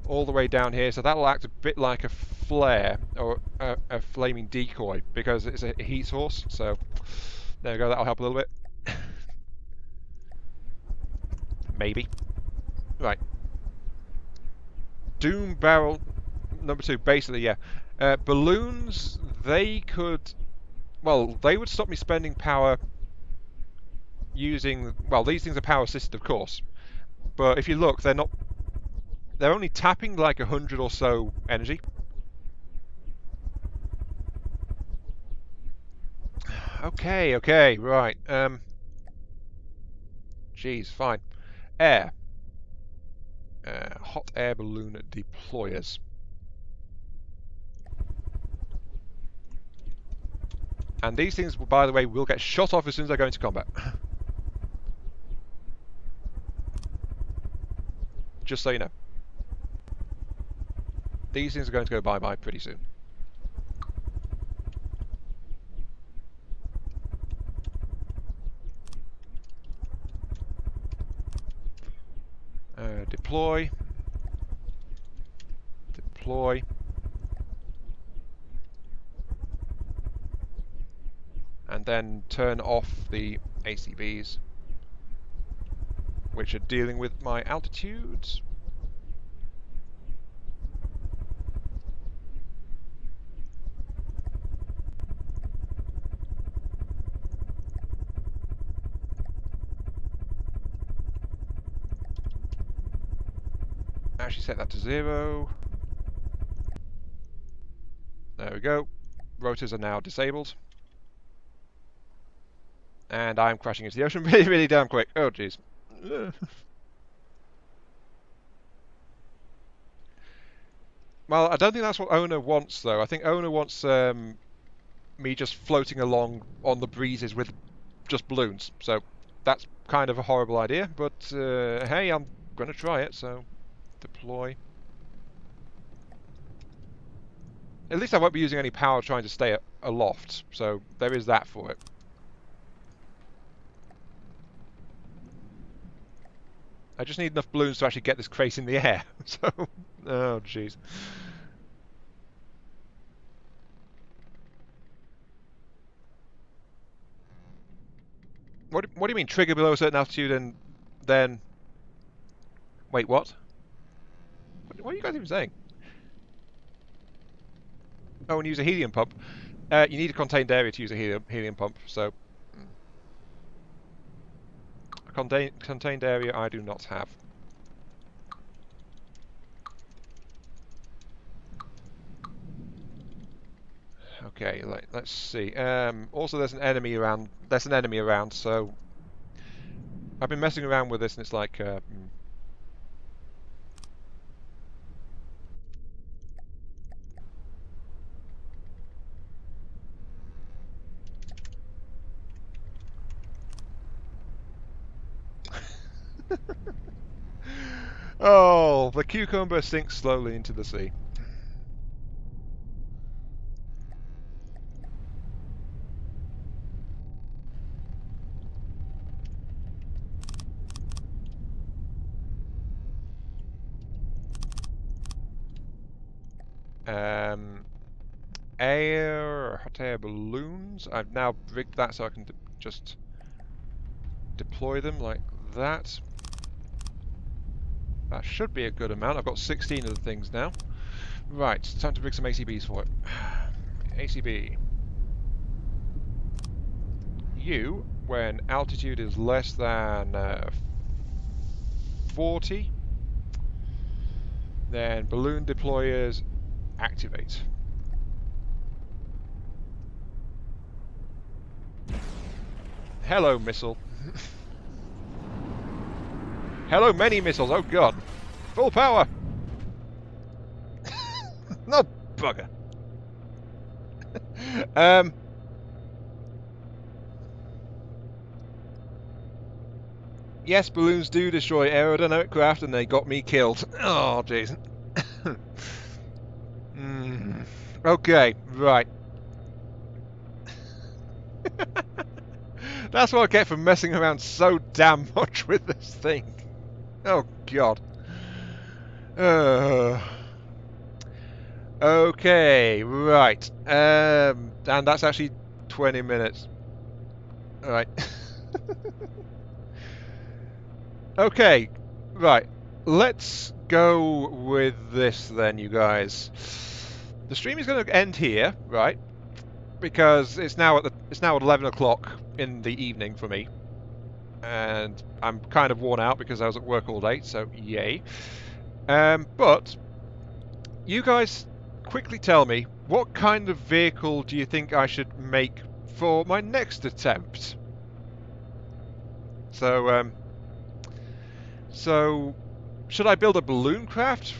all the way down here, so that'll act a bit like a flare or a flaming decoy, because it's a heat source. So there we go, that'll help a little bit. Maybe. Right. Doom barrel number 2, basically, yeah. Balloons, they could... Well, they would stop me spending power using... Well, these things are power assisted, of course. But if you look, they're not... They're only tapping like 100 or so energy. Okay, right. Geez, fine. Air. Hot air balloon deployers. And these things, by the way, will get shot off as soon as I go into combat. Just so you know. These things are going to go bye-bye pretty soon. Deploy. Deploy. And then turn off the ACBs, which are dealing with my altitudes. Actually set that to 0. There we go. Rotors are now disabled. And I'm crashing into the ocean really, really damn quick. Oh, jeez. Well, I don't think that's what Owner wants, though. I think Owner wants me just floating along on the breezes with just balloons. So that's kind of a horrible idea, but hey, I'm going to try it, so deploy. At least I won't be using any power trying to stay aloft, so there is that for it. I just need enough balloons to actually get this crate in the air. So, oh jeez. What do you mean trigger below a certain altitude and then? Wait, what? What are you guys even saying? Oh, and use a helium pump. You need a contained area to use a helium pump. So, a contained area I do not have. Okay, let's see. Also, there's an enemy around. There's an enemy around. So, I've been messing around with this, and it's like. Oh, the cucumber sinks slowly into the sea. Hot air balloons. I've now rigged that so I can just deploy them like that. That should be a good amount. I've got 16 of the things now. Right, time to rig some ACBs for it. ACB. You, when altitude is less than 40, then balloon deployers activate. Hello, missile. Hello, many missiles. Oh god. Full power. No bugger. Yes, balloons do destroy aerodynamic craft, and they got me killed. Oh, jeez. Okay, right. That's what I get for messing around so damn much with this thing. Oh, God. Okay, right. And that's actually 20 minutes. Alright. Okay, right. Let's go with this then, you guys. The stream is going to end here, right? Because it's now at 11 o'clock in the evening for me, and I'm kind of worn out because I was at work all day. So yay! But you guys quickly tell me, what kind of vehicle do you think I should make for my next attempt? So, so should I build a balloon craft?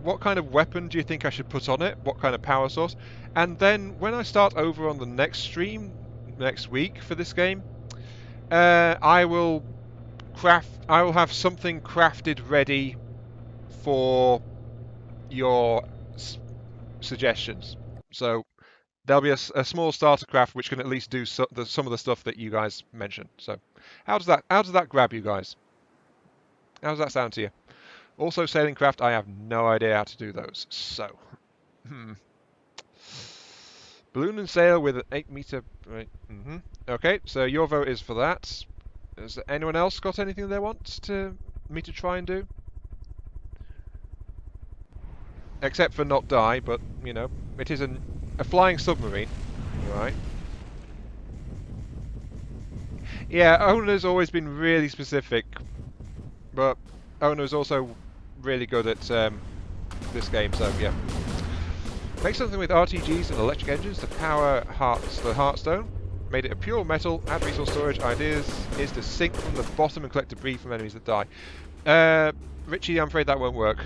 what kind of weapon do you think I should put on it? What kind of power source? And then when I start over on the next stream next week for this game, I will have something crafted ready for your suggestions. So there'll be a small starter craft which can at least do some of the stuff that you guys mentioned. So how does that grab you guys? How does that sound to you? Also, sailing craft, I have no idea how to do those. So, balloon and sail with an 8-meter. Right. Okay, so your vote is for that. Has anyone else got anything they want me to try and do? Except for not die, but you know, it is a flying submarine, right? Yeah, Owner's always been really specific, but Owner's also really good at this game, so yeah. Make something with RTGs and electric engines to power the Heartstone. Made it a pure metal. Add resource storage. Ideas is to sink from the bottom and collect debris from enemies that die. Richie, I'm afraid that won't work.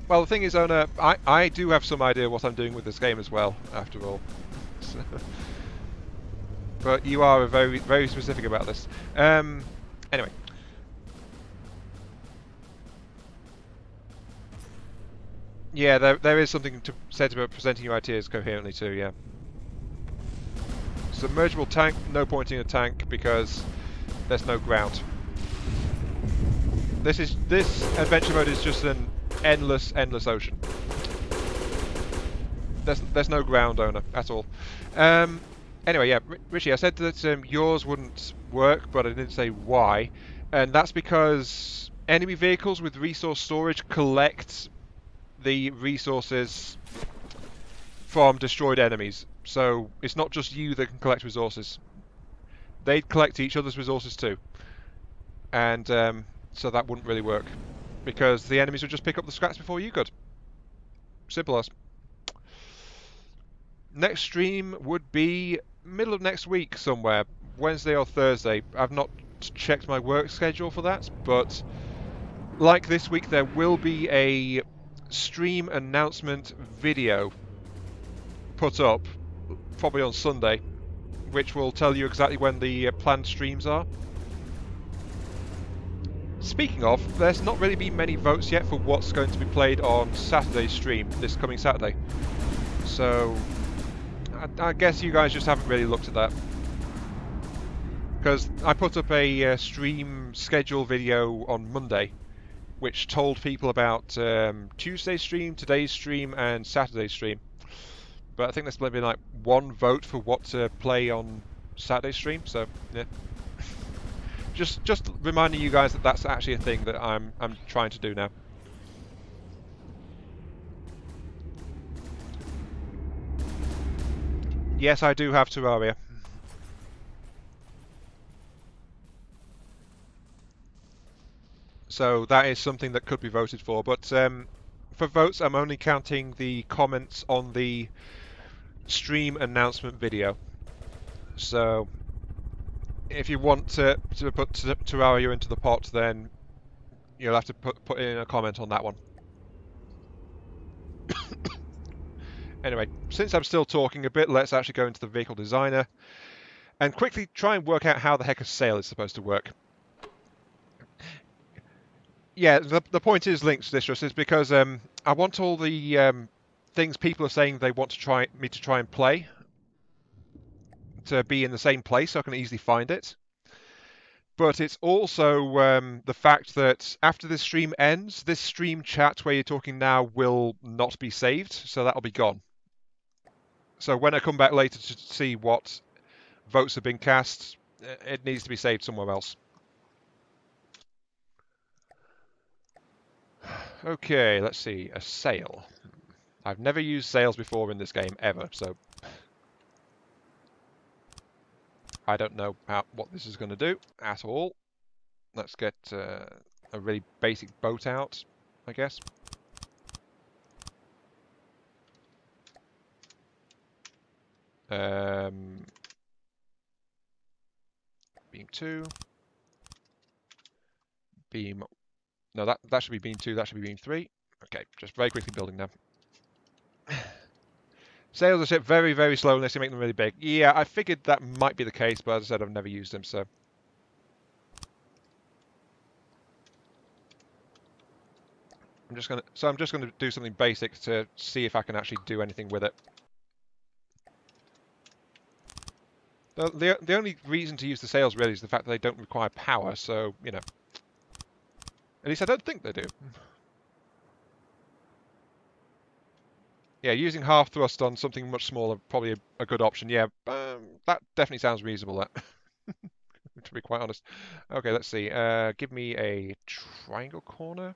Well, the thing is, Owner, I do have some idea what I'm doing with this game as well, after all. So, but you are very, very specific about this. Anyway. Yeah, there is something to said about presenting your ideas coherently too, yeah. Submergible tank, no point in a tank because there's no ground. This adventure mode is just an endless ocean. There's no ground, Owner, at all. Anyway, yeah, Richie, I said that yours wouldn't work, but I didn't say why, and that's because enemy vehicles with resource storage collect the resources from destroyed enemies. So it's not just you that can collect resources. They collect each other's resources too. And so that wouldn't really work. Because the enemies would just pick up the scraps before you could. Simple as. Next stream would be middle of next week somewhere. Wednesday or Thursday. I've not checked my work schedule for that. But like this week, there will be a stream announcement video put up, probably on Sunday, which will tell you exactly when the planned streams are. Speaking of, there's not really been many votes yet for what's going to be played on Saturday's stream, this coming Saturday. So, I guess you guys just haven't really looked at that. Because I put up a stream schedule video on Monday, which told people about Tuesday's stream, today's stream, and Saturday's stream. But I think there's been like one vote for what to play on Saturday's stream, so yeah. Just reminding you guys that that's actually a thing that I'm trying to do now. Yes, I do have Terraria. So that is something that could be voted for, but for votes I'm only counting the comments on the stream announcement video. So if you want to put Terraria into the pot, then you'll have to put in a comment on that one. Anyway, since I'm still talking a bit, let's actually go into the vehicle designer and quickly try and work out how the heck a sail is supposed to work. Yeah, the point is linked to this just is because I want all the things people are saying they want me to try and play to be in the same place so I can easily find it. But it's also the fact that after this stream ends, this stream chat where you're talking now will not be saved, so that'll be gone. So when I come back later to see what votes have been cast, it needs to be saved somewhere else. Okay, let's see. A sail. I've never used sails before in this game, ever, so I don't know what this is going to do at all. Let's get a really basic boat out, I guess. Beam 2. beam. No, that should be beam 2. That should be beam 3. Okay, just very quickly building now. Sails the ship very, very slow unless you make them really big. Yeah, I figured that might be the case, but as I said, I've never used them, so. I'm just gonna do something basic to see if I can actually do anything with it. The only reason to use the sails really is the fact that they don't require power, so, you know. At least I don't think they do. Yeah, using half thrust on something much smaller, probably a good option. Yeah, that definitely sounds reasonable, that. To be quite honest. Okay, let's see. Give me a triangle corner.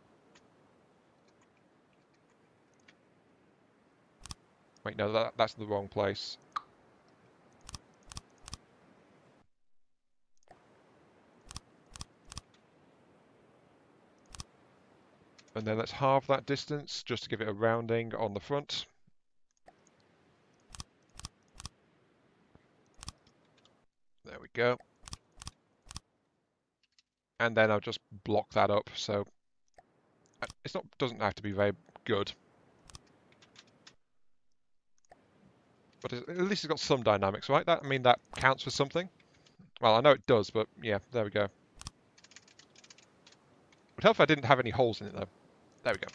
Wait, no, that's the wrong place. And then let's halve that distance, just to give it a rounding on the front. There we go. And then I'll just block that up, so doesn't have to be very good. But at least it's got some dynamics, right? I mean, that counts for something. Well, I know it does, but yeah, there we go. Would help if I didn't have any holes in it, though. There we go.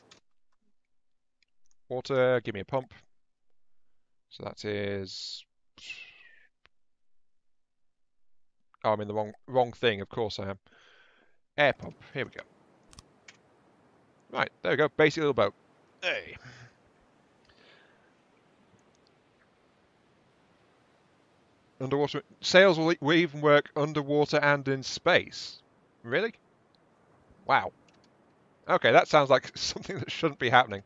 Water, give me a pump. So that is... Oh, I'm in the wrong thing, of course I am. Air pump, here we go. Right, there we go, basic little boat. Hey. Underwater... Sails will even work underwater and in space. Really? Wow. Okay, that sounds like something that shouldn't be happening.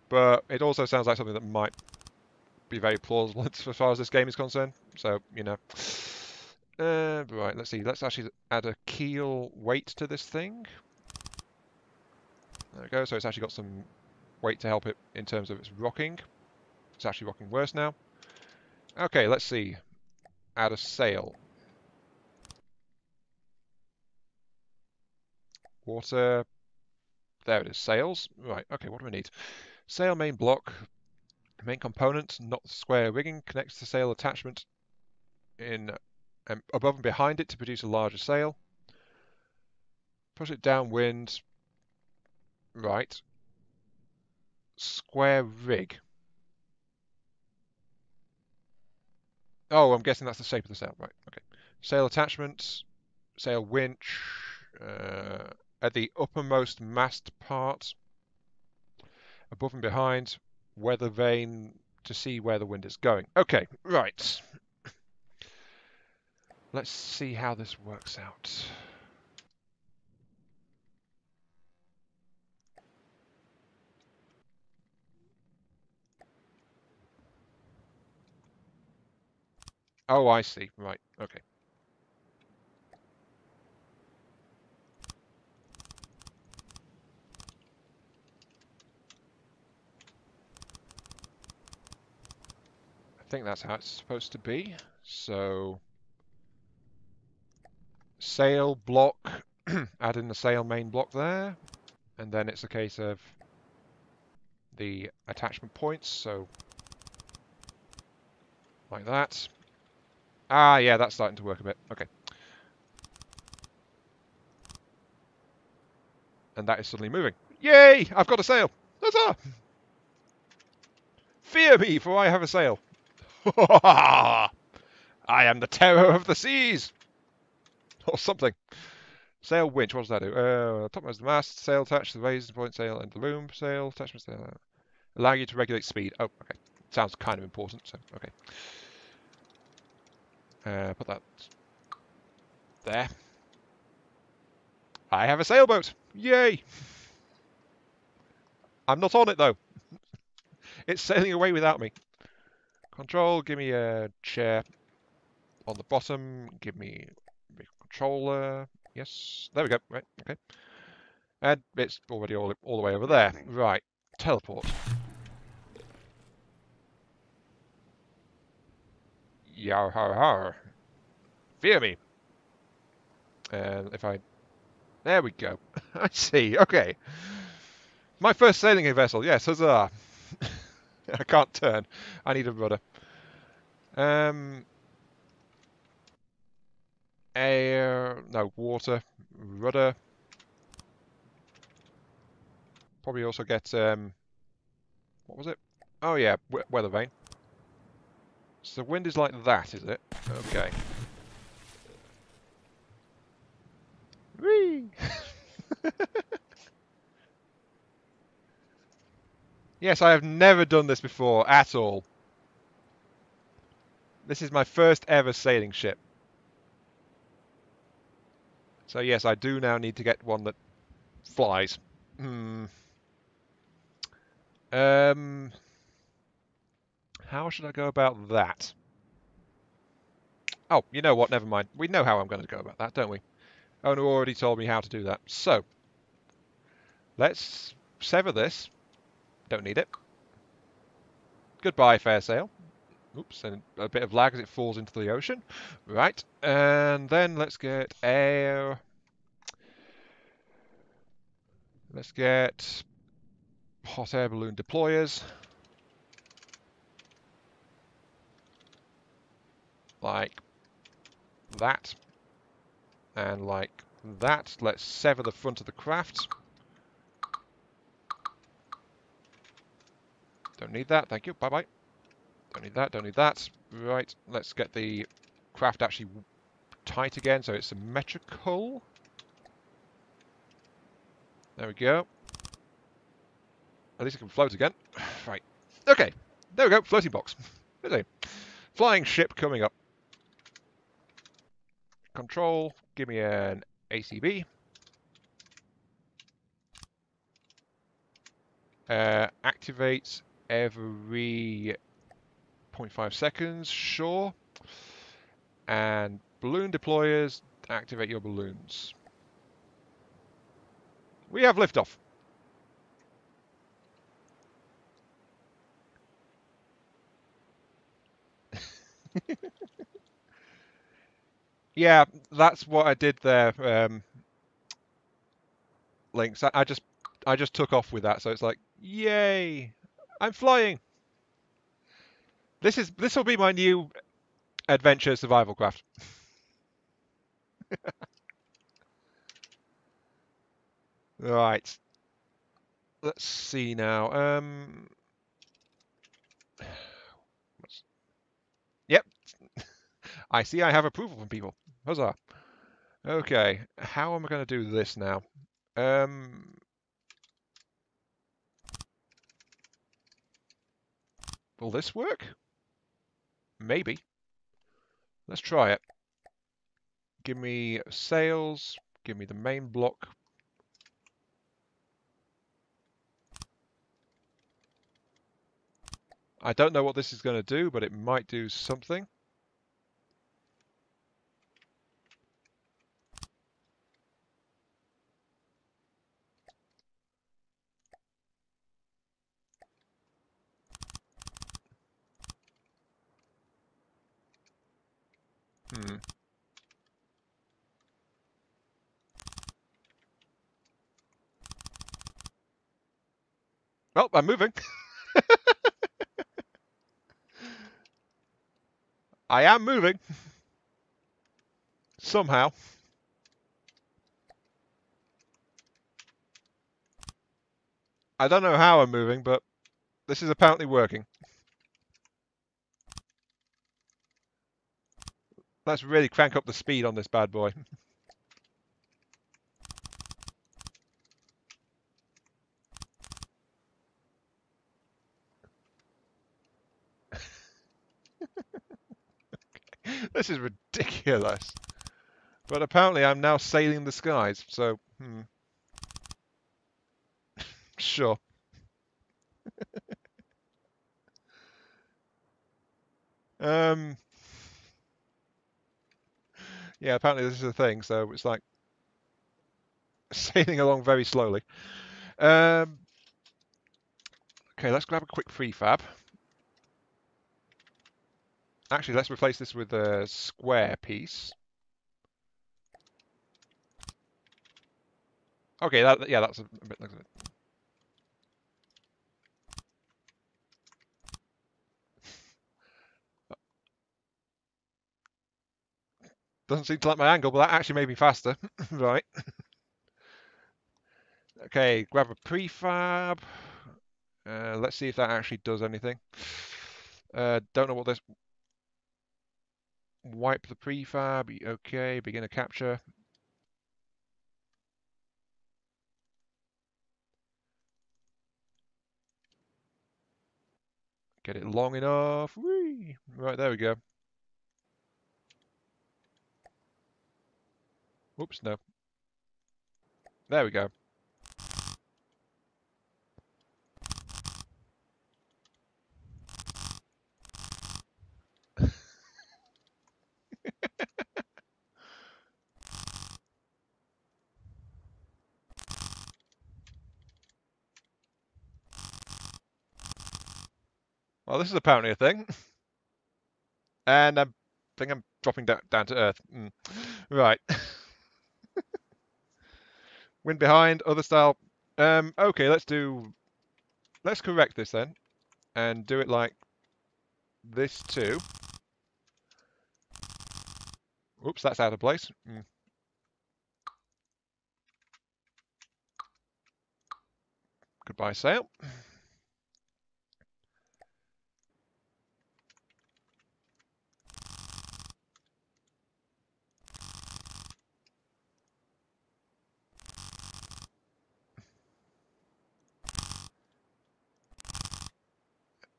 But it also sounds like something that might be very plausible as far as this game is concerned. So, you know. Right, let's see. Let's actually add a keel weight to this thing. There we go. So it's actually got some weight to help it in terms of its rocking. It's actually rocking worse now. Okay, let's see. Add a sail. Water. There it is. Sails. Right, okay, what do we need? Sail main block. Main component, not square rigging, connects the sail attachment in above and behind it to produce a larger sail. Push it downwind. Right. Square rig. Oh, I'm guessing that's the shape of the sail. Right, okay. Sail attachment, sail winch, at the uppermost mast part, above and behind, weather vane to see where the wind is going. Okay, right. Let's see how this works out. Oh, I see. Right, okay. I think that's how it's supposed to be. So, sail block, add in the sail main block there, and then it's a case of the attachment points, so like that. Ah, yeah, that's starting to work a bit. Okay. And that is suddenly moving. Yay! I've got a sail! Huzzah! Fear me, for I have a sail. I am the terror of the seas! Or something. Sail winch, what does that do? Topmost the mast, sail attached to the raised point sail and the loom, sail attachment sail. Allow you to regulate speed. Oh, okay. Sounds kind of important, so okay. Put that there. I have a sailboat! Yay! I'm not on it, though. It's sailing away without me. Control, give me a chair on the bottom. Give me a controller. Yes, there we go. Right, okay. And it's already all the way over there. Right, teleport. Yar har har. Fear me. And if I There we go. I see. Okay. My first sailing vessel. Yes, huzzah. I can't turn. I need a rudder. Air. No, water. Rudder. Probably also get, what was it? Oh yeah, weather vane. So the wind is like that, is it? Okay. Whee! Yes, I have never done this before at all. This is my first ever sailing ship. So yes, I do now need to get one that flies. Um, how should I go about that? Oh, you know what? Never mind. We know how I'm going to go about that, don't we? Ono already told me how to do that. So, let's sever this. Don't need it. Goodbye, fair sail. Oops, and a bit of lag as it falls into the ocean. Right, and then let's get air. Let's get hot air balloon deployers. Like that. And like that. Let's sever the front of the craft. Don't need that, thank you, bye-bye. Don't need that, don't need that. Right, let's get the craft actually tight again so it's symmetrical. There we go. At least it can float again. Right. Okay. There we go. Floating box. Flying ship coming up. Control. Give me an ACB. Activate every 0.5 seconds. Sure. And balloon deployers. Activate your balloons. We have liftoff. Yeah, that's what I did there, Lynx. I just took off with that, so it's like, yay! I'm flying. This will be my new adventure survival craft. Right. Let's see now. Yep. I see I have approval from people. Huzzah. Okay. How am I going to do this now? Will this work? Maybe. Let's try it. Give me sails. Give me the main block. I don't know what this is going to do, but it might do something. Hmm. Well, I'm moving. I am moving. Somehow. I don't know how I'm moving, but this is apparently working. Let's really crank up the speed on this bad boy. This is ridiculous. But apparently I'm now sailing the skies, so, sure. Yeah, apparently this is a thing, so it's like sailing along very slowly. Okay, let's grab a quick prefab. Actually, let's replace this with a square piece. Okay, that's a bit like that. Doesn't seem to like my angle, but that actually made me faster. Right. Okay, grab a prefab. Let's see if that actually does anything. Don't know what this. Wipe the prefab. Okay, beginner capture. Get it long enough. Whee! Right, there we go. Oops, no. There we go. Well, this is apparently a thing. And I think I'm dropping down to earth. Right. Wind behind, other style. Okay, let's correct this then. And do it like this too. Oops, that's out of place. Goodbye, sail.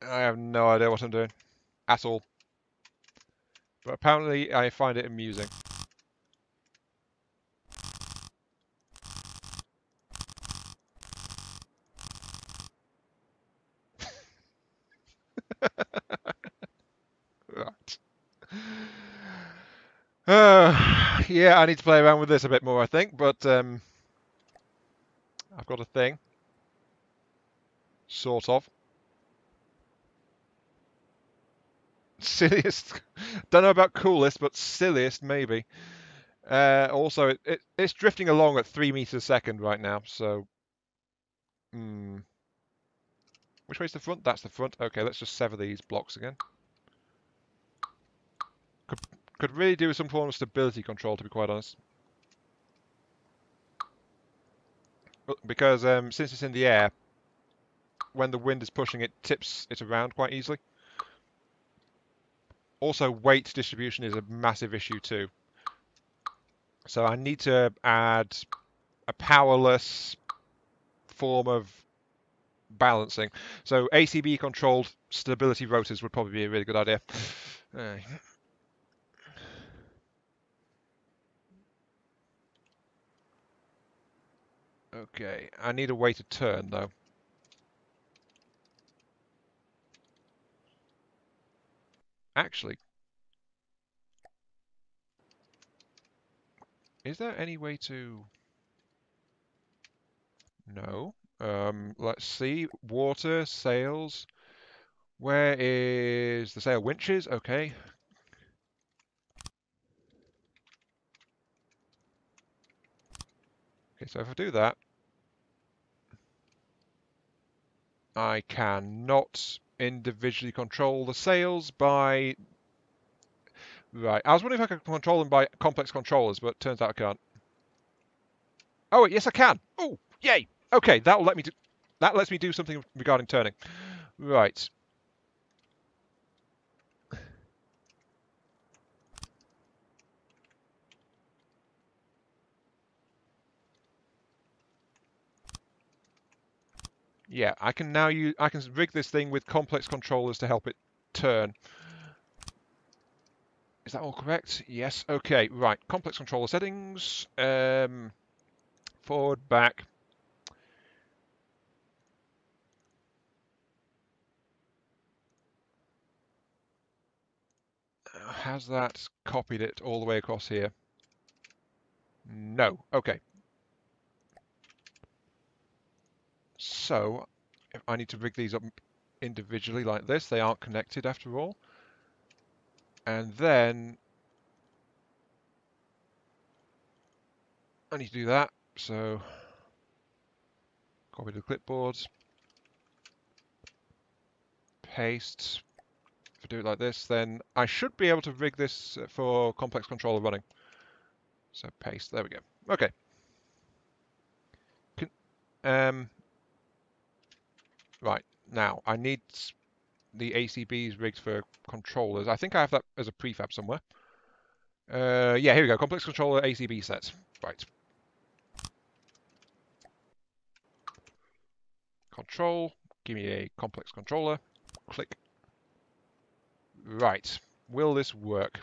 I have no idea what I'm doing at all. But apparently I find it amusing. Right. Yeah, I need to play around with this a bit more, I think, but I've got a thing. Sort of. Silliest. Don't know about coolest, but silliest maybe. Also, it's drifting along at 3 meters a second right now, so... Which way's the front? That's the front. Okay, let's just sever these blocks again. Could really do with some form of stability control, to be quite honest. Because since it's in the air, when the wind is pushing it, tips it around quite easily. Also, weight distribution is a massive issue too. So I need to add a powerless form of balancing. So ACB controlled stability rotors would probably be a really good idea. Okay, I need a way to turn though. Actually, is there any way to... No. Let's see. Water, sails. Where is the sail winches? Okay. Okay, so if I do that, I cannot individually control the sails by... Right. I was wondering if I could control them by complex controllers, but turns out I can't. Oh, yes, I can. Oh, yay. Okay, that lets me do something regarding turning. Right. Yeah, I can rig this thing with complex controllers to help it turn. Is that all correct? Yes. Okay, right. Complex controller settings. Forward, back. Has that copied it all the way across here? No. Okay. So, if I need to rig these up individually like this. They aren't connected after all. And then I need to do that. So Copy to the clipboard. Paste. If I do it like this, then I should be able to rig this for complex controller running. So paste. There we go. Okay. Right. Now, I need the ACBs rigged for controllers. I think I have that as a prefab somewhere. Yeah, here we go. Complex controller ACB sets. Right. Control. Give me a complex controller. Click. Right. Will this work?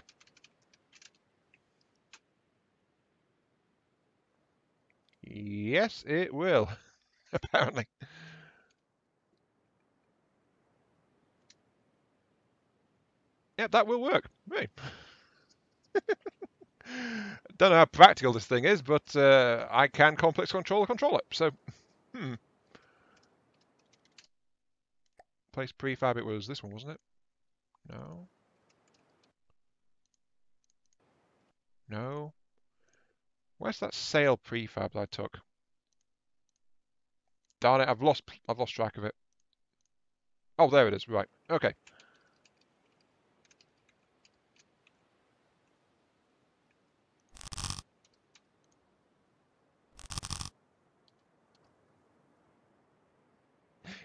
Yes, it will. Apparently. Yep, that will work. Right. Don't know how practical this thing is, but I can complex control it. So, place prefab. It was this one, wasn't it? No. No. Where's that sale prefab that I took? Darn it! I've lost track of it. Oh, there it is. Right. Okay.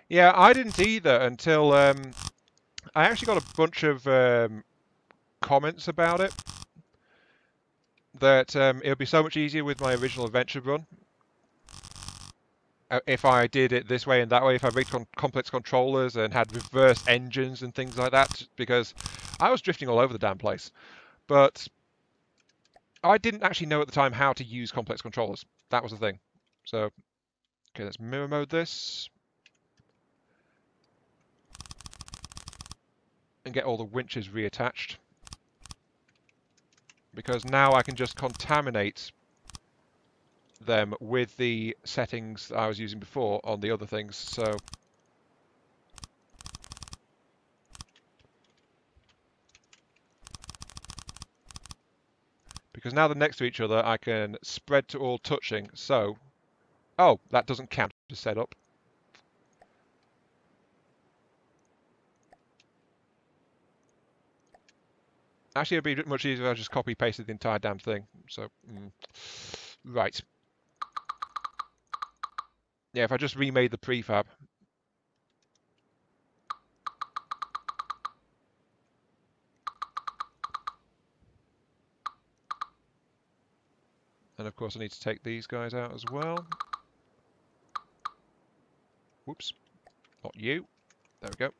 Yeah, I didn't either until I actually got a bunch of comments about it. That it would be so much easier with my original adventure run if I did it this way and that way. If I rigged complex controllers and had reverse engines and things like that, because I was drifting all over the damn place. But I didn't actually know at the time how to use complex controllers. That was the thing. So, okay, let's mirror mode this. And get all the winches reattached. Because now I can just contaminate them with the settings that I was using before on the other things. So because now they're next to each other, I can spread to all touching. So, oh, that doesn't count to set up. Actually, it'd be much easier if I just copy pasted the entire damn thing. So, right. Yeah, if I just remade the prefab. And of course I need to take these guys out as well. Whoops, not you. There we go.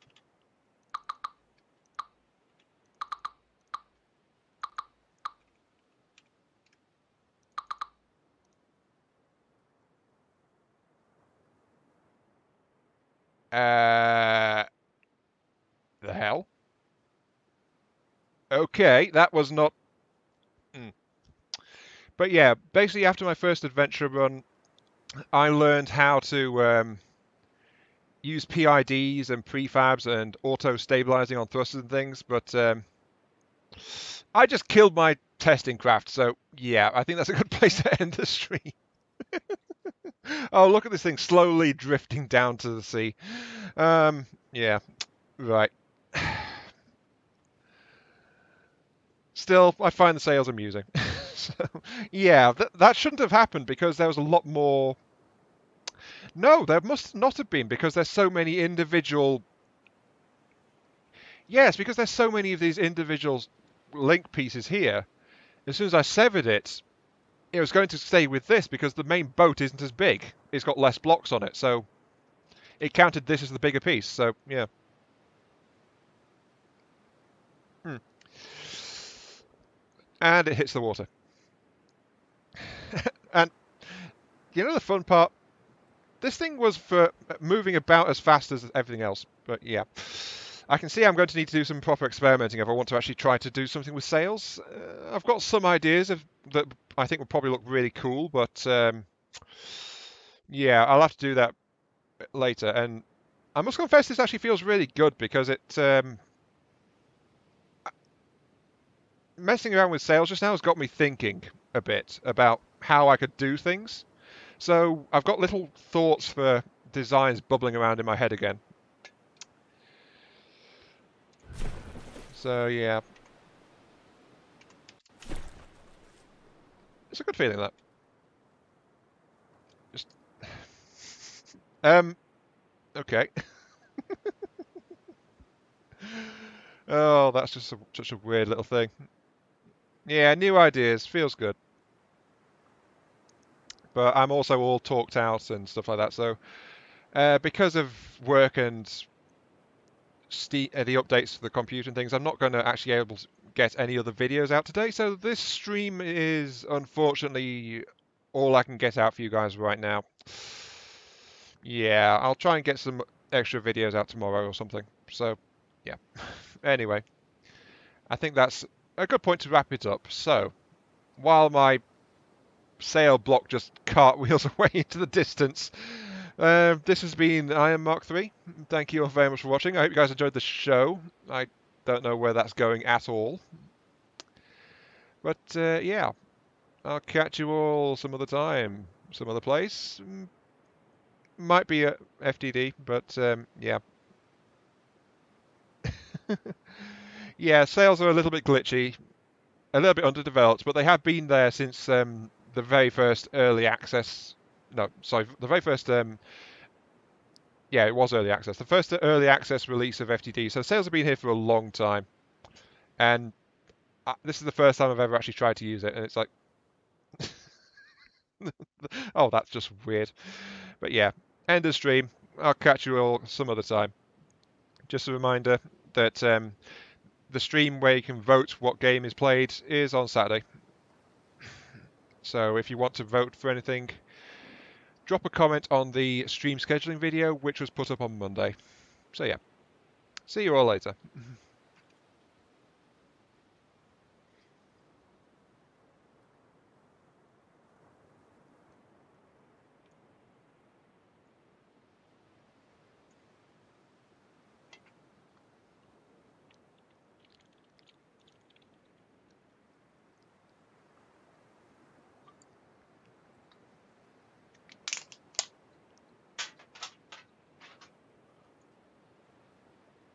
The hell? Okay, that was not... But yeah, basically after my first adventure run, I learned how to use PIDs and prefabs and auto-stabilizing on thrusters and things, but I just killed my testing craft, so yeah, I think that's a good place to end the stream. Oh, look at this thing slowly drifting down to the sea. Yeah, right. Still, I find the sails amusing. So, yeah, that shouldn't have happened because there was a lot more... No, there must not have been because there's so many individual... Yes, because there's so many of these individual link pieces here. As soon as I severed it, it was going to stay with this because the main boat isn't as big. It's got less blocks on it, so it counted this as the bigger piece. So, yeah. And it hits the water. And you know the fun part? This thing was for moving about as fast as everything else. But yeah, I can see I'm going to need to do some proper experimenting if I want to actually try to do something with sails. I've got some ideas that I think would probably look really cool, but yeah, I'll have to do that later. And I must confess, this actually feels really good because it messing around with sails just now has got me thinking a bit about how I could do things. So I've got little thoughts for designs bubbling around in my head again. So yeah, it's a good feeling that. Just okay. Oh, that's just such a weird little thing. Yeah, new ideas feels good, but I'm also all talked out and stuff like that. So because of work and the updates to the computer and things, I'm not going to actually able to get any other videos out today. So this stream is unfortunately all I can get out for you guys right now. Yeah, I'll try and get some extra videos out tomorrow or something. So yeah. Anyway, I think that's a good point to wrap it up. So while my sail block just cartwheels away into the distance, this has been AM3. Thank you all very much for watching. I hope you guys enjoyed the show. I don't know where that's going at all. But yeah, I'll catch you all some other time, some other place. Might be at FTD, but yeah. Yeah, sales are a little bit glitchy, a little bit underdeveloped, but they have been there since the very first early access. No, sorry, the very first yeah, it was early access. The first early access release of FTD. So sales have been here for a long time, and this is the first time I've ever actually tried to use it, and it's like, oh, that's just weird. But yeah, end of stream. I'll catch you all some other time. Just a reminder that the stream where you can vote what game is played is on Saturday. So if you want to vote for anything, drop a comment on the stream scheduling video, which was put up on Monday. So yeah, see you all later.